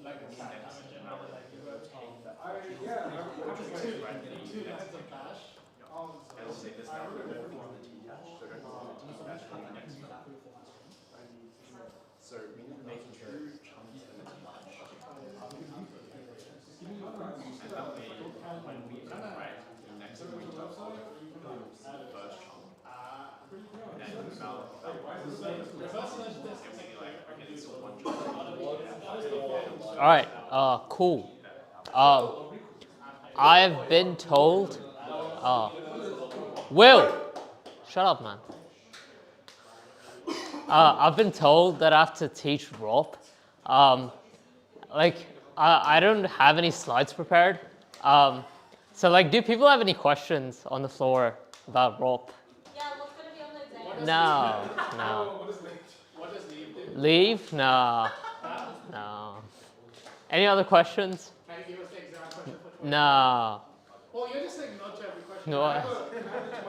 like a cat damage and other like you were yeah, I'm just two lines of bash. So we need to make two chunks in the bash. And that way, when we overwrite the next point of the first chunk, then All right, cool. I've been told, Will, shut up, man. I've been told that I have to teach ROP. I don't have any slides prepared. So like, do people have any questions on the floor about ROP? Yeah, what's going to be on the exam? No. What does leave do? Leave? No. Any other questions? Can you give us the exam question for 20? No. Well, you're just saying no to every question. No. I have a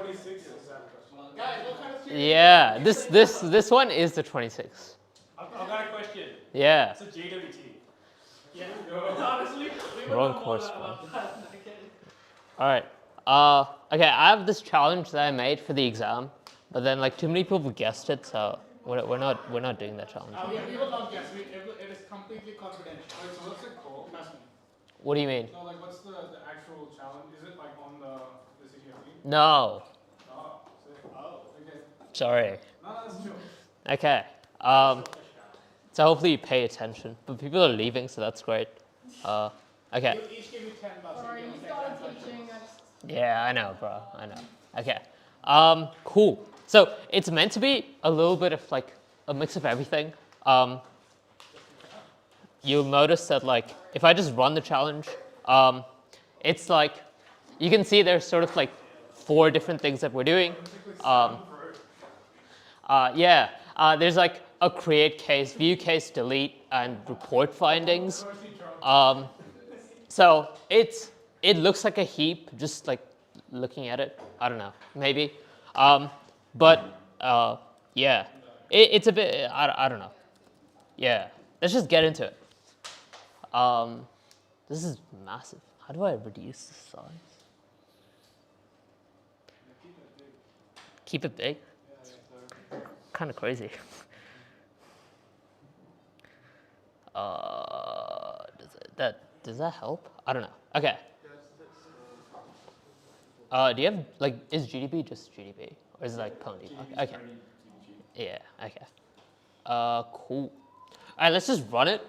26 exam question. Guys, what kind of student? Yeah, this one is the 26. I've got a question. Yeah. It's a JWT. Yeah. Honestly, we would Wrong know course, more about that. All right. Okay, I have this challenge that I made for the exam, but then like too many people guessed it, so we're not doing that challenge. We will not guess. It is completely confidential. Wait, so what's it called? Trust me. What do you mean? No, like what's the actual challenge? Is it like on the CGFE? No. Oh, sick. Oh, okay. Sorry. No, that's true. Okay. So hopefully you pay attention, but people are leaving, so that's great. Okay. We'll each give you $10. Sorry, you started teaching. Yeah, I know, bro. I know. Okay. Cool. So it's meant to be a little bit of like a mix of everything. You'll notice that like if I just run the challenge, it's like you can see there's sort of like 4 different things that we're doing. There's like a create case, view case, delete, and report findings. So it looks like a heap, just like looking at it. I don't know, maybe. But yeah, it's a bit, I don't know. Yeah, let's just get into it. This is massive. How do I reduce the size? Keep it big? Kind of crazy. Does that help? I don't know. Okay. Do you have, like, is GDP just GDP? Or is it like Pony? Okay. Yeah, okay. Cool. All right, let's just run it.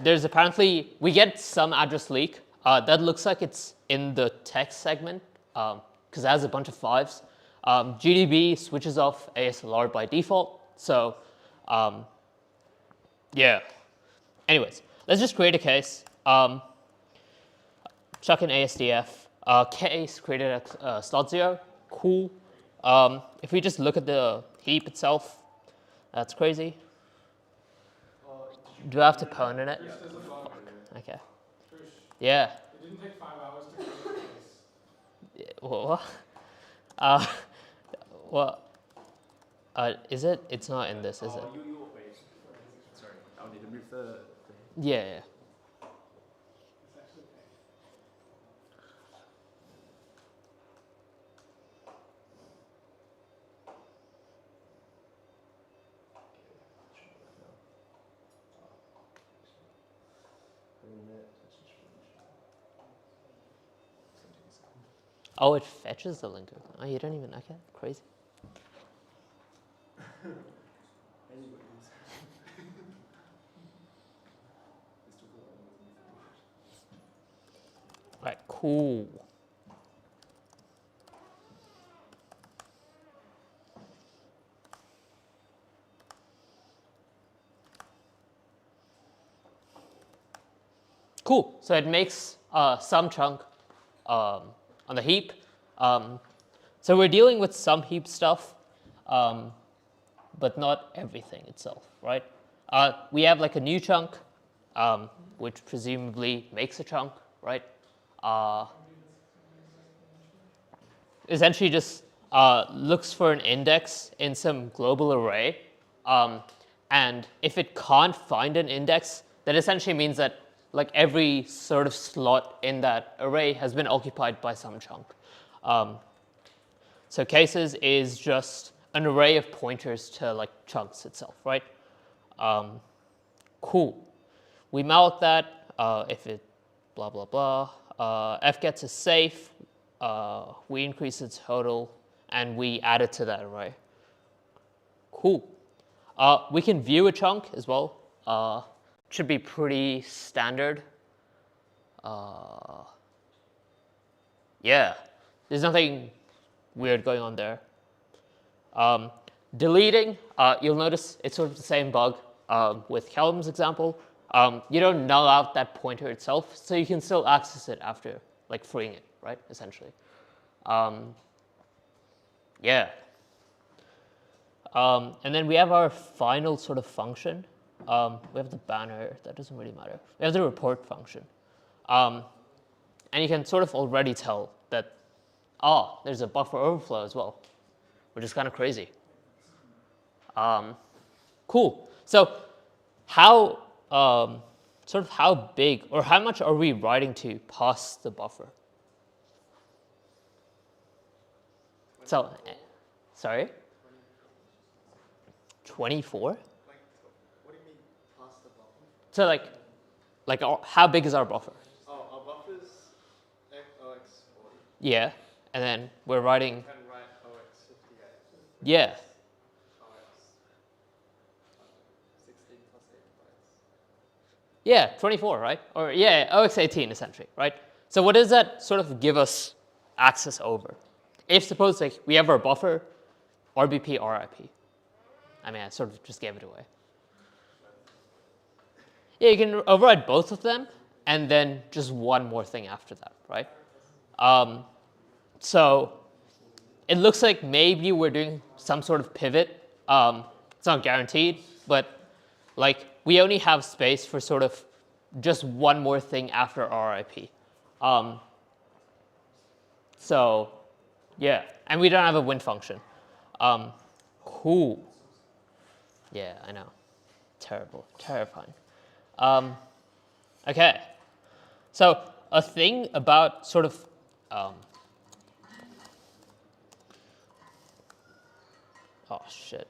There's apparently, we get some address leak. That looks like it's in the text segment because it has a bunch of 5s. GDB switches off ASLR by default. So yeah. Anyways, let's just create a case. Chuck in ASDF. Case created at slot 0. Cool. If we just look at the heap itself, that's crazy. Do I have to pwn in it? Okay. Yeah. It didn't take 5 hours to create a case. What? Is it? It's not in this, is it? Sorry, I'll need to move the thing. Yeah. Oh, it fetches the linker. Oh, you don't even, okay, crazy. All right, cool. Cool, so it makes some chunk on the heap. So we're dealing with some heap stuff, but not everything itself, right? We have like a new chunk, which presumably makes a chunk, right? Essentially just looks for an index in some global array. And if it can't find an index, that essentially means that like every sort of slot in that array has been occupied by some chunk. So cases is just an array of pointers to like chunks itself, right? Cool. We malloc that if it blah, blah, blah. Fgets is safe. We increase its total, and we add it to that array. Cool. We can view a chunk as well. Should be pretty standard. Yeah, there's nothing weird going on there. Deleting, you'll notice it's sort of the same bug with Callum's example. You don't null out that pointer itself, so you can still access it after like freeing it, right, essentially. Yeah. And then we have our final sort of function. We have the banner, that doesn't really matter. We have the report function. And you can sort of already tell that, there's a buffer overflow as well, which is kind of crazy. Cool. So how, sort of how big or how much are we writing to past the buffer? So, sorry? 24? So like how big is our buffer? Oh, our buffer's OX40. Yeah, and then we're writing. You can write OX58. Yeah. OX 16 plus 8 bytes. Yeah, 24, right? Or yeah, OX18 essentially, right? So what does that sort of give us access over? If suppose like we have our buffer, RBP, RIP. I mean, I sort of just gave it away. Yeah, you can override both of them, and then just one more thing after that, right? So it looks like maybe we're doing some sort of pivot. It's not guaranteed, but like we only have space for sort of just one more thing after RIP. So yeah, and we don't have a win function. Cool. Yeah, I know. Terrible, terrifying. Okay. So a thing about sort of oh shit.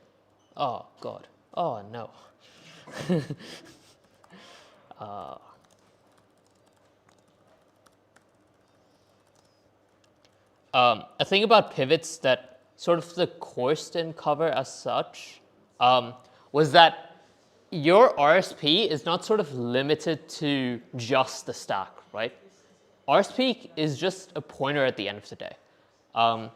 Oh god. Oh no. A thing about pivots that sort of the course didn't cover as such was that your RSP is not sort of limited to just the stack, right? RSP is just a pointer at the end of the day. And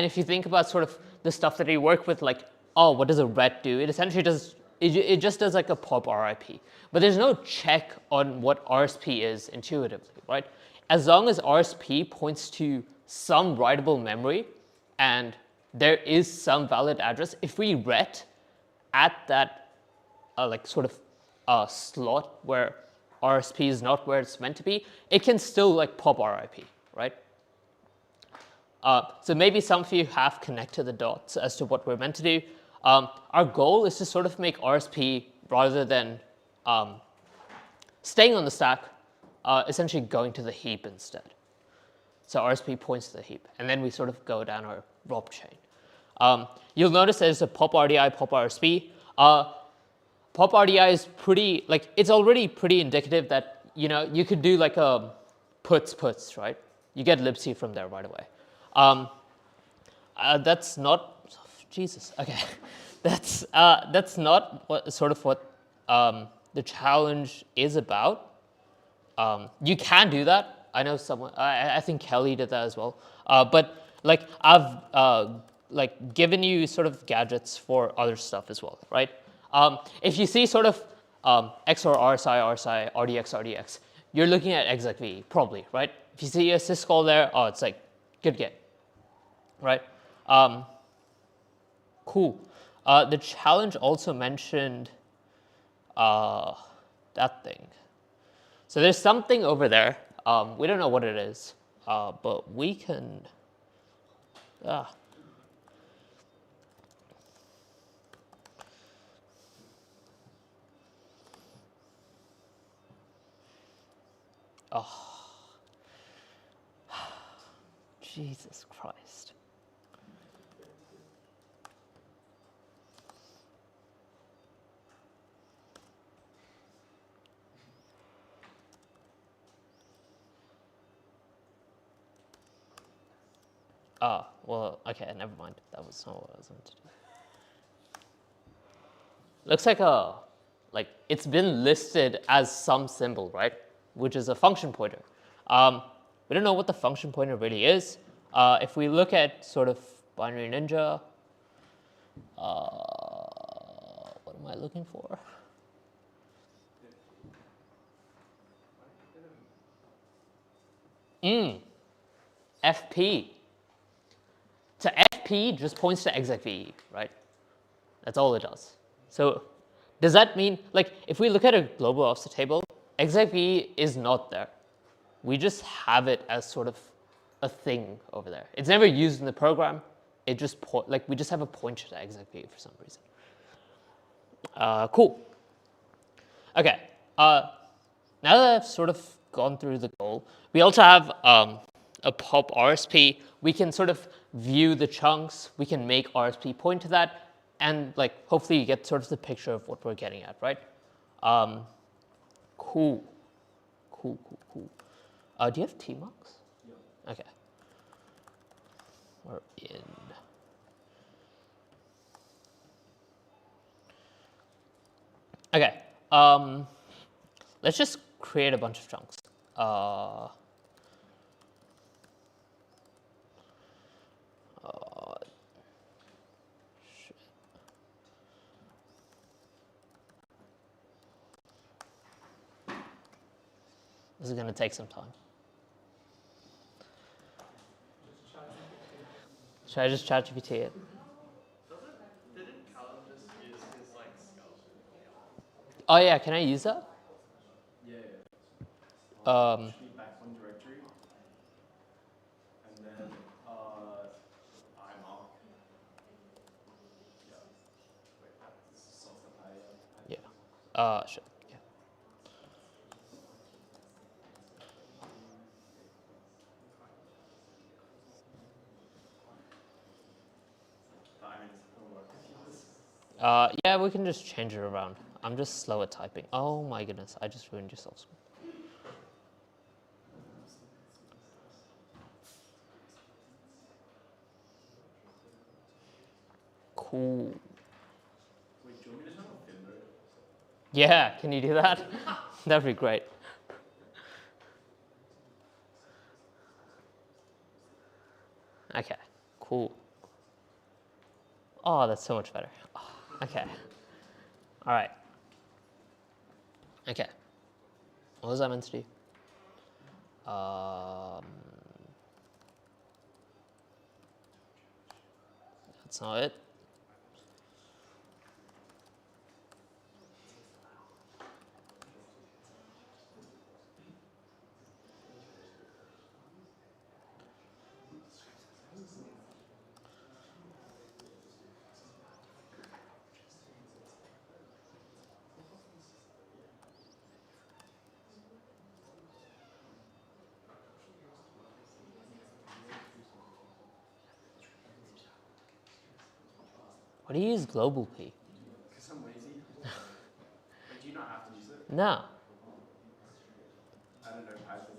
if you think about sort of the stuff that we work with, like, oh, what does a ret do? It essentially does, it just does like a pop RIP. But there's no check on what RSP is intuitively, right? As long as RSP points to some writable memory and there is some valid address, if we ret at that like sort of slot where RSP is not where it's meant to be, it can still like pop RIP, right? So maybe some of you have connected the dots as to what we're meant to do. Our goal is to sort of make RSP, rather than staying on the stack, essentially going to the heap instead. So RSP points to the heap, and then we sort of go down our rob chain. You'll notice there's a pop RDI, pop RSP. Pop RDI is pretty, like, it's already pretty indicative that, you know, you could do like a puts, right? You get libc from there right away. That's not, Jesus, okay. That's not what, sort of what the challenge is about. You can do that. I know someone, I think Kelly did that as well. But like I've like given you sort of gadgets for other stuff as well, right? If you see sort of XOR RSI, RDX, RDX, you're looking at execv, probably, right? If you see a syscall there, oh, it's like good get, right? Cool. The challenge also mentioned that thing. So there's something over there. We don't know what it is, but we can. Oh, Jesus Christ. Well, okay, never mind. That was not what I was meant to do. Looks like it's been listed as some symbol, right? Which is a function pointer. We don't know what the function pointer really is. If we look at sort of binary ninja, what am I looking for? FP. So FP just points to execv, right? That's all it does. So does that mean, like, if we look at a global offset table, execv is not there. We just have it as sort of a thing over there. It's never used in the program. It just, we just have a pointer to execv for some reason. Cool. Okay. Now that I've sort of gone through the goal, we also have a pop RSP. We can sort of view the chunks. We can make RSP point to that. And like, hopefully you get sort of the picture of what we're getting at, right? Cool. Do you have tmux? Yeah. Okay. We're in. Okay. Let's just create a bunch of chunks. This is going to take some time. Should I just ChatGPT it? Didn't Callum just use his like skeleton? Oh yeah, can I use that? Yeah. should be back one directory. And then iMark. Yeah. Wait, this is source that I Yeah. Sure. Yeah. I mean, it'll work if yours. Yeah, we can just change it around. I'm just slow at typing. Oh my goodness, I just ruined yourself. Cool. Wait, do you want me to turn off thin mode? Yeah, can you do that? That'd be great. Okay, cool. Oh, that's so much better. Oh, okay. All right. Okay. What was I meant to do? That's not it. What do you use global P? Because I'm lazy. Like, do you not have to use it? No. I don't know, Python.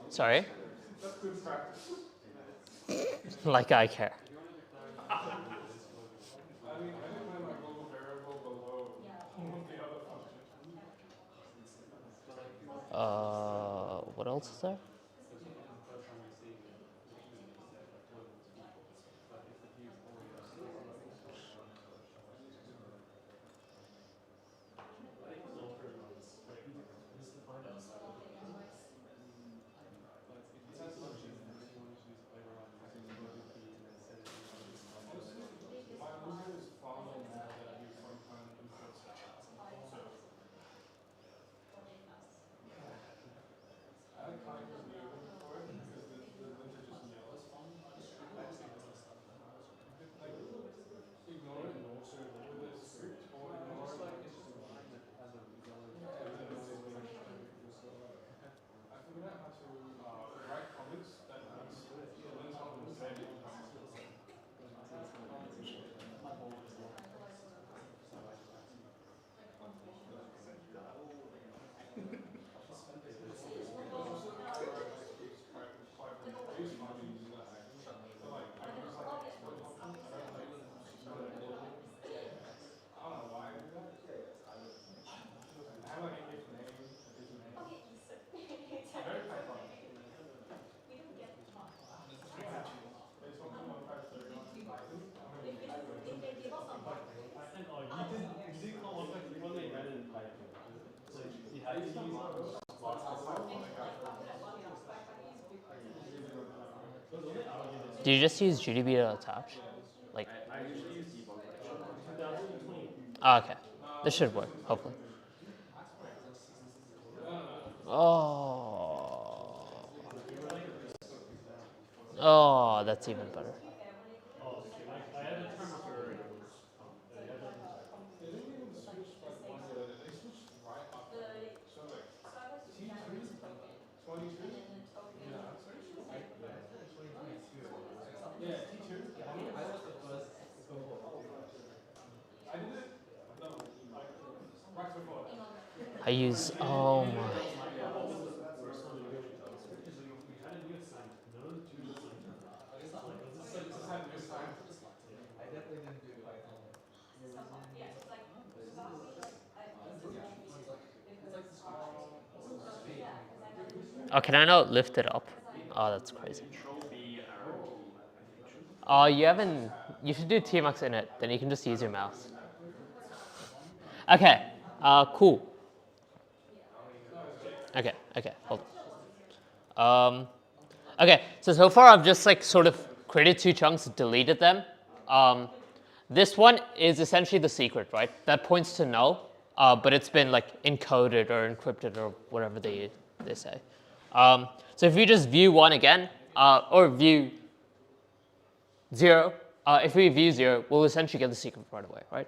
Sorry? That's good practice. Like I care. I mean, I didn't mind my global variable below the other function. What else is there? My wizard is far more mad that I use some kind of input stuff. So, I can't use Neo for it because the linter just yells. Like, ignore it with a script or ignore it. I figured out how to write commits that makes the linter embed in Python. Do you just use GDB to attach? Like. I usually use debug. Oh, okay. This should work, hopefully. Oh. Oh, that's even better. I use, oh my. Oh, can I not lift it up? Oh, that's crazy. Oh, you should do tmux in it, then you can just use your mouse. Okay, cool. Okay, hold on. Okay, so far I've just like sort of created two chunks, deleted them. This one is essentially the secret, right? That points to null, but it's been like encoded or encrypted or whatever they say. So if we just view 1 again, or view 0, if we view 0, we'll essentially get the secret right away, right?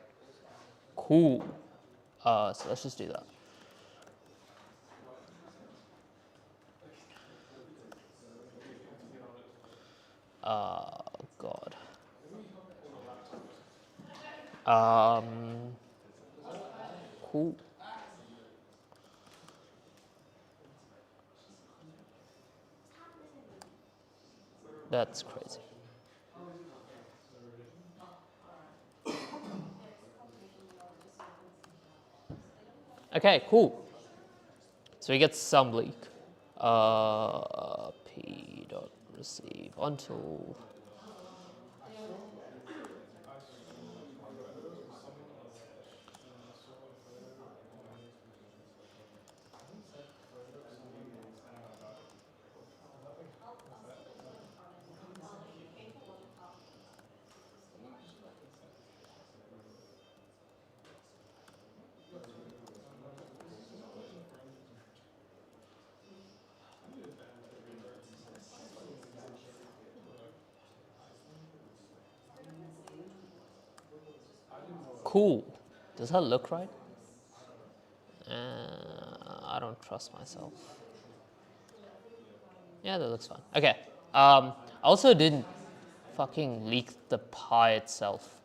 Cool. So let's just do that. God. Cool. That's crazy. Okay, cool. So we get some leak. P dot receive until. Cool. Does that look right? I don't trust myself. Yeah, that looks fine. Okay. I also didn't fucking leak the pi itself.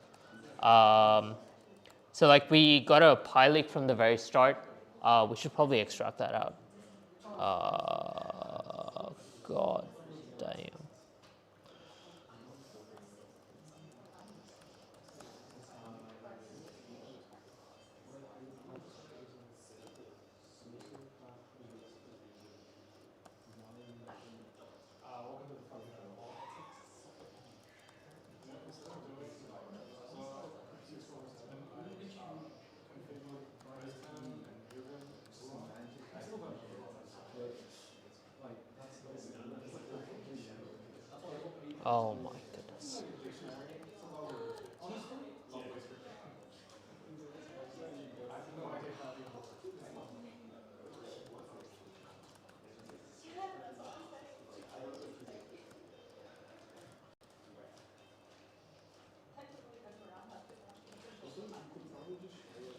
So like we got a pi leak from the very start. We should probably extract that out. God damn. Oh my goodness.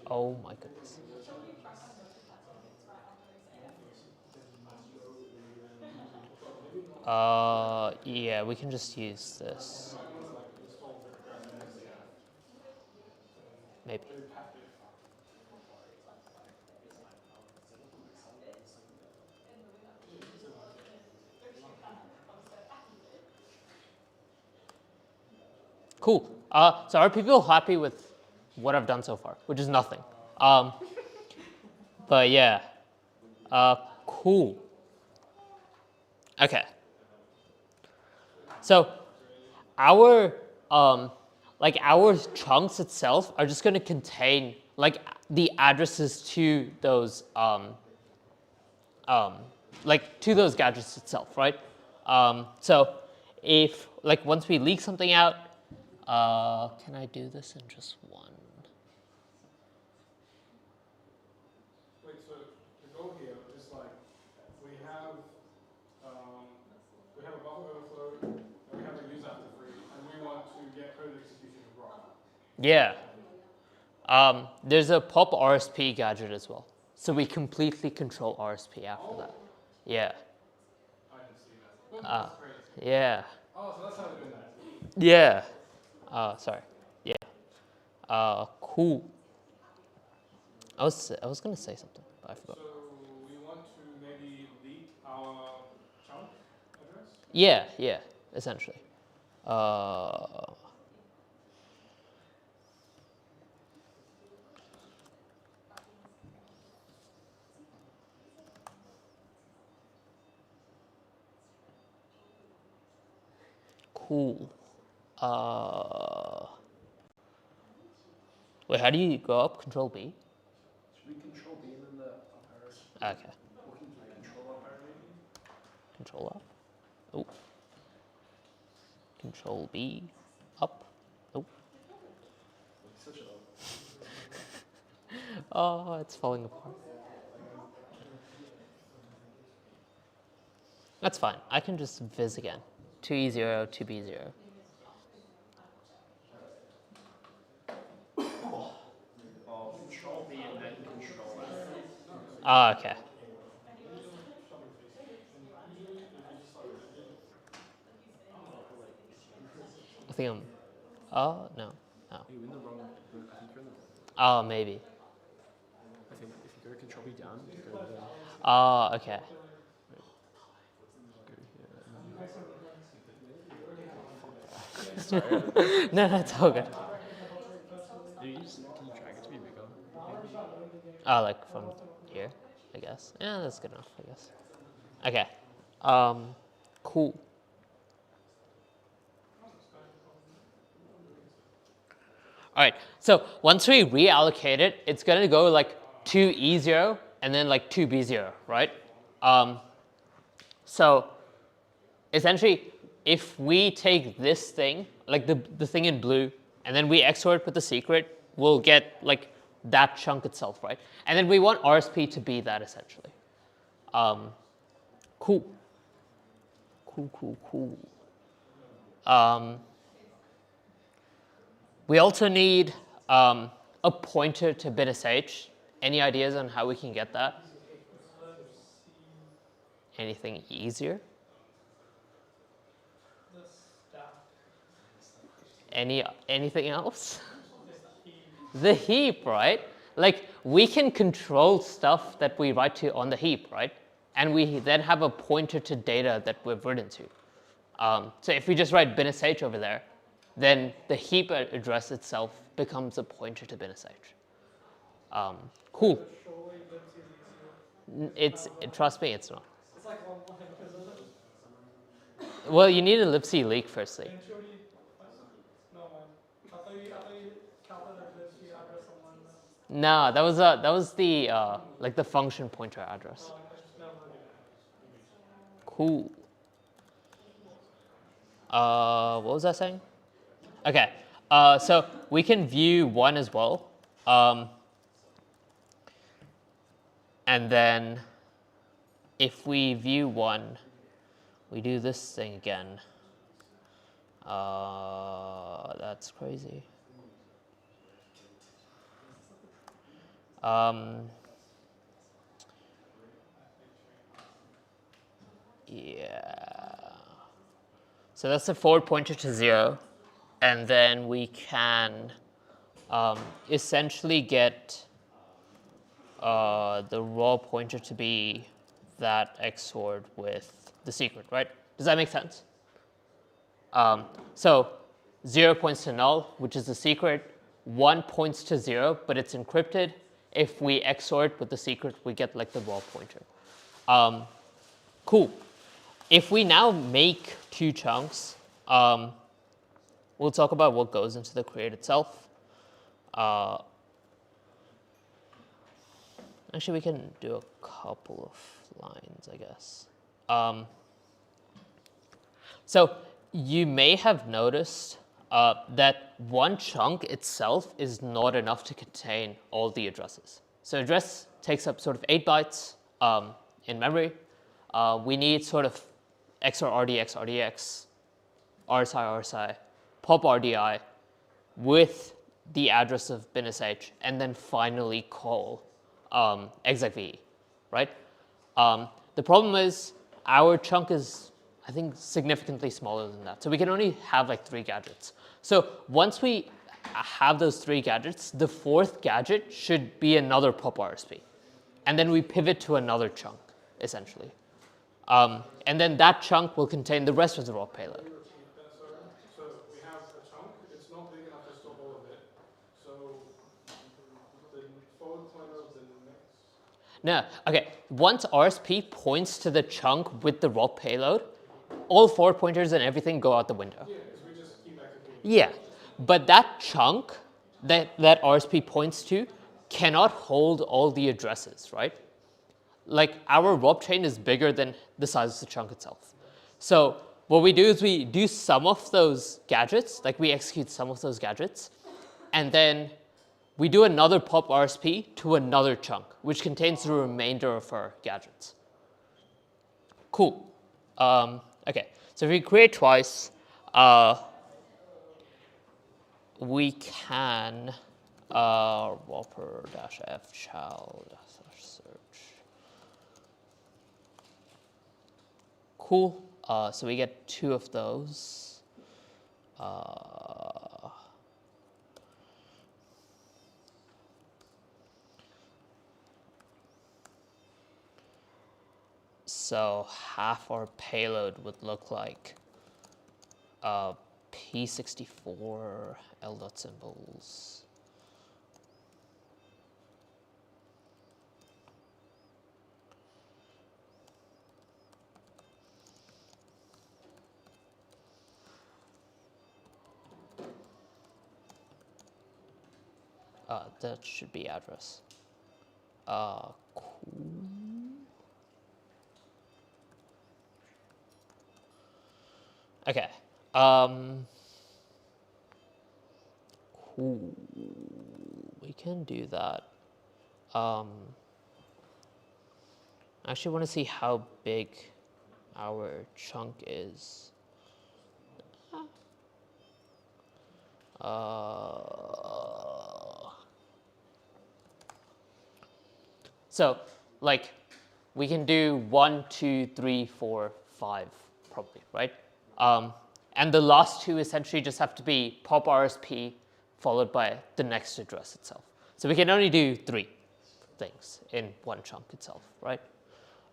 Oh my goodness. Yeah, we can just use this. Maybe. Cool. So are people happy with what I've done so far? Which is nothing. But yeah. Cool. Okay. So our our chunks itself are just going to contain like the addresses to those to those gadgets itself, right? So if once we leak something out, can I do this in just one? Wait, so the goal here is we have a buffer overflow and we have a use after free, and we want to get code execution wrong. Yeah. There's a pop RSP gadget as well. So we completely control RSP after that. Yeah. I didn't see that. That's crazy. Yeah. Oh, so that's how they're doing that. Yeah. Sorry. Yeah. Cool. I was gonna say something, but I forgot. So we want to maybe leak our chunk address? Yeah, essentially. Cool. Wait, how do you go up? Control B? Should we control B and then the up arrow? Okay. Control up arrow maybe? Control up. Oh. Control B. Up. Oh. Oh, it's falling apart. That's fine. I can just viz again. 2E0, 2B0. Control V and then Control F. Ah, okay. I think I'm. Oh, no. No. Are you in the wrong? I think you're in the wrong. Oh, maybe. I think if you go Control V down, you go there. Oh, okay. No, that's all good. Can you drag it to be bigger? Oh, like from here, I guess. Yeah, that's good enough, I guess. Okay. Cool. All right, so once we reallocate it, it's going to go like 2E0 and then like 2B0, right? So essentially, if we take this thing, like the thing in blue, and then we XOR it with the secret, we'll get like that chunk itself, right? And then we want RSP to be that essentially. Cool. Cool. We also need a pointer to bit SH. Any ideas on how we can get that? Anything easier? Anything else? The heap, right? Like we can control stuff that we write to on the heap, right? And we then have a pointer to data that we've written to. So if we just write bin sh over there, then the heap address itself becomes a pointer to bin sh. Cool. Trust me, it's not. It's like one line. Well, you need a libc leak firstly. No, man. I thought you calculated the address on one. No, that was the like the function pointer address. Cool. What was I saying? Okay. So we can view one as well. And then if we view one, we do this thing again. That's crazy. Yeah. So that's the forward pointer to 0. And then we can essentially get the raw pointer to be that XORed with the secret, right? Does that make sense? So 0 points to null, which is the secret. 1 points to 0, but it's encrypted. If we XOR it with the secret, we get like the raw pointer. Cool. If we now make 2 chunks, we'll talk about what goes into the create itself. Actually, we can do a couple of lines, I guess. So you may have noticed that one chunk itself is not enough to contain all the addresses. So address takes up sort of 8 bytes in memory. We need sort of XOR RDX, RDX, RSI, RSI, pop RDI with the address of bin sh, and then finally call execve, right? The problem is our chunk is, I think, significantly smaller than that. So we can only have like 3 gadgets. So once we have those 3 gadgets, the 4th gadget should be another pop RSP. And then we pivot to another chunk, essentially. And then that chunk will contain the rest of the raw payload. So we have a chunk, it's not big enough to store all of it. So the forward pointer of the next. No, okay. Once RSP points to the chunk with the raw payload, all forward pointers and everything go out the window. Yeah, because we just keep executing. Yeah, but that chunk that RSP points to cannot hold all the addresses, right? Like our ROP chain is bigger than the size of the chunk itself. So what we do is we do some of those gadgets, like we execute some of those gadgets, and then we do another pop RSP to another chunk, which contains the remainder of our gadgets. Cool. Okay, so if we create twice, we can whopper-f child/search. Cool. So we get 2 of those. So half our payload would look like P64 L.symbols. That should be address. Cool. Okay. Cool. We can do that. I actually want to see how big our chunk is. So, like, we can do 1, 2, 3, 4, 5, probably, right? And the last 2 essentially just have to be pop RSP followed by the next address itself. So we can only do 3 things in one chunk itself, right?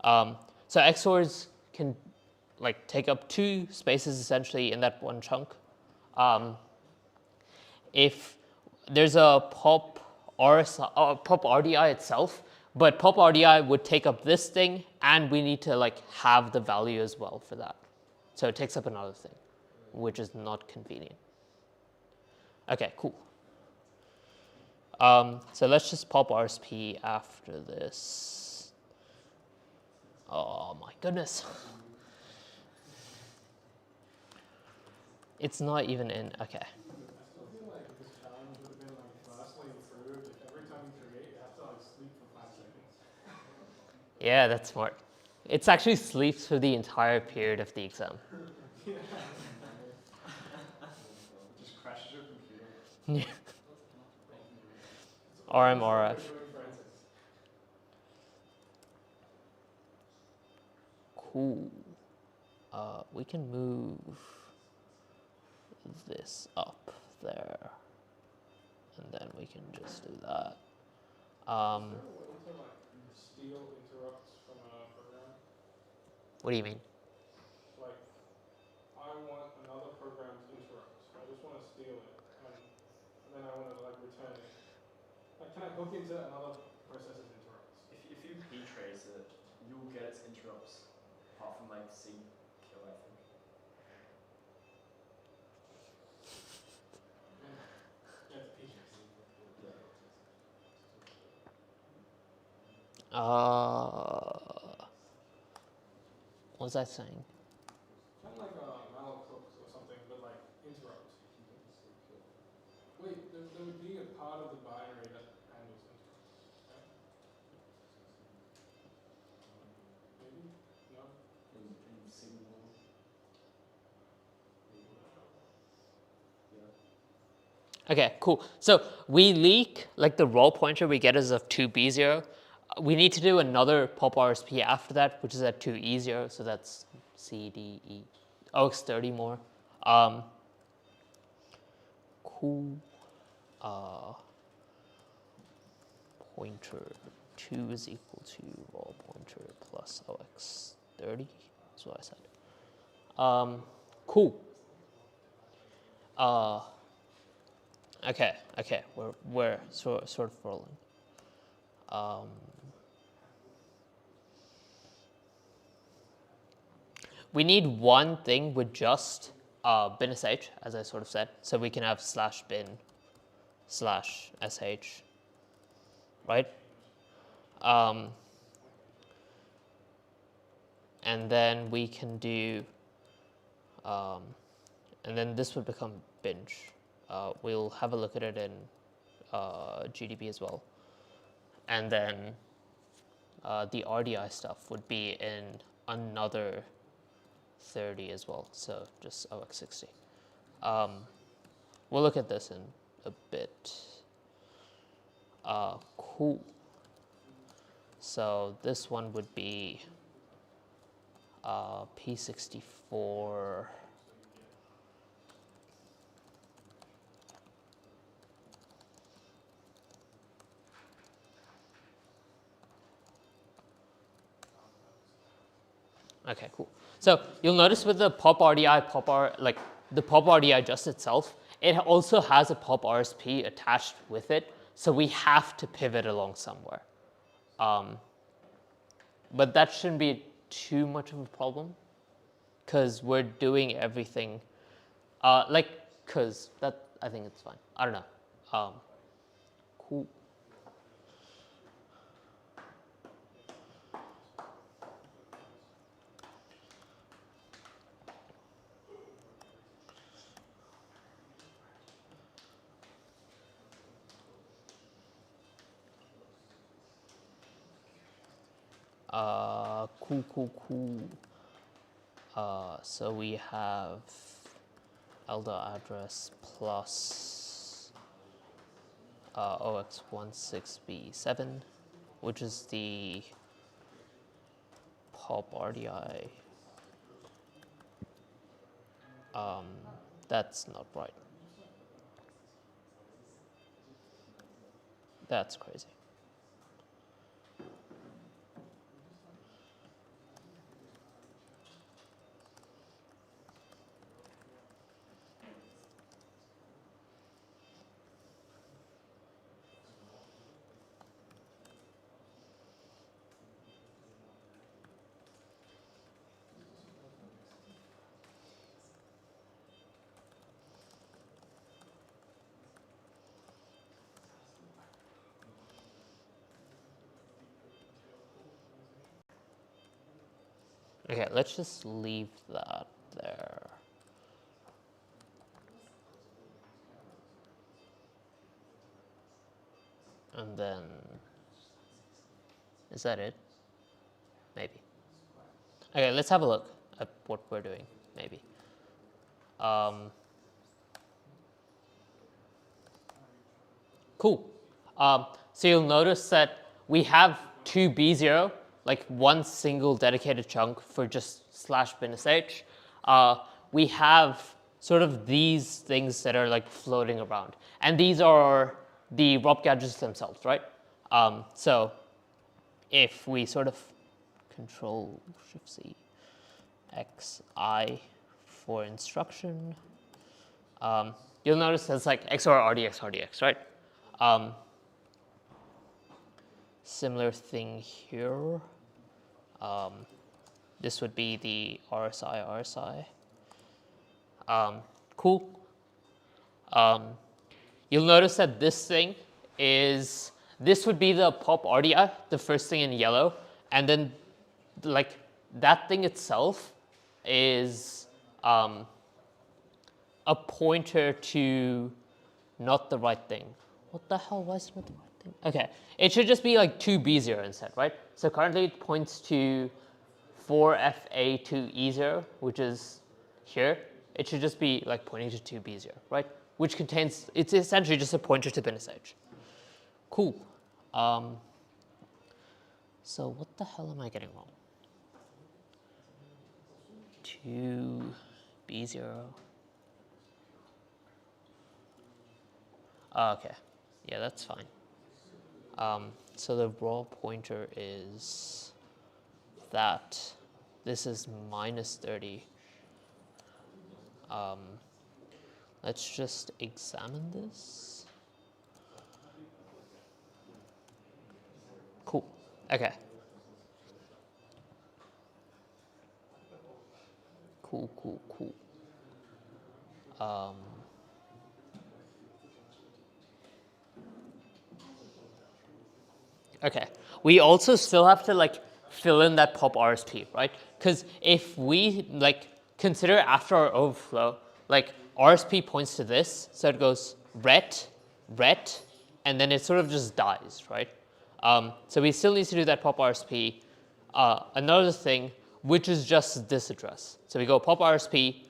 So XORs can like take up 2 spaces essentially in that one chunk. If there's a pop RDI itself, but pop RDI would take up this thing, and we need to like have the value as well for that. So it takes up another thing, which is not convenient. Okay, cool. So let's just pop RSP after this. Oh my goodness. It's not even in, okay. I still feel like this challenge would have been like vastly improved if every time you create, you have to like sleep for 5 seconds. Yeah, that's smart. It's actually sleeps for the entire period of the exam. Yeah. Just crashes your computer. RMRF. Cool. We can move this up there, and then we can just do that. Is there a way to like steal interrupts from a program? What do you mean? Like, I want another program's interrupts. I just want to steal it, and then I want to like return it. Like, can I hook into another process's interrupts? If you ptrace it, you will get its interrupts, apart from like sync kill, I think. Yeah, it's ptrace. What was I saying? Kind of like a malloc hook or something, but like interrupts. Wait, there would be a part of the binary that handles interrupts, right? Maybe? No? In signal. Okay, cool. So we leak, like the roll pointer we get is of 2B0. We need to do another pop RSP after that, which is at 2E0, so that's C, D, E. Oh, it's 30 more. Cool. Pointer 2 is equal to roll pointer plus OX30. That's what I said. Cool. Okay, we're sort of rolling. We need one thing with just bin sh, as I sort of said, so we can have /bin/sh, right? And then we can do, and then this would become binge. We'll have a look at it in GDB as well. And then the RDI stuff would be in another 30 as well, so just OX60. We'll look at this in a bit. Cool. So this one would be P64. Okay, cool. So you'll notice with the pop RDI, like the pop RDI just itself, it also has a pop RSP attached with it. So we have to pivot along somewhere. But that shouldn't be too much of a problem because we're doing everything. Because that, I think it's fine. I don't know. Cool. Cool. So we have LDA address plus OX16B7, which is the pop RDI. That's not right. That's crazy. Okay, let's just leave that there. And then, is that it? Maybe. Okay, let's have a look at what we're doing, maybe. Cool. So you'll notice that we have two B0, like one single dedicated chunk for just /binsh. We have sort of these things that are like floating around. And these are the ROP gadgets themselves, right? So if we sort of Control Shift C, XI for instruction, you'll notice there's like XOR RDX, RDX, right? Similar thing here. This would be the RSI, RSI. Cool. You'll notice that this thing is, this would be the pop RDI, the first thing in yellow, and then like that thing itself is a pointer to not the right thing. What the hell, why is it not the right thing? Okay, it should just be like 2B0 instead, right? So currently it points to 4FA2E0, which is here. It should just be like pointing to 2B0, right? Which contains, it's essentially just a pointer to binsh. Cool. So what the hell am I getting wrong? 2B0. Okay, yeah, that's fine. So the raw pointer is that. This is -30. Let's just examine this. Cool. Okay. Cool. Okay. We also still have to like fill in that pop RSP, right? Because if we like consider after our overflow, like RSP points to this, so it goes ret, and then it sort of just dies, right? So we still need to do that pop RSP. Another thing, which is just this address. So we go pop RSP.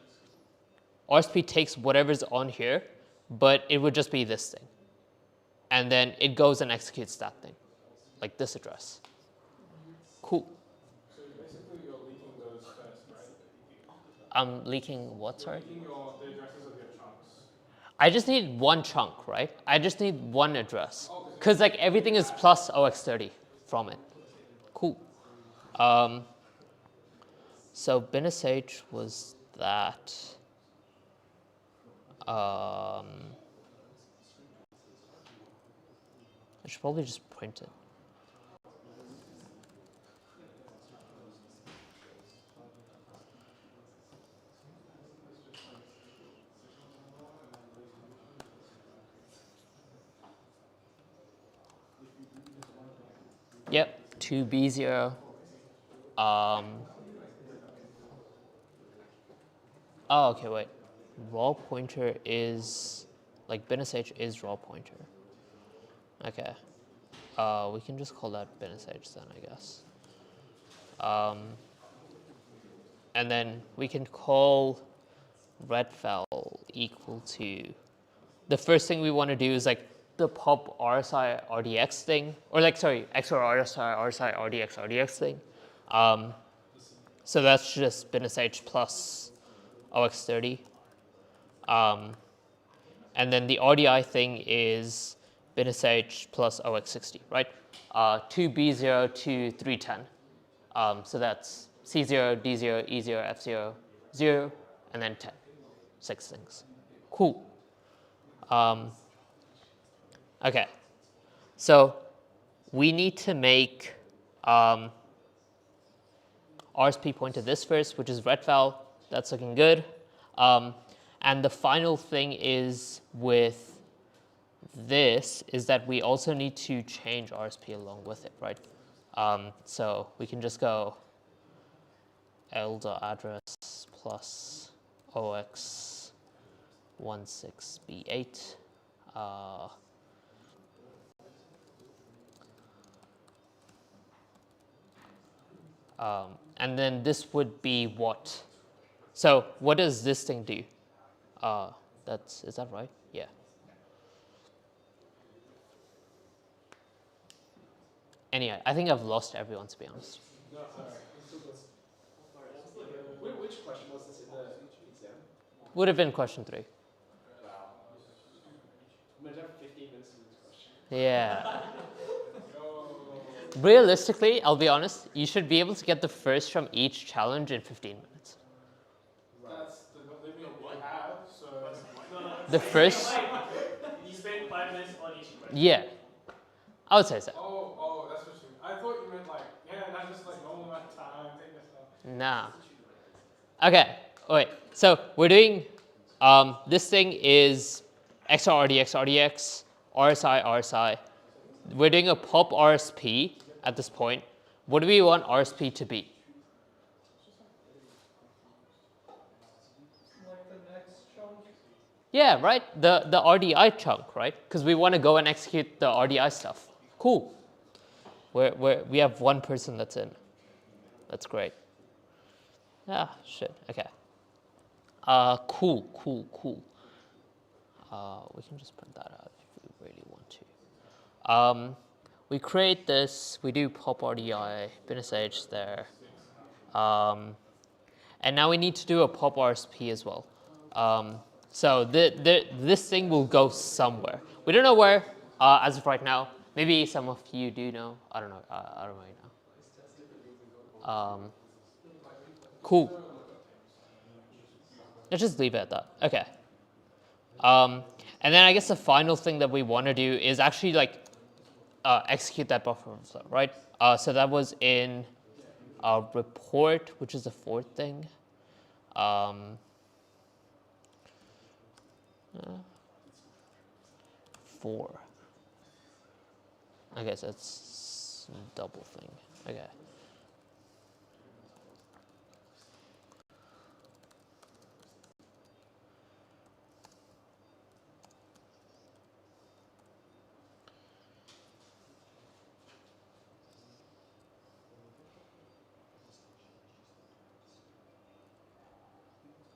RSP takes whatever's on here, but it would just be this thing. And then it goes and executes that thing, like this address. Cool. So basically you're leaking those first, right? I'm leaking what, sorry? Leaking the addresses of your chunks. I just need one chunk, right? I just need one address. Because like everything is plus OX30 from it. Cool. So BinSH was that. I should probably just print it. Yep, 2B0. Oh, okay, wait. Raw pointer is, like BinSH is raw pointer. Okay. We can just call that BinSH then, I guess. And then we can call redval equal to, the first thing we want to do is like the pop RSI RDX thing, or like, sorry, XOR RSI RSI RDX RDX thing. So that's just BinSH plus OX30. And then the RDI thing is BinSH plus OX60, right? 2B0 to 310. So that's C0, D0, E0, F0, 0, and then 10. 6 things. Cool. Okay. So we need to make RSP point to this first, which is redval. That's looking good. And the final thing is with this is that we also need to change RSP along with it, right? So we can just go l.address plus OX16B8. And then this would be what? So what does this thing do? Is that right? Yeah. Anyway, I think I've lost everyone, to be honest. No, which question was this in the exam? Would have been question 3. Wow. I'm going to have 15 minutes to do this question. Yeah. Realistically, I'll be honest, you should be able to get the first from each challenge in 15 minutes. That's the limit we have, so... The first... You spend 5 minutes on each question. Yeah. I would say so. Oh, that's what you mean. I thought you meant like, yeah, that's just like normal amount of time, take your stuff. Nah. Okay, wait. So we're doing, this thing is XOR RDX RDX, RSI RSI. We're doing a pop RSP at this point. What do we want RSP to be? Like the next chunk? Yeah, right? The RDI chunk, right? Because we want to go and execute the RDI stuff. Cool. We have one person that's in. That's great. Ah, shit. Okay. Cool. We can just print that out if we really want to. We create this. We do pop RDI, BinSH there. And now we need to do a pop RSP as well. So this thing will go somewhere. We don't know where as of right now. Maybe some of you do know. I don't know. I don't really know. Cool. Let's just leave it at that. Okay. And then I guess the final thing that we want to do is actually like execute that buffer overflow, right? So that was in report, which is the 4th thing. 4. I guess that's a double thing. Okay.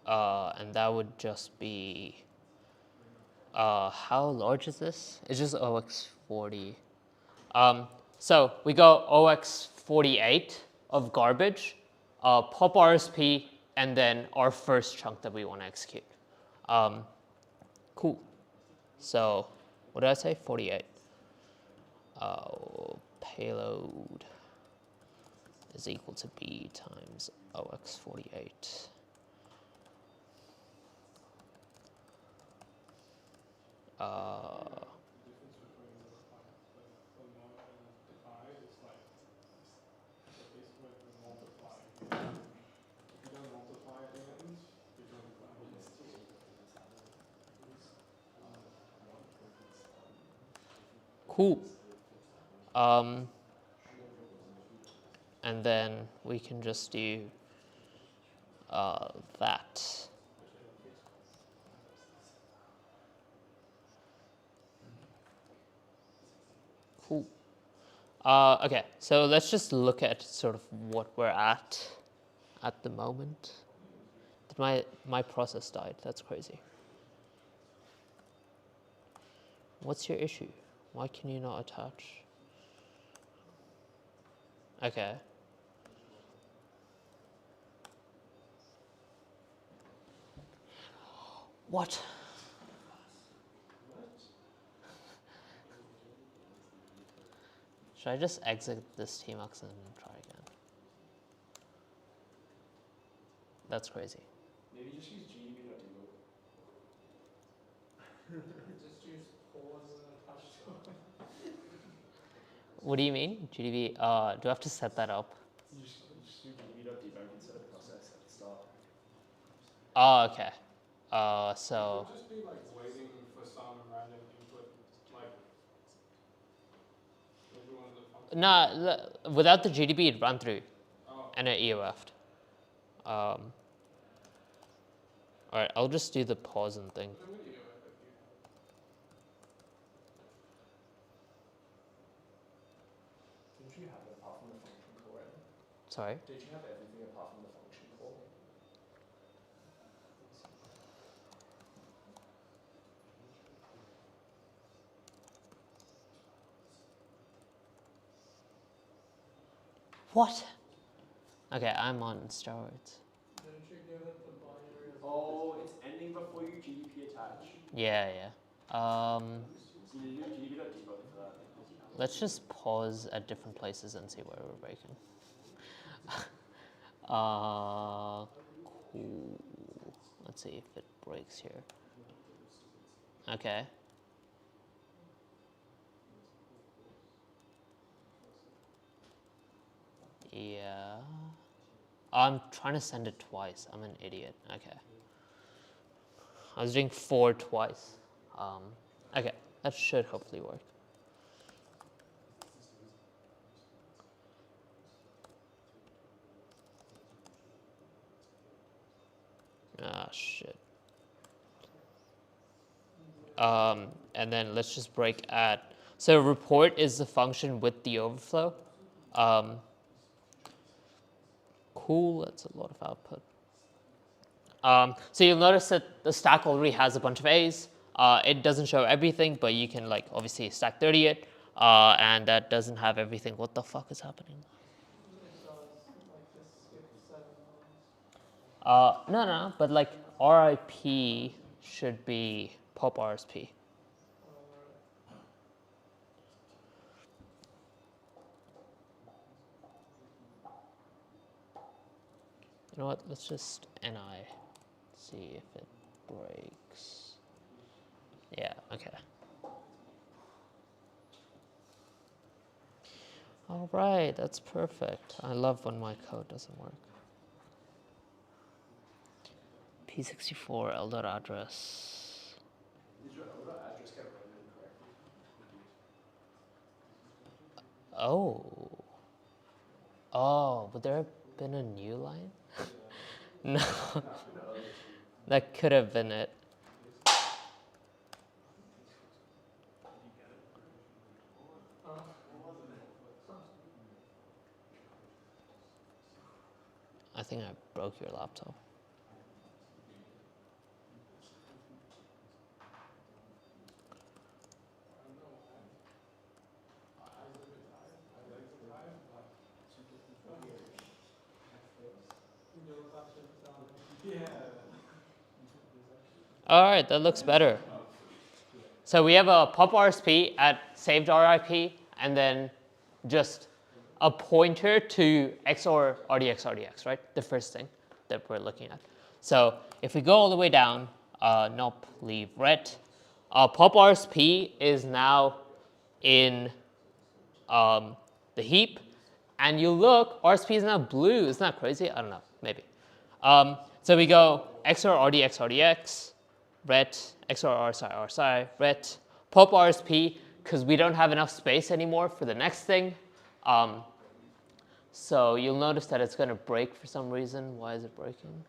And that would just be, how large is this? It's just OX40. So we go OX48 of garbage, pop RSP, and then our first chunk that we want to execute. Cool. So what did I say? 48. Payload is equal to B times OX48. Cool. And then we can just do that. Cool. Okay, so let's just look at sort of what we're at the moment. Did my process died? That's crazy. What's your issue? Why can you not attach? Okay. What? Should I just exit this tmux and try again? That's crazy. Maybe just use gdb.debug. Just use pause and attach to it. What do you mean? GDB, do I have to set that up? You just do gdb.debug instead of process at the start. Oh, okay. So. It would just be like waiting for some random input, like maybe one of the functions. No, without the GDB, it ran through, and it EOF'd. All right, I'll just do the pausing thing. Didn't you have it apart from the function call, right? Sorry? Did you have everything apart from the function call? What? Okay, I'm on steroids. Didn't you give it the binary as Oh, it's ending before you GDP attach. Yeah, yeah. So you need to do gdb.debug for that. Let's just pause at different places and see where we're breaking. Cool. Let's see if it breaks here. Okay. Yeah. I'm trying to send it twice. I'm an idiot. Okay. I was doing 4 twice. Okay, that should hopefully work. Ah, shit. And then let's just break at, so report is the function with the overflow. Cool, that's a lot of output. So you'll notice that the stack already has a bunch of A's. It doesn't show everything, but you can like obviously stack 30 it, and that doesn't have everything. What the fuck is happening? No, but like RIP should be pop RSP. You know what? Let's just NI, see if it breaks. Yeah, okay. All right, that's perfect. I love when my code doesn't work. P64 LDOT address. Did your LDOT address get rendered correctly? Oh, would there have been a new line? No, that could have been it. I think I broke your laptop. All right, that looks better. So we have a pop RSP at saved RIP, and then just a pointer to XOR RDX RDX, right? The first thing that we're looking at. So if we go all the way down, nope, leave ret. Pop RSP is now in the heap, and you look, RSP is now blue. Isn't that crazy? I don't know, maybe. So we go XOR RDX RDX, ret, XOR RSI RSI, ret, pop RSP, because we don't have enough space anymore for the next thing. So you'll notice that it's going to break for some reason. Why is it breaking?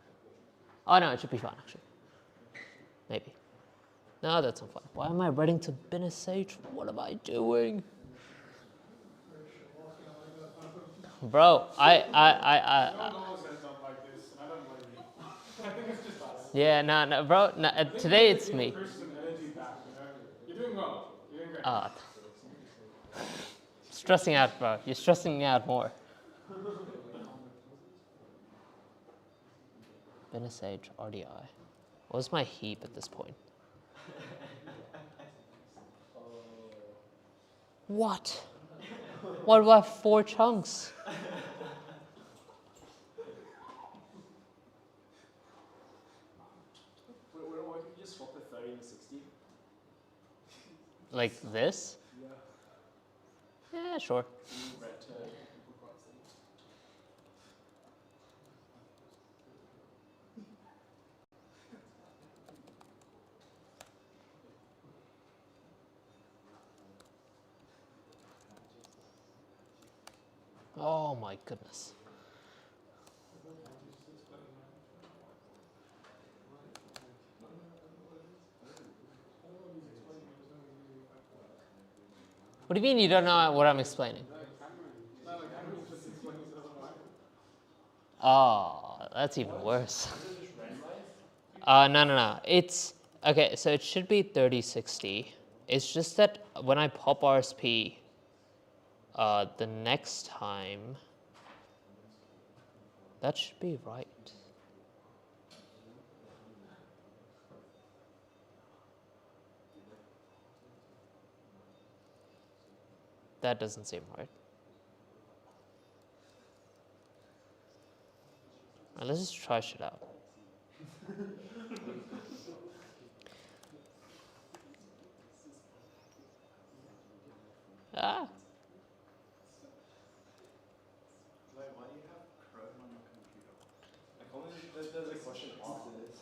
Oh no, it should be fine actually. Maybe. No, that's not fine. Why am I writing to bin.sh? What am I doing? Bro, yeah, no, bro. No, today it's me. You're doing well. You're doing great. Stressing out, bro. You're stressing me out more. bin.sh RDI. What's my heap at this point? What? Why do I have 4 chunks? Would it work if you just swap the 30 and the 60? Like this? Yeah, sure. Oh my goodness. What do you mean you don't know what I'm explaining? Oh, that's even worse. No. It's, okay, so it should be 3060. It's just that when I pop RSP, the next time, that should be right. That doesn't seem right. All right, let's just try shit out. Ah. Wait, why do you have Chrome on your computer? There's a question after this.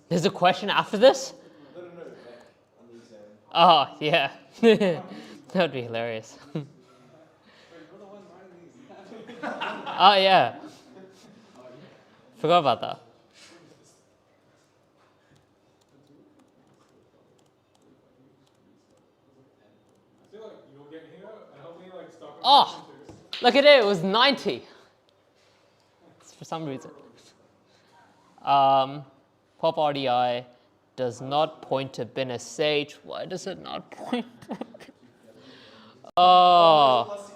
There's a question after this? No, like on the exam. Oh, yeah. That would be hilarious. Oh, yeah. Forgot about that. I feel like you'll get here and help me like stop. Oh, look at it. It was 90. For some reason. Pop RDI does not point to bin.sh. Why does it not point? Oh,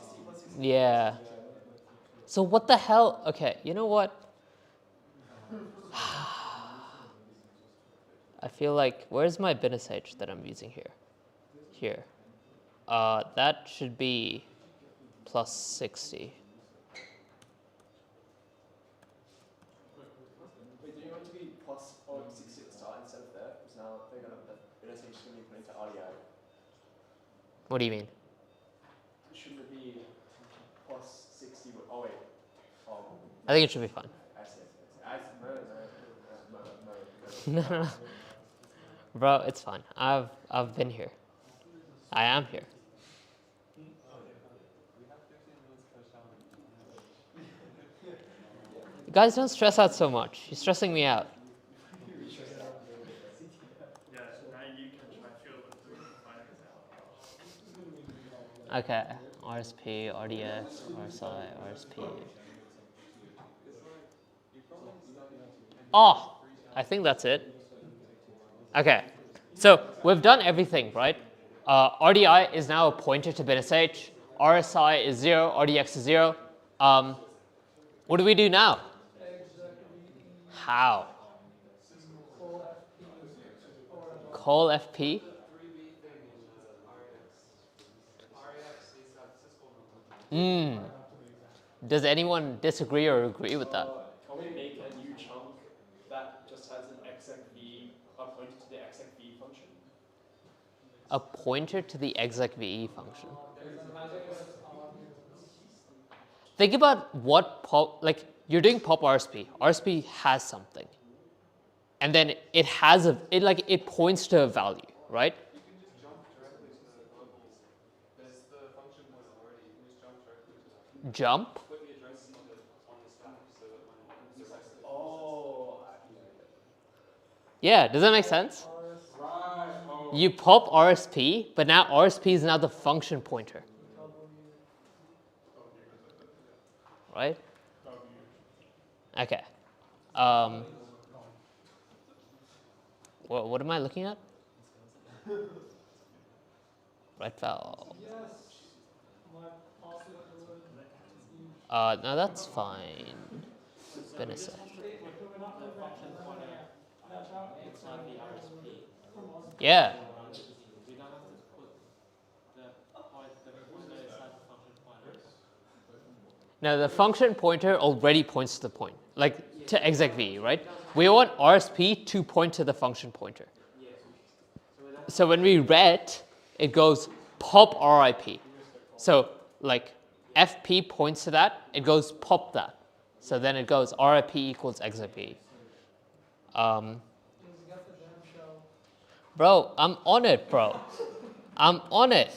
yeah. So what the hell? Okay, you know what? I feel like, where's my bin.sh that I'm using here? Here. That should be plus 60. Wait, do you want it to be plus 60 at the start instead of there? Because now they're going to, the bin.sh is going to be put into RDI. What do you mean? Shouldn't it be plus 60? Oh, wait. I think it should be fine. No. Bro, it's fine. I've been here. I am here. You guys don't stress out so much. You're stressing me out. Yeah, now you can try feel the Okay. RSP, RDX, RSI, RSP. Oh, I think that's it. Okay, so we've done everything, right? RDI is now a pointer to bin.sh. RSI is 0, RDX is 0. What do we do now? How? call FP? Does anyone disagree or agree with that? Can we make a new chunk that just has an execv, a pointer to the execv function? A pointer to the execve function. Think about what pop, like you're doing pop RSP. RSP has something. And then it has a, it points to a value, right? You can just jump directly to the globals. There's the function pointer already. You can just jump directly to that. Jump? Put the address on the stack so that when it's directly. Oh. Yeah, does that make sense? Right. Oh. You pop RSP, but now RSP is now the function pointer. Right? Okay. What am I looking at? Right val. No, that's fine. Been a sec. Yeah. Now the function pointer already points to the point, like to execv, right? We want RSP to point to the function pointer. So when we ret, it goes pop RIP. So like FP points to that, it goes pop that. So then it goes RIP equals execv. Bro, I'm on it, bro. I'm on it.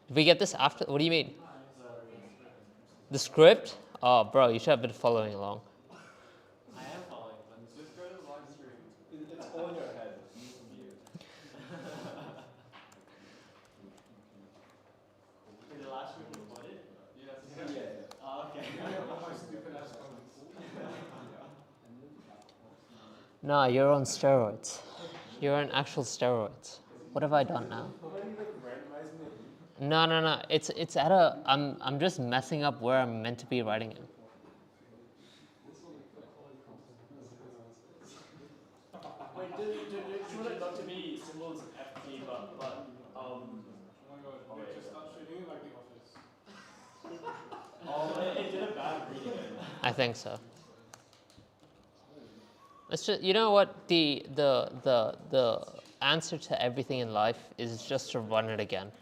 Did we get this after? What do you mean? The script? Oh, bro, you should have been following along. I am following, but just go to the live stream. It's all in your head. Is the last stream recorded? Yes. Yeah. Oh, okay. Nah, you're on steroids. You're on actual steroids. What have I done now? No. It's at a. I'm just messing up where I'm meant to be writing it. Wait, do you want it not to be symbols FP, but Oh my god, we just start treating it like the office. oh, it did a bad reading it. I think so. It's just, you know what, the answer to everything in life is just to run it again.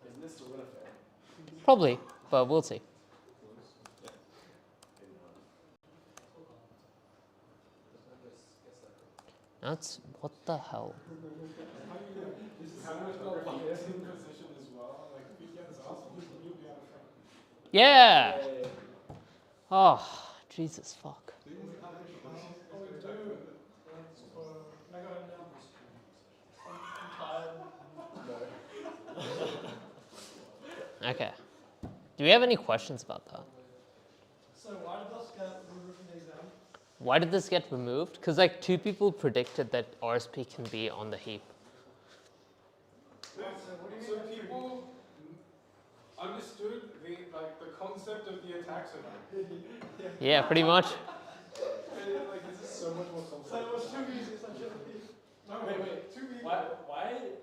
Isn't this still gonna fail? Probably, but we'll see. That's, what the hell? This is kind of a position as well. Like if he gets us, you'll be out of front. Yeah! Oh, Jesus fuck. Okay. Do we have any questions about that? So why did this get removed from the exam? Why did this get removed? Because like 2 people predicted that RSP can be on the heap. So people understood the concept of the attack survival. Yeah, pretty much. Like this is so much more complex. So it was too easy essentially. No, Wait. too easy. Why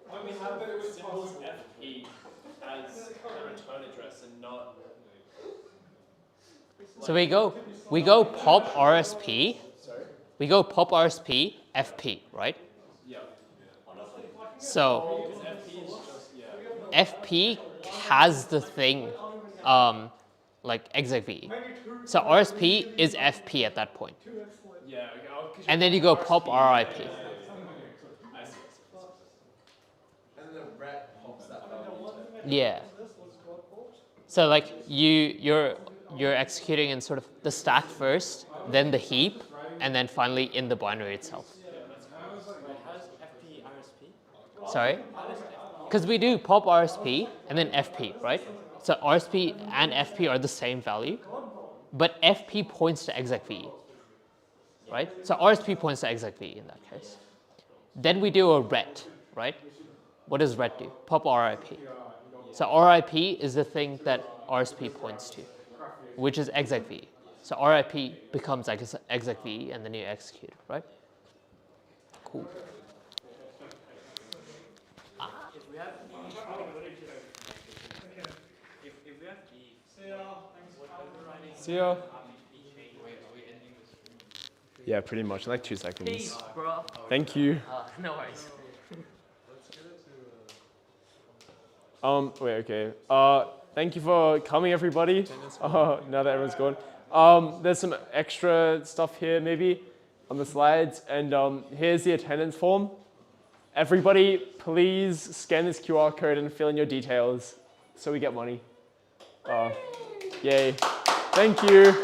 when we have that it was symbols possible. FP as a return address and not? So we go pop RSP. Sorry? We go pop RSP FP, right? Yeah. So Because FP is just yeah. FP has the thing like execv. So RSP is FP at that point. Yeah. Okay. And then you go pop RIP. I see. And then the ret pops that value. Yeah. So like you're executing in sort of the stack first, then the heap, and then finally in the binary itself. How's FP RSP? Sorry? Because we do pop RSP and then FP, right? So RSP and FP are the same value, but FP points to execv, right? So RSP points to execv in that case. Then we do a ret, right? What does ret do? Pop RIP. So RIP is the thing that RSP points to, which is execv. So RIP becomes execv, and then you execute, right? Cool. If we have See ya. Yeah, pretty much, like 2 seconds. Peace, bro. Thank you. No worries. Wait, okay. Thank you for coming, everybody. Now that everyone's gone. There's some extra stuff here, maybe, on the slides. And here's the attendance form. Everybody, please scan this QR code and fill in your details so we get money. Yay. Thank you.